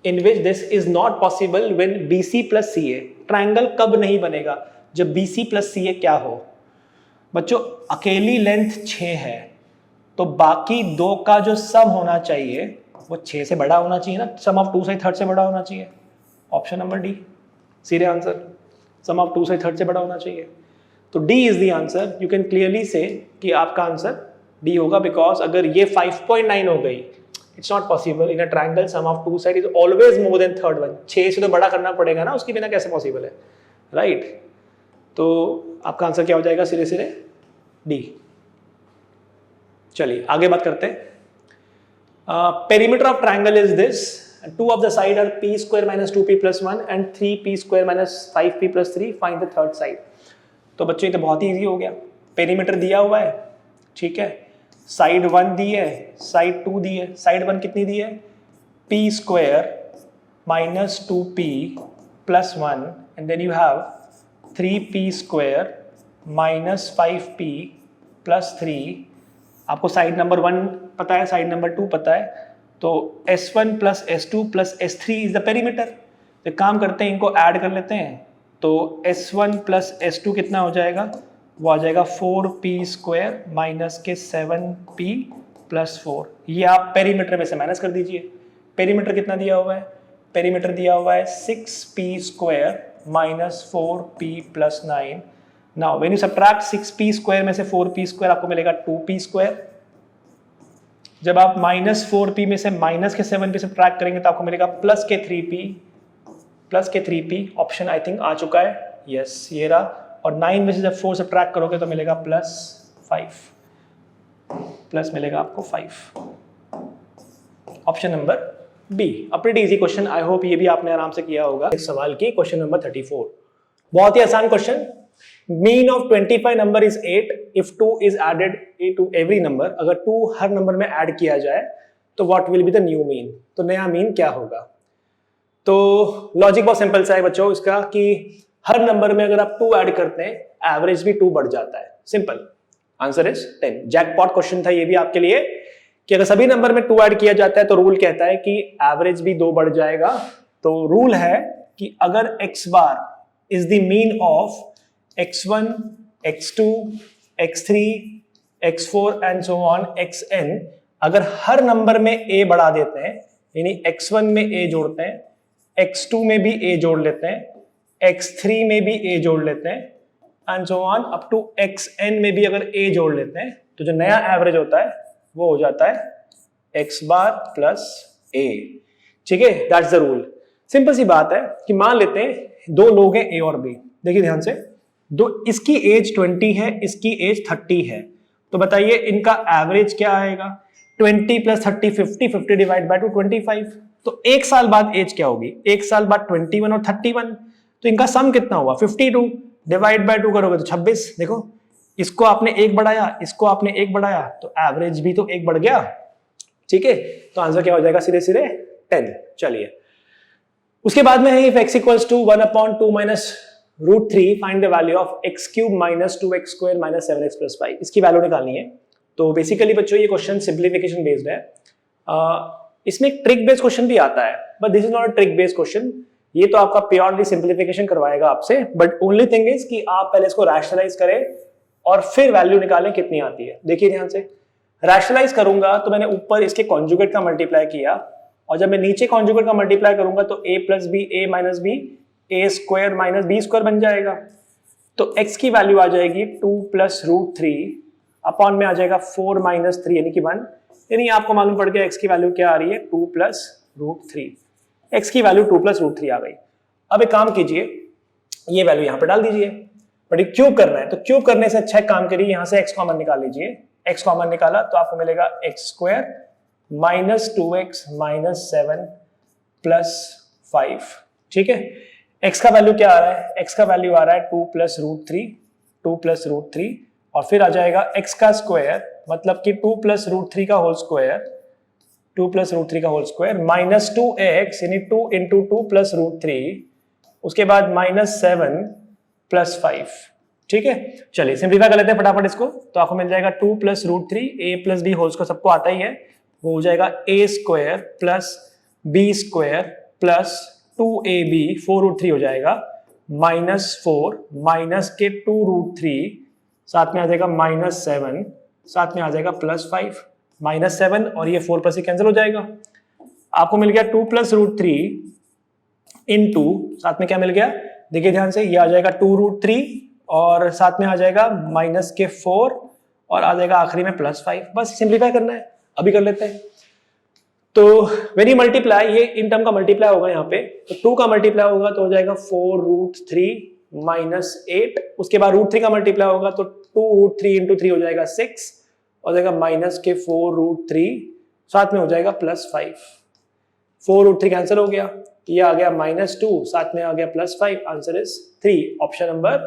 S1: in which this is not possible when BC plus CA। Triangle कब नहीं बनेगा? जब BC प्लस CA क्या हो? बच्चों अकेली लेंथ 6 है, तो बाकी दो का जो सम होना चाहिए वो 6 से बड़ा होना चाहिए ना, सम ऑफ 2 से 3 से बड़ा होना चाहिए। ऑप्शन नंबर डी, सीधे आंसर, सम ऑफ 2 से 3 से बड़ा होना चाहिए। तो D is the answer. You can clearly से कि आपका आंसर D होगा, बिकॉज अगर ये 5.9 हो गई, it's not possible in a triangle sum of 2 side is always more than third one. 6 से तो बड़ा करना पड़ेगा ना, उसके बिना कैसे पॉसिबल है, राइट? तो आपका आंसर क्या हो जाएगा? सिरे सिरे D। चलिए आगे बात करते हैं। Perimeter of triangle is this, 2 of the side are p square minus 2p plus 1 and 3p square minus 5p plus 3, find the third side। तो बच्चों ये तो बहुत ही ईजी हो गया, पेरीमीटर दिया हुआ है, ठीक है, साइड 1 दी है, साइड 2 दी है। साइड 1 कितनी दी है? p square minus 2p plus 1 and then you have 3p square minus 5p plus 3। आपको साइड नंबर 1 पता है, साइड नंबर 2 पता है, तो S1 plus S2 plus S3 is the perimeter. तो काम करते हैं, इनको ऐड कर लेते हैं, तो S1 प्लस S2 कितना हो जाएगा? वो आ जाएगा 4p स्क्वायर माइनस के 7p प्लस 4। ये आप पेरीमीटर में से माइनस कर दीजिए, पेरीमीटर कितना दिया हुआ है, पेरीमीटर दिया हुआ है 6p² minus 4p plus 9। Now when you subtract 6p² में से 4p² आपको मिलेगा 2p²। जब आप -4p में से -7p सब्ट्रैक्ट करेंगे तो आपको मिलेगा +3p। ऑप्शन आई थिंक आ चुका है, यस ये रहा। और 9 में से जब 4 सब्ट्रैक्ट करोगे तो मिलेगा +5, प्लस मिलेगा आपको 5। Option number B. A pretty easy question, I hope ये भी आपने आराम से किया होगा। इस सवाल की क्वेश्चन नंबर 34, बहुत ही आसान question. Mean of 25 number is 8 if 2 is added to every number. अगर 2 हर नंबर में ऐड किया जाए तो what will be the new mean, तो नया मीन क्या होगा। तो लॉजिक बहुत सिंपल सा है बच्चों इसका कि हर नंबर में अगर आप 2 ऐड करते हैं एवरेज भी 2 बढ़ जाता है। Simple, answer is 10। Jackpot question था ये भी आपके लिए कि अगर सभी नंबर में 2 ऐड किया जाता है तो रूल कहता है कि एवरेज भी 2 बढ़ जाएगा। तो रूल है कि अगर x bar is the mean of x1, x2, x3, x4 and so on xn, अगर हर नंबर में a बढ़ा देते हैं, यानी x1 में a जोड़ते हैं, x2 में भी a जोड़ लेते हैं, x3 में भी a जोड़ लेते हैं and so on up to xn में भी अगर a जोड़ लेते हैं, तो जो नया एवरेज होता है वो हो जाता है x बार प्लस a। ठीक है, दैट्स द रूल। सिंपल सी बात है कि मान लेते हैं 2 लोग हैं a और b। देखिए ध्यान से, इसकी एज 20 है, इसकी एज 30 है, तो बताइए इनका एवरेज क्या आएगा। 20 प्लस 30 50, 50 डिवाइड बाय 2 25। तो 1 साल बाद एज क्या होगी, 1 साल बाद 21 और 31, तो इनका सम कितना हुआ 52, डिवाइड बाय 2 करोगे तो 26। देखो इसको आपने 1 बढ़ाया, इसको आपने 1 बढ़ाया, तो एवरेज भी तो 1 बढ़ गया। ठीक है, तो आंसर क्या हो जाएगा सीधे सीधे 10। चलिए उसके बाद में है if x equals to 1/2 minus √3 find the value of x³ minus 2x² minus 7x plus 5। इसकी वैल्यू निकालनी है। तो बेसिकली बच्चों ये क्वेश्चन सिंप्लीफिकेशन बेस्ड है। इसमें एक ट्रिक बेस्ड क्वेश्चन भी आता है, but this is not a trick based question. ये तो आपका प्योरली सिंप्लीफिकेशन करवाएगा आपसे, बट ओनली थिंग इज कि आप पहले इसको रैशनलाइज करें और फिर वैल्यू निकालें कितनी आती है। देखिए ध्यान से, रैशनलाइज करूंगा तो मैंने ऊपर इसके कॉन्जुगेट का मल्टीप्लाई किया, और जब मैं नीचे कॉन्जुगेट का मल्टीप्लाई करूंगा तो a plus B, a minus B, a² minus b² बन जाएगा। तो x की वैल्यू आ जाएगी 2 प्लस √3 अपॉन में आ जाएगा 4 माइनस 3 यानी कि 1। यानी आपको मालूम पड़ गया x की वैल्यू क्या आ रही है 2 प्लस √3। x की वैल्यू 2 प्लस √3 आ गई। अब एक काम कीजिए, ये वैल्यू यहां पर डाल दीजिए, बट ये क्यूब करना है तो क्यूब करने से अच्छा काम करिए, यहां से x कॉमन निकाल लीजिए। x कॉमन निकाला तो आपको मिलेगा x² minus 2x minus 7 plus 5। ठीक है, x का वैल्यू क्या आ रहा है, x का वैल्यू आ रहा है 2 प्लस √3 और फिर आ जाएगा x का स्क्वायर, मतलब कि 2 प्लस √3 का होल स्क्वायर माइनस 2x यानी 2 इंटू 2 प्लस √3, उसके बाद माइनस 7 प्लस 5। ठीक है, चलिए सिंप्लीफाई कर लेते हैं फटाफट इसको। तो आपको मिल जाएगा 2 plus √3 a plus b whole square, सबको आता ही है, वो हो जाएगा a² plus b² plus 2ab 4√3 हो जाएगा माइनस 4 माइनस के 2√3, साथ में आ जाएगा माइनस 7, साथ में आ जाएगा प्लस 5, माइनस 7 और ये 4 प्लस से कैंसिल हो जाएगा। आपको मिल गया 2 प्लस √3 इंटू साथ में क्या मिल गया, देखिए ध्यान से, ये आ जाएगा 2√3 और साथ में आ जाएगा माइनस के 4 और आ जाएगा आखिरी में प्लस 5। बस सिंप्लीफाई करना है, अभी कर लेते हैं। तो व्हेन यू मल्टीप्लाई, ये इन टर्म का मल्टीप्लाई होगा यहाँ पे, तो 2 का मल्टीप्लाई होगा तो हो जाएगा 4√3 माइनस 8, उसके बाद √3 का मल्टीप्लाई होगा तो 2√3 इंटू 3 हो जाएगा 6, हो जाएगा माइनस के 4√3, साथ में हो जाएगा प्लस 5। 4√3 कैंसिल हो गया, ये आ गया -2, साथ में आ गया +5, answer is 3, option number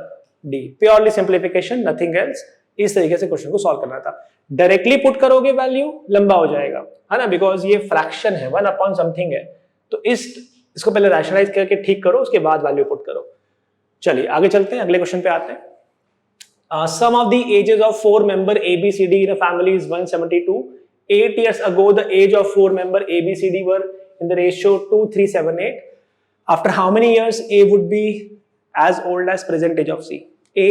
S1: D. Purely simplification, nothing else. इस तरीके से क्वेश्चन को सॉल्व करना था। डायरेक्टली पुट करोगे वैल्यू लंबा हो जाएगा, है ना, बिकॉज ये फ्रैक्शन है, 1 अपॉन समथिंग है, तो इसको पहले रैशनलाइज करके ठीक करो, उसके बाद वैल्यू पुट करो। चलिए आगे चलते हैं, अगले क्वेश्चन पे आते हैं। Sum of the ages of 4 member ABCD in a family is 172. 8 years ago the age of 4 member ABCD were in the ratio 2:378. After how many years A would be as old as present age of C? A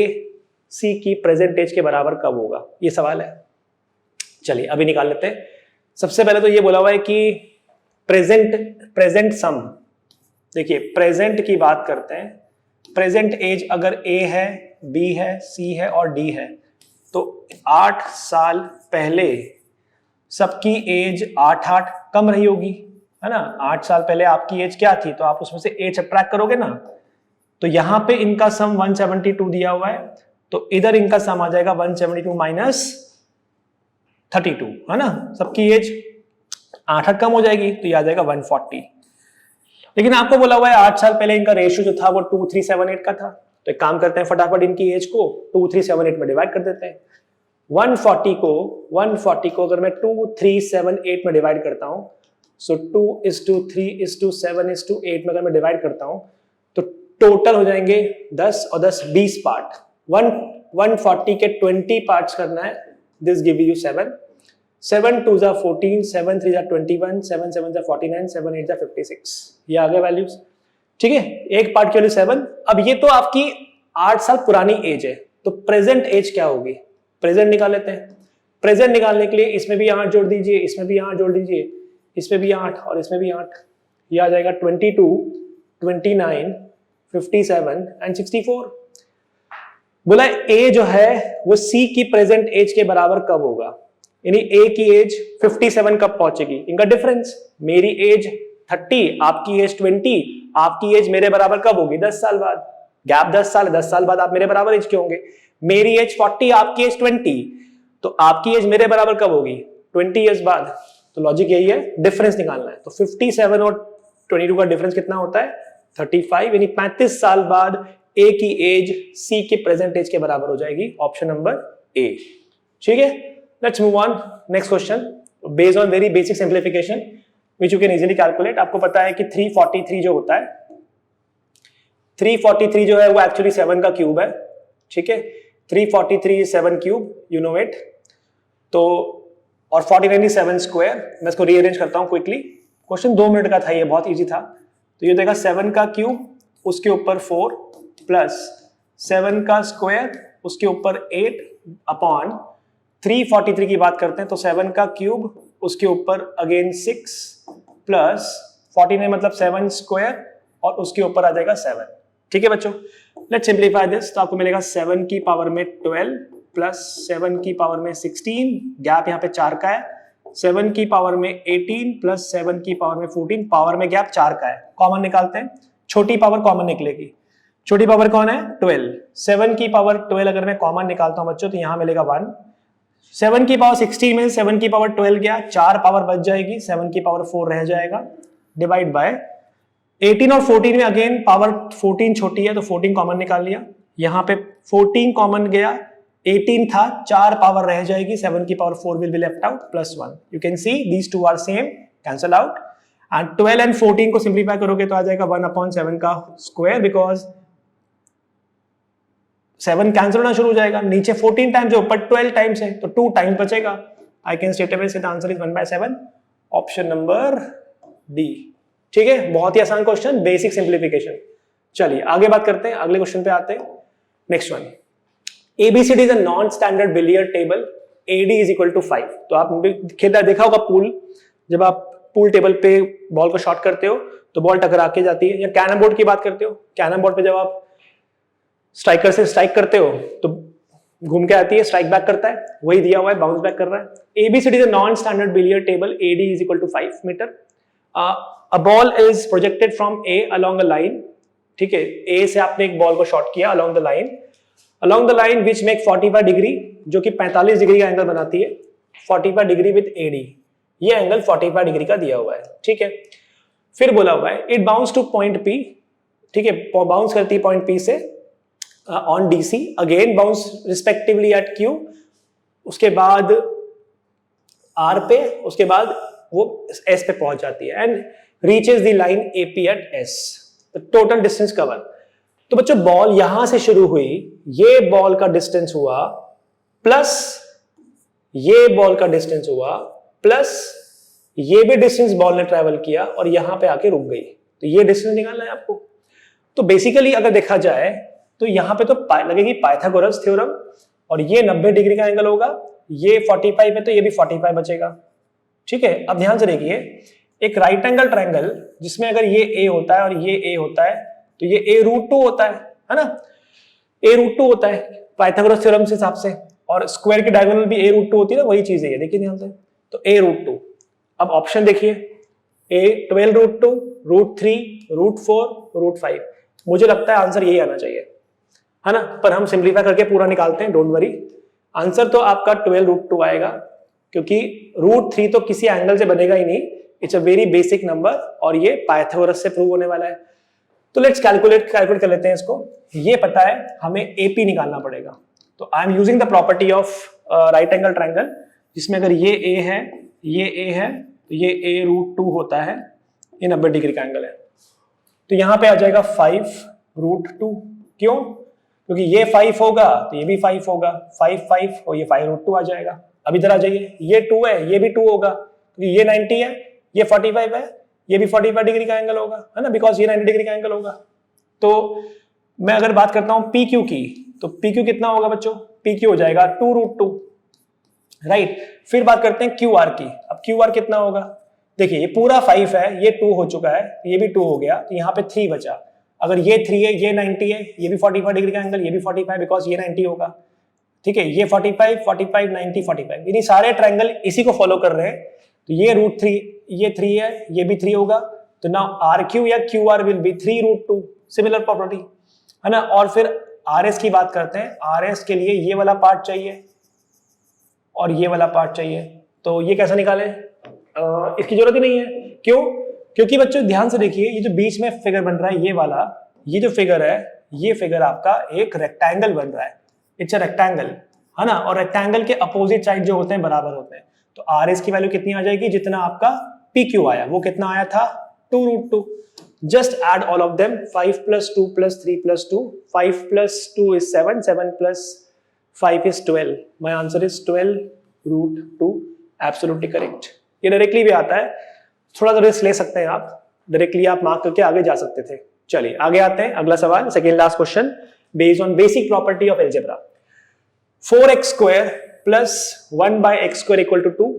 S1: C की प्रेजेंट एज के बराबर कब होगा, ये सवाल है। चलिए अभी निकाल लेते हैं। सबसे पहले तो ये बोला हुआ है कि प्रेजेंट सम, देखिए प्रेजेंट की बात करते हैं, प्रेजेंट एज अगर ए है, बी है, सी है और डी है, तो 8 साल पहले सबकी एज 8 कम रही होगी, है ना। 8 साल पहले आपकी एज क्या थी, तो आप उसमें से एज सब्ट्रैक्ट करोगे ना, तो यहां पे इनका सम 172 दिया हुआ है, तो इधर इनका सम आ जाएगा 172 माइनस 32, है ना। सबकी एज 8 कम हो जाएगी, तो ये आ जाएगा 140। लेकिन आपको बोला हुआ है 8 साल पहले इनका रेशियो जो था वो 2378 का था, तो एक काम करते हैं, फटाफट इनकी एज को 2378 में डिवाइड कर देते हैं। 140 को अगर मैं 2378 में डिवाइड करता हूं, सो 2:3:7:8 में अगर मैं डिवाइड करता हूं, तो टोटल हो जाएंगे 10 और 10 20 पार्ट। 140 के 20 पार्ट्स करना है, दिस गिव यू 7 7 2 जा 14, 7 3 जा 21, 7 7 जा 49, 7 8 जा 56, ये आ गए वैल्यूज। ठीक है, एक पार्ट के लिए 7। अब ये तो आपकी 8 साल पुरानी एज है, तो प्रेजेंट एज क्या होगी, प्रेजेंट निकाल लेते हैं। प्रेजेंट निकालने के लिए इसमें भी 8 जोड़ दीजिए, इसमें भी 8 जोड़ दीजिए, इसमें भी 8 और इसमें भी 8, ये आ जाएगा 22, 29, 57 एंड 64। बोला ए जो है वो सी की प्रेजेंट एज के बराबर कब होगा, यानी ए की एज 57 कब पहुंचेगी, इनका डिफरेंस, मेरी एज 30, आपकी एज 20, आपकी एज मेरे बराबर कब होगी, 10 साल बाद, गैप 10 साल है, 10 साल बाद आप मेरे बराबर एज के होंगे। मेरी एज 40, आपकी एज 20, तो आपकी एज मेरे बराबर कब होगी, 20 इयर्स बाद। तो लॉजिक यही है, डिफरेंस निकालना है। तो 57 और 22 का डिफरेंस कितना होता है, 35, यानी 35 साल बाद ए की एज सी के प्रेजेंट एज के बराबर हो जाएगी, ऑप्शन नंबर ए। ठीक है, let's move on, next question, based on very basic simplification which you can easily calculate. आपको पता है कि 343 जो होता है, 343 जो है वो एक्चुअली 7 का क्यूब है। ठीक है, 343 is 7 cube, you know it. तो और 49 is 7 स्क्वायर। मैं इसको रीअरेंज करता हूं क्विकली, क्वेश्चन 2 मिनट का था, ये बहुत इजी था। तो ये देखा 7 का क्यूब, उसके ऊपर 4 प्लस 7 का स्क्वायर, उसके ऊपर 8 अपॉन 343 की बात करते हैं, तो 7 का क्यूब, उसके ऊपर अगेन 6 प्लस 49 मतलब 7 स्क्वायर और उसके ऊपर आ जाएगा 7। ठीक है बच्चों, लेट्स सिंप्लीफाई दिस। तो आपको मिलेगा 7 की पावर में 12 प्लस 7 की पावर में 16, गैप यहाँ पे 4 का है, 7 की पावर में 18 प्लस 7 की पावर में 14, पावर में गैप 4 का है, कॉमन निकालते हैं, छोटी पावर कॉमन निकलेगी। छोटी पावर कौन है, 12। 7 की पावर 12 अगर मैं कॉमन निकालता हूं बच्चों, तो यहां मिलेगा 1। 7 की पावर 16 में 7 की पावर 12 गया, 4 पावर बच जाएगी, 7 की पावर 4 रह जाएगा, डिवाइड बाय 18 और 14 में अगेन पावर 14 छोटी है, तो 14 कॉमन निकाल लिया, यहाँ पे 14 कॉमन गया, 18 था, 4 पावर रह जाएगी, 7 की power 4 will be left out, plus 1। You can see these two are same, cancel out, and 12 and 14 को सिंप्लीफाई करोगे तो आ जाएगा 1/7 का स्क्वायर, बिकॉज 7 कैंसिल होना शुरू हो जाएगा, नीचे 14 टाइम्स है, ऊपर 12 टाइम्स है, तो 2 टाइम बचेगा। आई कैन स्ट्रेट अवे से the answer is 1/7, option number D. ठीक है, बहुत ही आसान क्वेश्चन, बेसिक सिंप्लीफिकेशन। चलिए आगे बात करते हैं, अगले क्वेश्चन पे आते हैं। Next one, ABCD is a non standard billiard table, AD is equal to 5। तो आप खेला देखा होगा पूल, जब आप पूल टेबल पे बॉल को शॉट करते हो तो बॉल टकरा के जाती है, या कैरम बोर्ड की बात करते हो, कैरम बोर्ड पे जब आप स्ट्राइकर से स्ट्राइक करते हो तो घूम के आती है, स्ट्राइक बैक करता है, वही दिया हुआ है, बाउंस बैक कर रहा है। ABCD is a non standard billiard table, AD is equal to 5 metre. A ball is projected from A along a line, ठीक है, A से आपने एक बॉल को शॉट किया along the line which make 45 degree, जो कि 45 डिग्री का एंगल बनाती है, 45 डिग्री विद AD, ये एंगल 45 डिग्री का दिया हुआ है। ठीक है, फिर बोला हुआ है it bounce to point P, ठीक है, बाउंस करती है पॉइंट P से on DC, again bounce respectively at Q, उसके बाद R पे, उसके बाद वो S पे पहुंच जाती है, and reaches the line AP at S, the total distance cover. तो बच्चों बॉल यहां से शुरू हुई, ये बॉल का डिस्टेंस हुआ प्लस ये बॉल का डिस्टेंस हुआ प्लस ये भी डिस्टेंस बॉल ने ट्रेवल किया और यहां पे आके रुक गई, तो ये डिस्टेंस निकालना है आपको। तो बेसिकली अगर देखा जाए तो यहां पे तो लगेगी पाइथागोरस थ्योरम, और ये 90 डिग्री का एंगल होगा, ये 45 है तो ये भी 45 बचेगा। ठीक है, अब ध्यान से देखिए एक राइट एंगल ट्रायंगल जिसमें अगर ये ए होता है और ये ए होता है तो ये ए रूट 2 होता है ना, ए रूट 2 होता है पाइथागोरस थ्योरम के हिसाब से, और स्क्वायर की डायगोनल भी ए रूट 2 होती है ना, वही चीज है ये, देखिए ध्यान से, तो ए रूट 2। अब ऑप्शन देखिए, ए 12 रूट 2, रूट 3, रूट 4, रूट 5, मुझे लगता है आंसर यही आना चाहिए, है ना, पर हम सिंप्लीफाई करके पूरा निकालते हैं, डोंट वरी। आंसर तो आपका 12 रूट 2 आएगा, क्योंकि रूट 3 तो किसी एंगल से बनेगा ही नहीं, it's a very basic number, और ये पाइथागोरस से प्रूव होने वाला है। तो लेट्स कैलकुलेट कर लेते हैं इसको। ये पता है हमें एपी निकालना पड़ेगा, तो I am using the property of right angle triangle, जिसमें अगर ये ए है, ये ए है, तो ये ए रूट 2 होता है, ये 90 डिग्री का एंगल है, तो यहां पे आ जाएगा 5 रूट 2। क्यों? क्योंकि ये 5 होगा तो ये भी 5 होगा, 5 5 और ये 5 रूट 2 आ जाएगा। अब इधर आ जाइए, ये 2 है, ये भी 2 होगा, क्योंकि ये 90 है, ये 45 है, ये भी 45 डिग्री का एंगल होगा, है ना, बिकॉज ये 90 डिग्री का एंगल होगा। तो मैं अगर बात करता हूं पी क्यू की, तो पी क्यू कितना होगा बच्चों? पी क्यू हो जाएगा 2 रूट 2, राइट। फिर बात करते हैं क्यू आर की। अब क्यू आर कितना होगा? देखिए ये पूरा 5 है, ये 2 हो चुका है, ये भी 2 हो गया, तो यहाँ पे 3 बचा। अगर ये 3 है, ये 90 है, ये भी 45 डिग्री का एंगल, ये भी 45 बिकॉज ये 90 होगा, ठीक है, ये 45 45 90 45, यानी सारे ट्रायंगल इसी को फॉलो कर रहे हैं। तो ये रूट 3, ये 3 है, ये भी 3 होगा, तो नाउ आर क्यू या Q R will be 3 root 2, similar property, है ना। और फिर आर एस की बात करते हैं। आर एस के लिए ये वाला पार्ट चाहिए और ये वाला पार्ट चाहिए, तो ये कैसा निकाले? इसकी जरूरत ही नहीं है। क्यों? क्योंकि बच्चों ध्यान से देखिए, ये जो बीच में फिगर बन रहा है, ये वाला, ये जो फिगर है, ये फिगर आपका एक रेक्टेंगल बन रहा है, इट्स अ रेक्टेंगल, है ना, और रेक्टेंगल के अपोजिट साइड जो होते हैं बराबर होते हैं। तो आर एस की वैल्यू कितनी आ जाएगी? जितना आपका पी क्यू आया, वो कितना आया था? 2 root 2। Just add all of them, 5 + 2 + 3 + 2, 5 + 2 is 7, 7 + 5 is 12, my answer is 12 root 2, absolutely correct. ये डायरेक्टली भी आता है, थोड़ा सा रिस्क ले सकते हैं आप, डायरेक्टली आप मार्क करके आगे जा सकते थे। चलिए आगे आते हैं, अगला सवाल, second last question, based on basic property of algebra. 4x² + 1/x² = 2,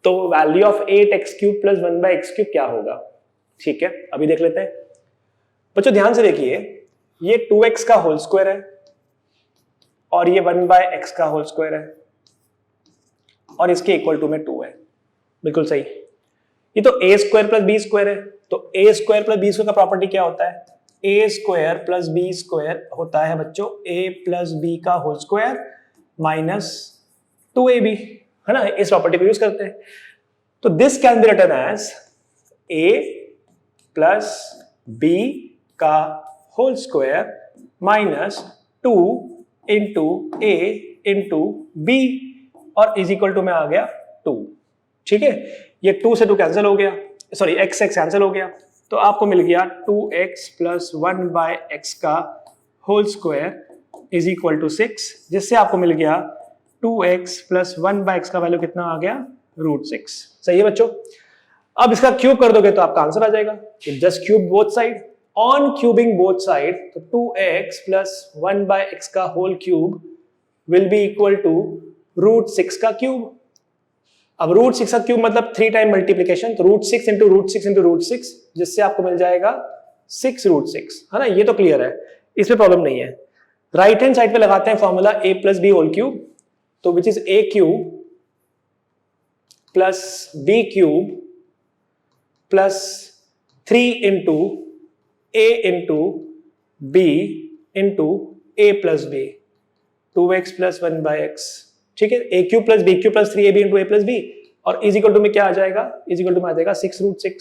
S1: तो वैल्यू ऑफ 8x³ + 1/x³ क्या होगा? ठीक है, अभी देख लेते हैं बच्चों, ध्यान से देखिए, ये 2x का होल स्क्वायर है और ये 1/x का होल स्क्वायर है, और इसके इक्वल टू में 2 है, बिल्कुल सही। ये तो a² + b² है, तो a² + b² का प्रॉपर्टी क्या होता है? a² + b² होता है बच्चों a + b का होल स्क्वायर माइनस 2ab, है ना, इस प्रॉपर्टी को यूज करते हैं। तो this can be written as a + b का whole square minus 2 × a × b, और इज इक्वल टू में आ गया 2, ठीक है। ये 2 से 2 कैंसिल हो गया, सॉरी x कैंसिल हो गया, तो आपको मिल गया 2x + 1/x का whole square is equal to 6, जिससे आपको मिल गया 2x + 1/x का वैल्यू कितना आ गया? √6। सही है बच्चों। अब इसका क्यूब कर दोगे तो आपका आंसर आ जाएगा। Just cube both side, on cubing both side, तो 2x + 1/x का whole cube will be equal to √6 का क्यूब। अब √6 का क्यूब मतलब 3 टाइम मल्टीप्लीकेशन, तो √6 × √6 × √6, जिससे आपको मिल जाएगा 6√6, है ना, ये तो क्लियर है, इसमें प्रॉब्लम नहीं है। राइट हैंड साइड पे लगाते हैं formula a + b whole cube, तो which is a³ + b³ + 3 × a × b × a + b, 2x + 1/x, ठीक है, a³ + b³ + 3ab × a + b, और इज इक्वल टू में क्या आ जाएगा? इज इक्वल टू में आ जाएगा 6√6।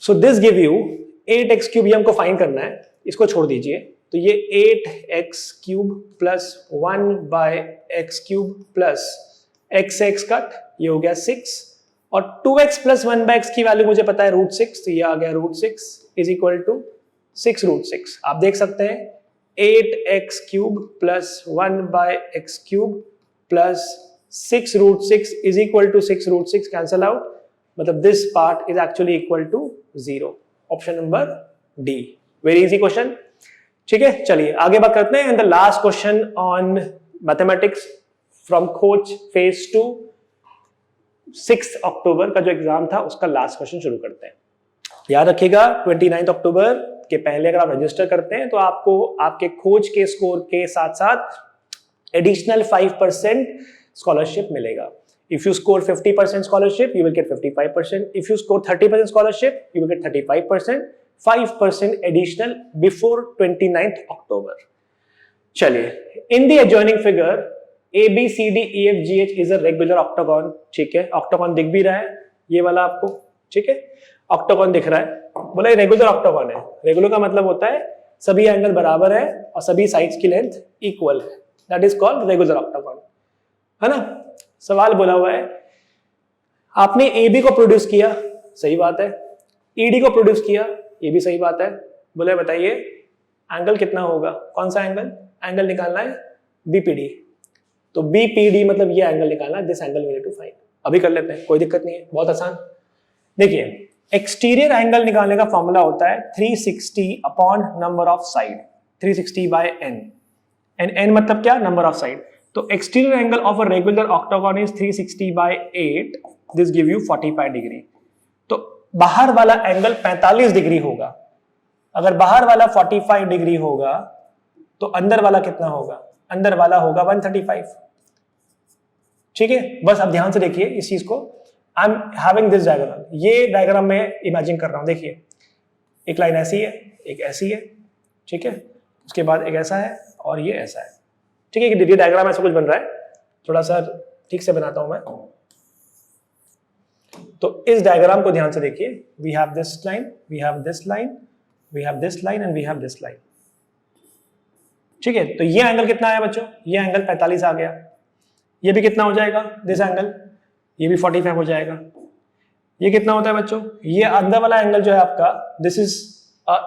S1: So this give you 8x³, ये हमको फाइंड करना है, इसको छोड़ दीजिए, तो ये 8x³ + 1/x³ + x कट, ये हो गया 6, और 2x + 1/x की वैल्यू मुझे पता है √6, तो ये आ गया √6 इज इक्वल टू 6√6। आप देख सकते हैं 8x³ + 1/x³ + 6√6 is equal to 6√6, cancel out, मतलब this part is actually equal to 0। Option number D, very easy question, ठीक है। चलिए आगे बात करते हैं, and the last question on mathematics from coach phase 2, 6 अक्टूबर का जो एग्जाम था उसका लास्ट क्वेश्चन शुरू करते हैं। याद रखिएगा 29 अक्टूबर के पहले अगर आप रजिस्टर करते हैं तो आपको आपके खोज के स्कोर के साथ साथ एडिशनल 5% स्कॉलरशिप मिलेगा। If you score 50% scholarship, you will get 55%. If you score 30% scholarship, you will get 35%, 5% additional before 29th October. चलिए, in the adjoining figure, A, B, C, D, E, F, G, H is a regular octagon. ठीक है, octagon दिख भी रहा है, ये वाला आपको, ठीक है, octagon दिख रहा है, बोला ये regular octagon है। Regular का मतलब होता है सभी एंगल बराबर है और सभी साइड्स की लेंथ इक्वल है। That is called regular octagon, है ना? सवाल बोला हुआ है आपने ए बी को प्रोड्यूस किया, सही बात है, ईडी को प्रोड्यूस किया, ये भी सही बात है। बोले बताइए एंगल कितना होगा, कौन सा एंगल, एंगल निकालना है बीपीडी, तो बीपीडी मतलब ये एंगल निकालना है, this angle we need to find. अभी कर लेते हैं, कोई दिक्कत नहीं है, बहुत आसान। देखिए एक्सटीरियर एंगल निकालने का फॉर्मूला होता है 360 upon number of side, 360 by n, and n मतलब क्या, नंबर ऑफ साइड। तो exterior angle of a regular octagon is 360 by 8, this give you 45 degree. तो बाहर वाला एंगल 45 डिग्री होगा। अगर बाहर वाला 45 डिग्री होगा तो अंदर वाला कितना होगा, अंदर वाला होगा 135। ठीक है, बस अब ध्यान से देखिए इस चीज को। I am having this diagram, ये डायग्राम में इमेजिन कर रहा हूं। देखिए एक लाइन ऐसी है, एक ऐसी है, ठीक है, उसके बाद एक ऐसा है और ये ऐसा है। ठीक है, ये डायग्राम ऐसा कुछ बन रहा है, थोड़ा सा ठीक से बनाता हूं मैं। तो इस डायग्राम को ध्यान से देखिए, we have this line, we have this line, we have this line and we have this line. ठीक है, तो ये एंगल कितना आया बच्चों, ये एंगल 45 आ गया। ये भी कितना हो जाएगा, दिस एंगल, ये भी 45 हो जाएगा। ये कितना होता है बच्चों, ये अंदर वाला एंगल जो है आपका, this is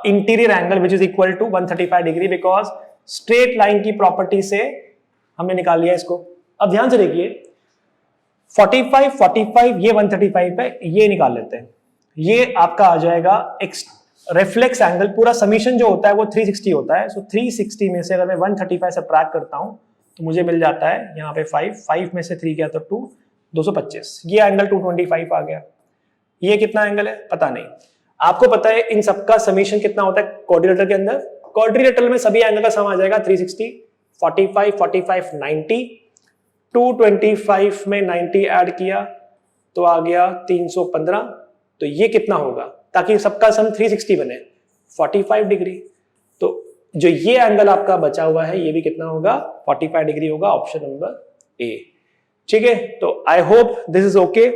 S1: interior angle which is equal to 135 degree, because straight line की प्रॉपर्टी से हमने निकाल लिया इसको। अब ध्यान से देखिए 45 45, ये 135 है, ये निकाल लेते हैं। ये आपका आ जाएगा रिफ्लेक्स एंगल, पूरा समीशन जो होता है वो 360 होता है। सो 360 में से अगर मैं 135 सब्ट्रैक्ट करता हूं तो मुझे मिल जाता है यहाँ पे 5 में से 3 गया तो 2, 225। ये एंगल 225 आ गया। ये कितना एंगल है पता नहीं, आपको पता है इन सबका समीशन कितना होता है क्वाड्रिलेटरल के अंदर। क्वाड्रिलेटरल में सभी एंगल का सम आ जाएगा 360, 45 45 90, 225 में 90 ऐड किया तो आ गया 315। तो ये कितना होगा, ताकि सबका सम 360 बने, 45 डिग्री। तो जो ये एंगल आपका बचा हुआ है ये भी कितना होगा, 45 डिग्री होगा, ऑप्शन नंबर ए। ठीक है, तो I hope this is okay.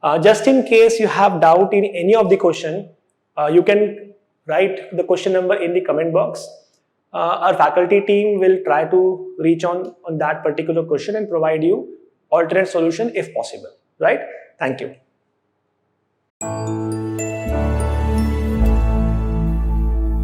S1: Just in case you have doubt in any of the question, you can write the question number in the comment box. Our faculty team will try to reach on that particular question and provide you alternate solution if possible. Right? Thank you.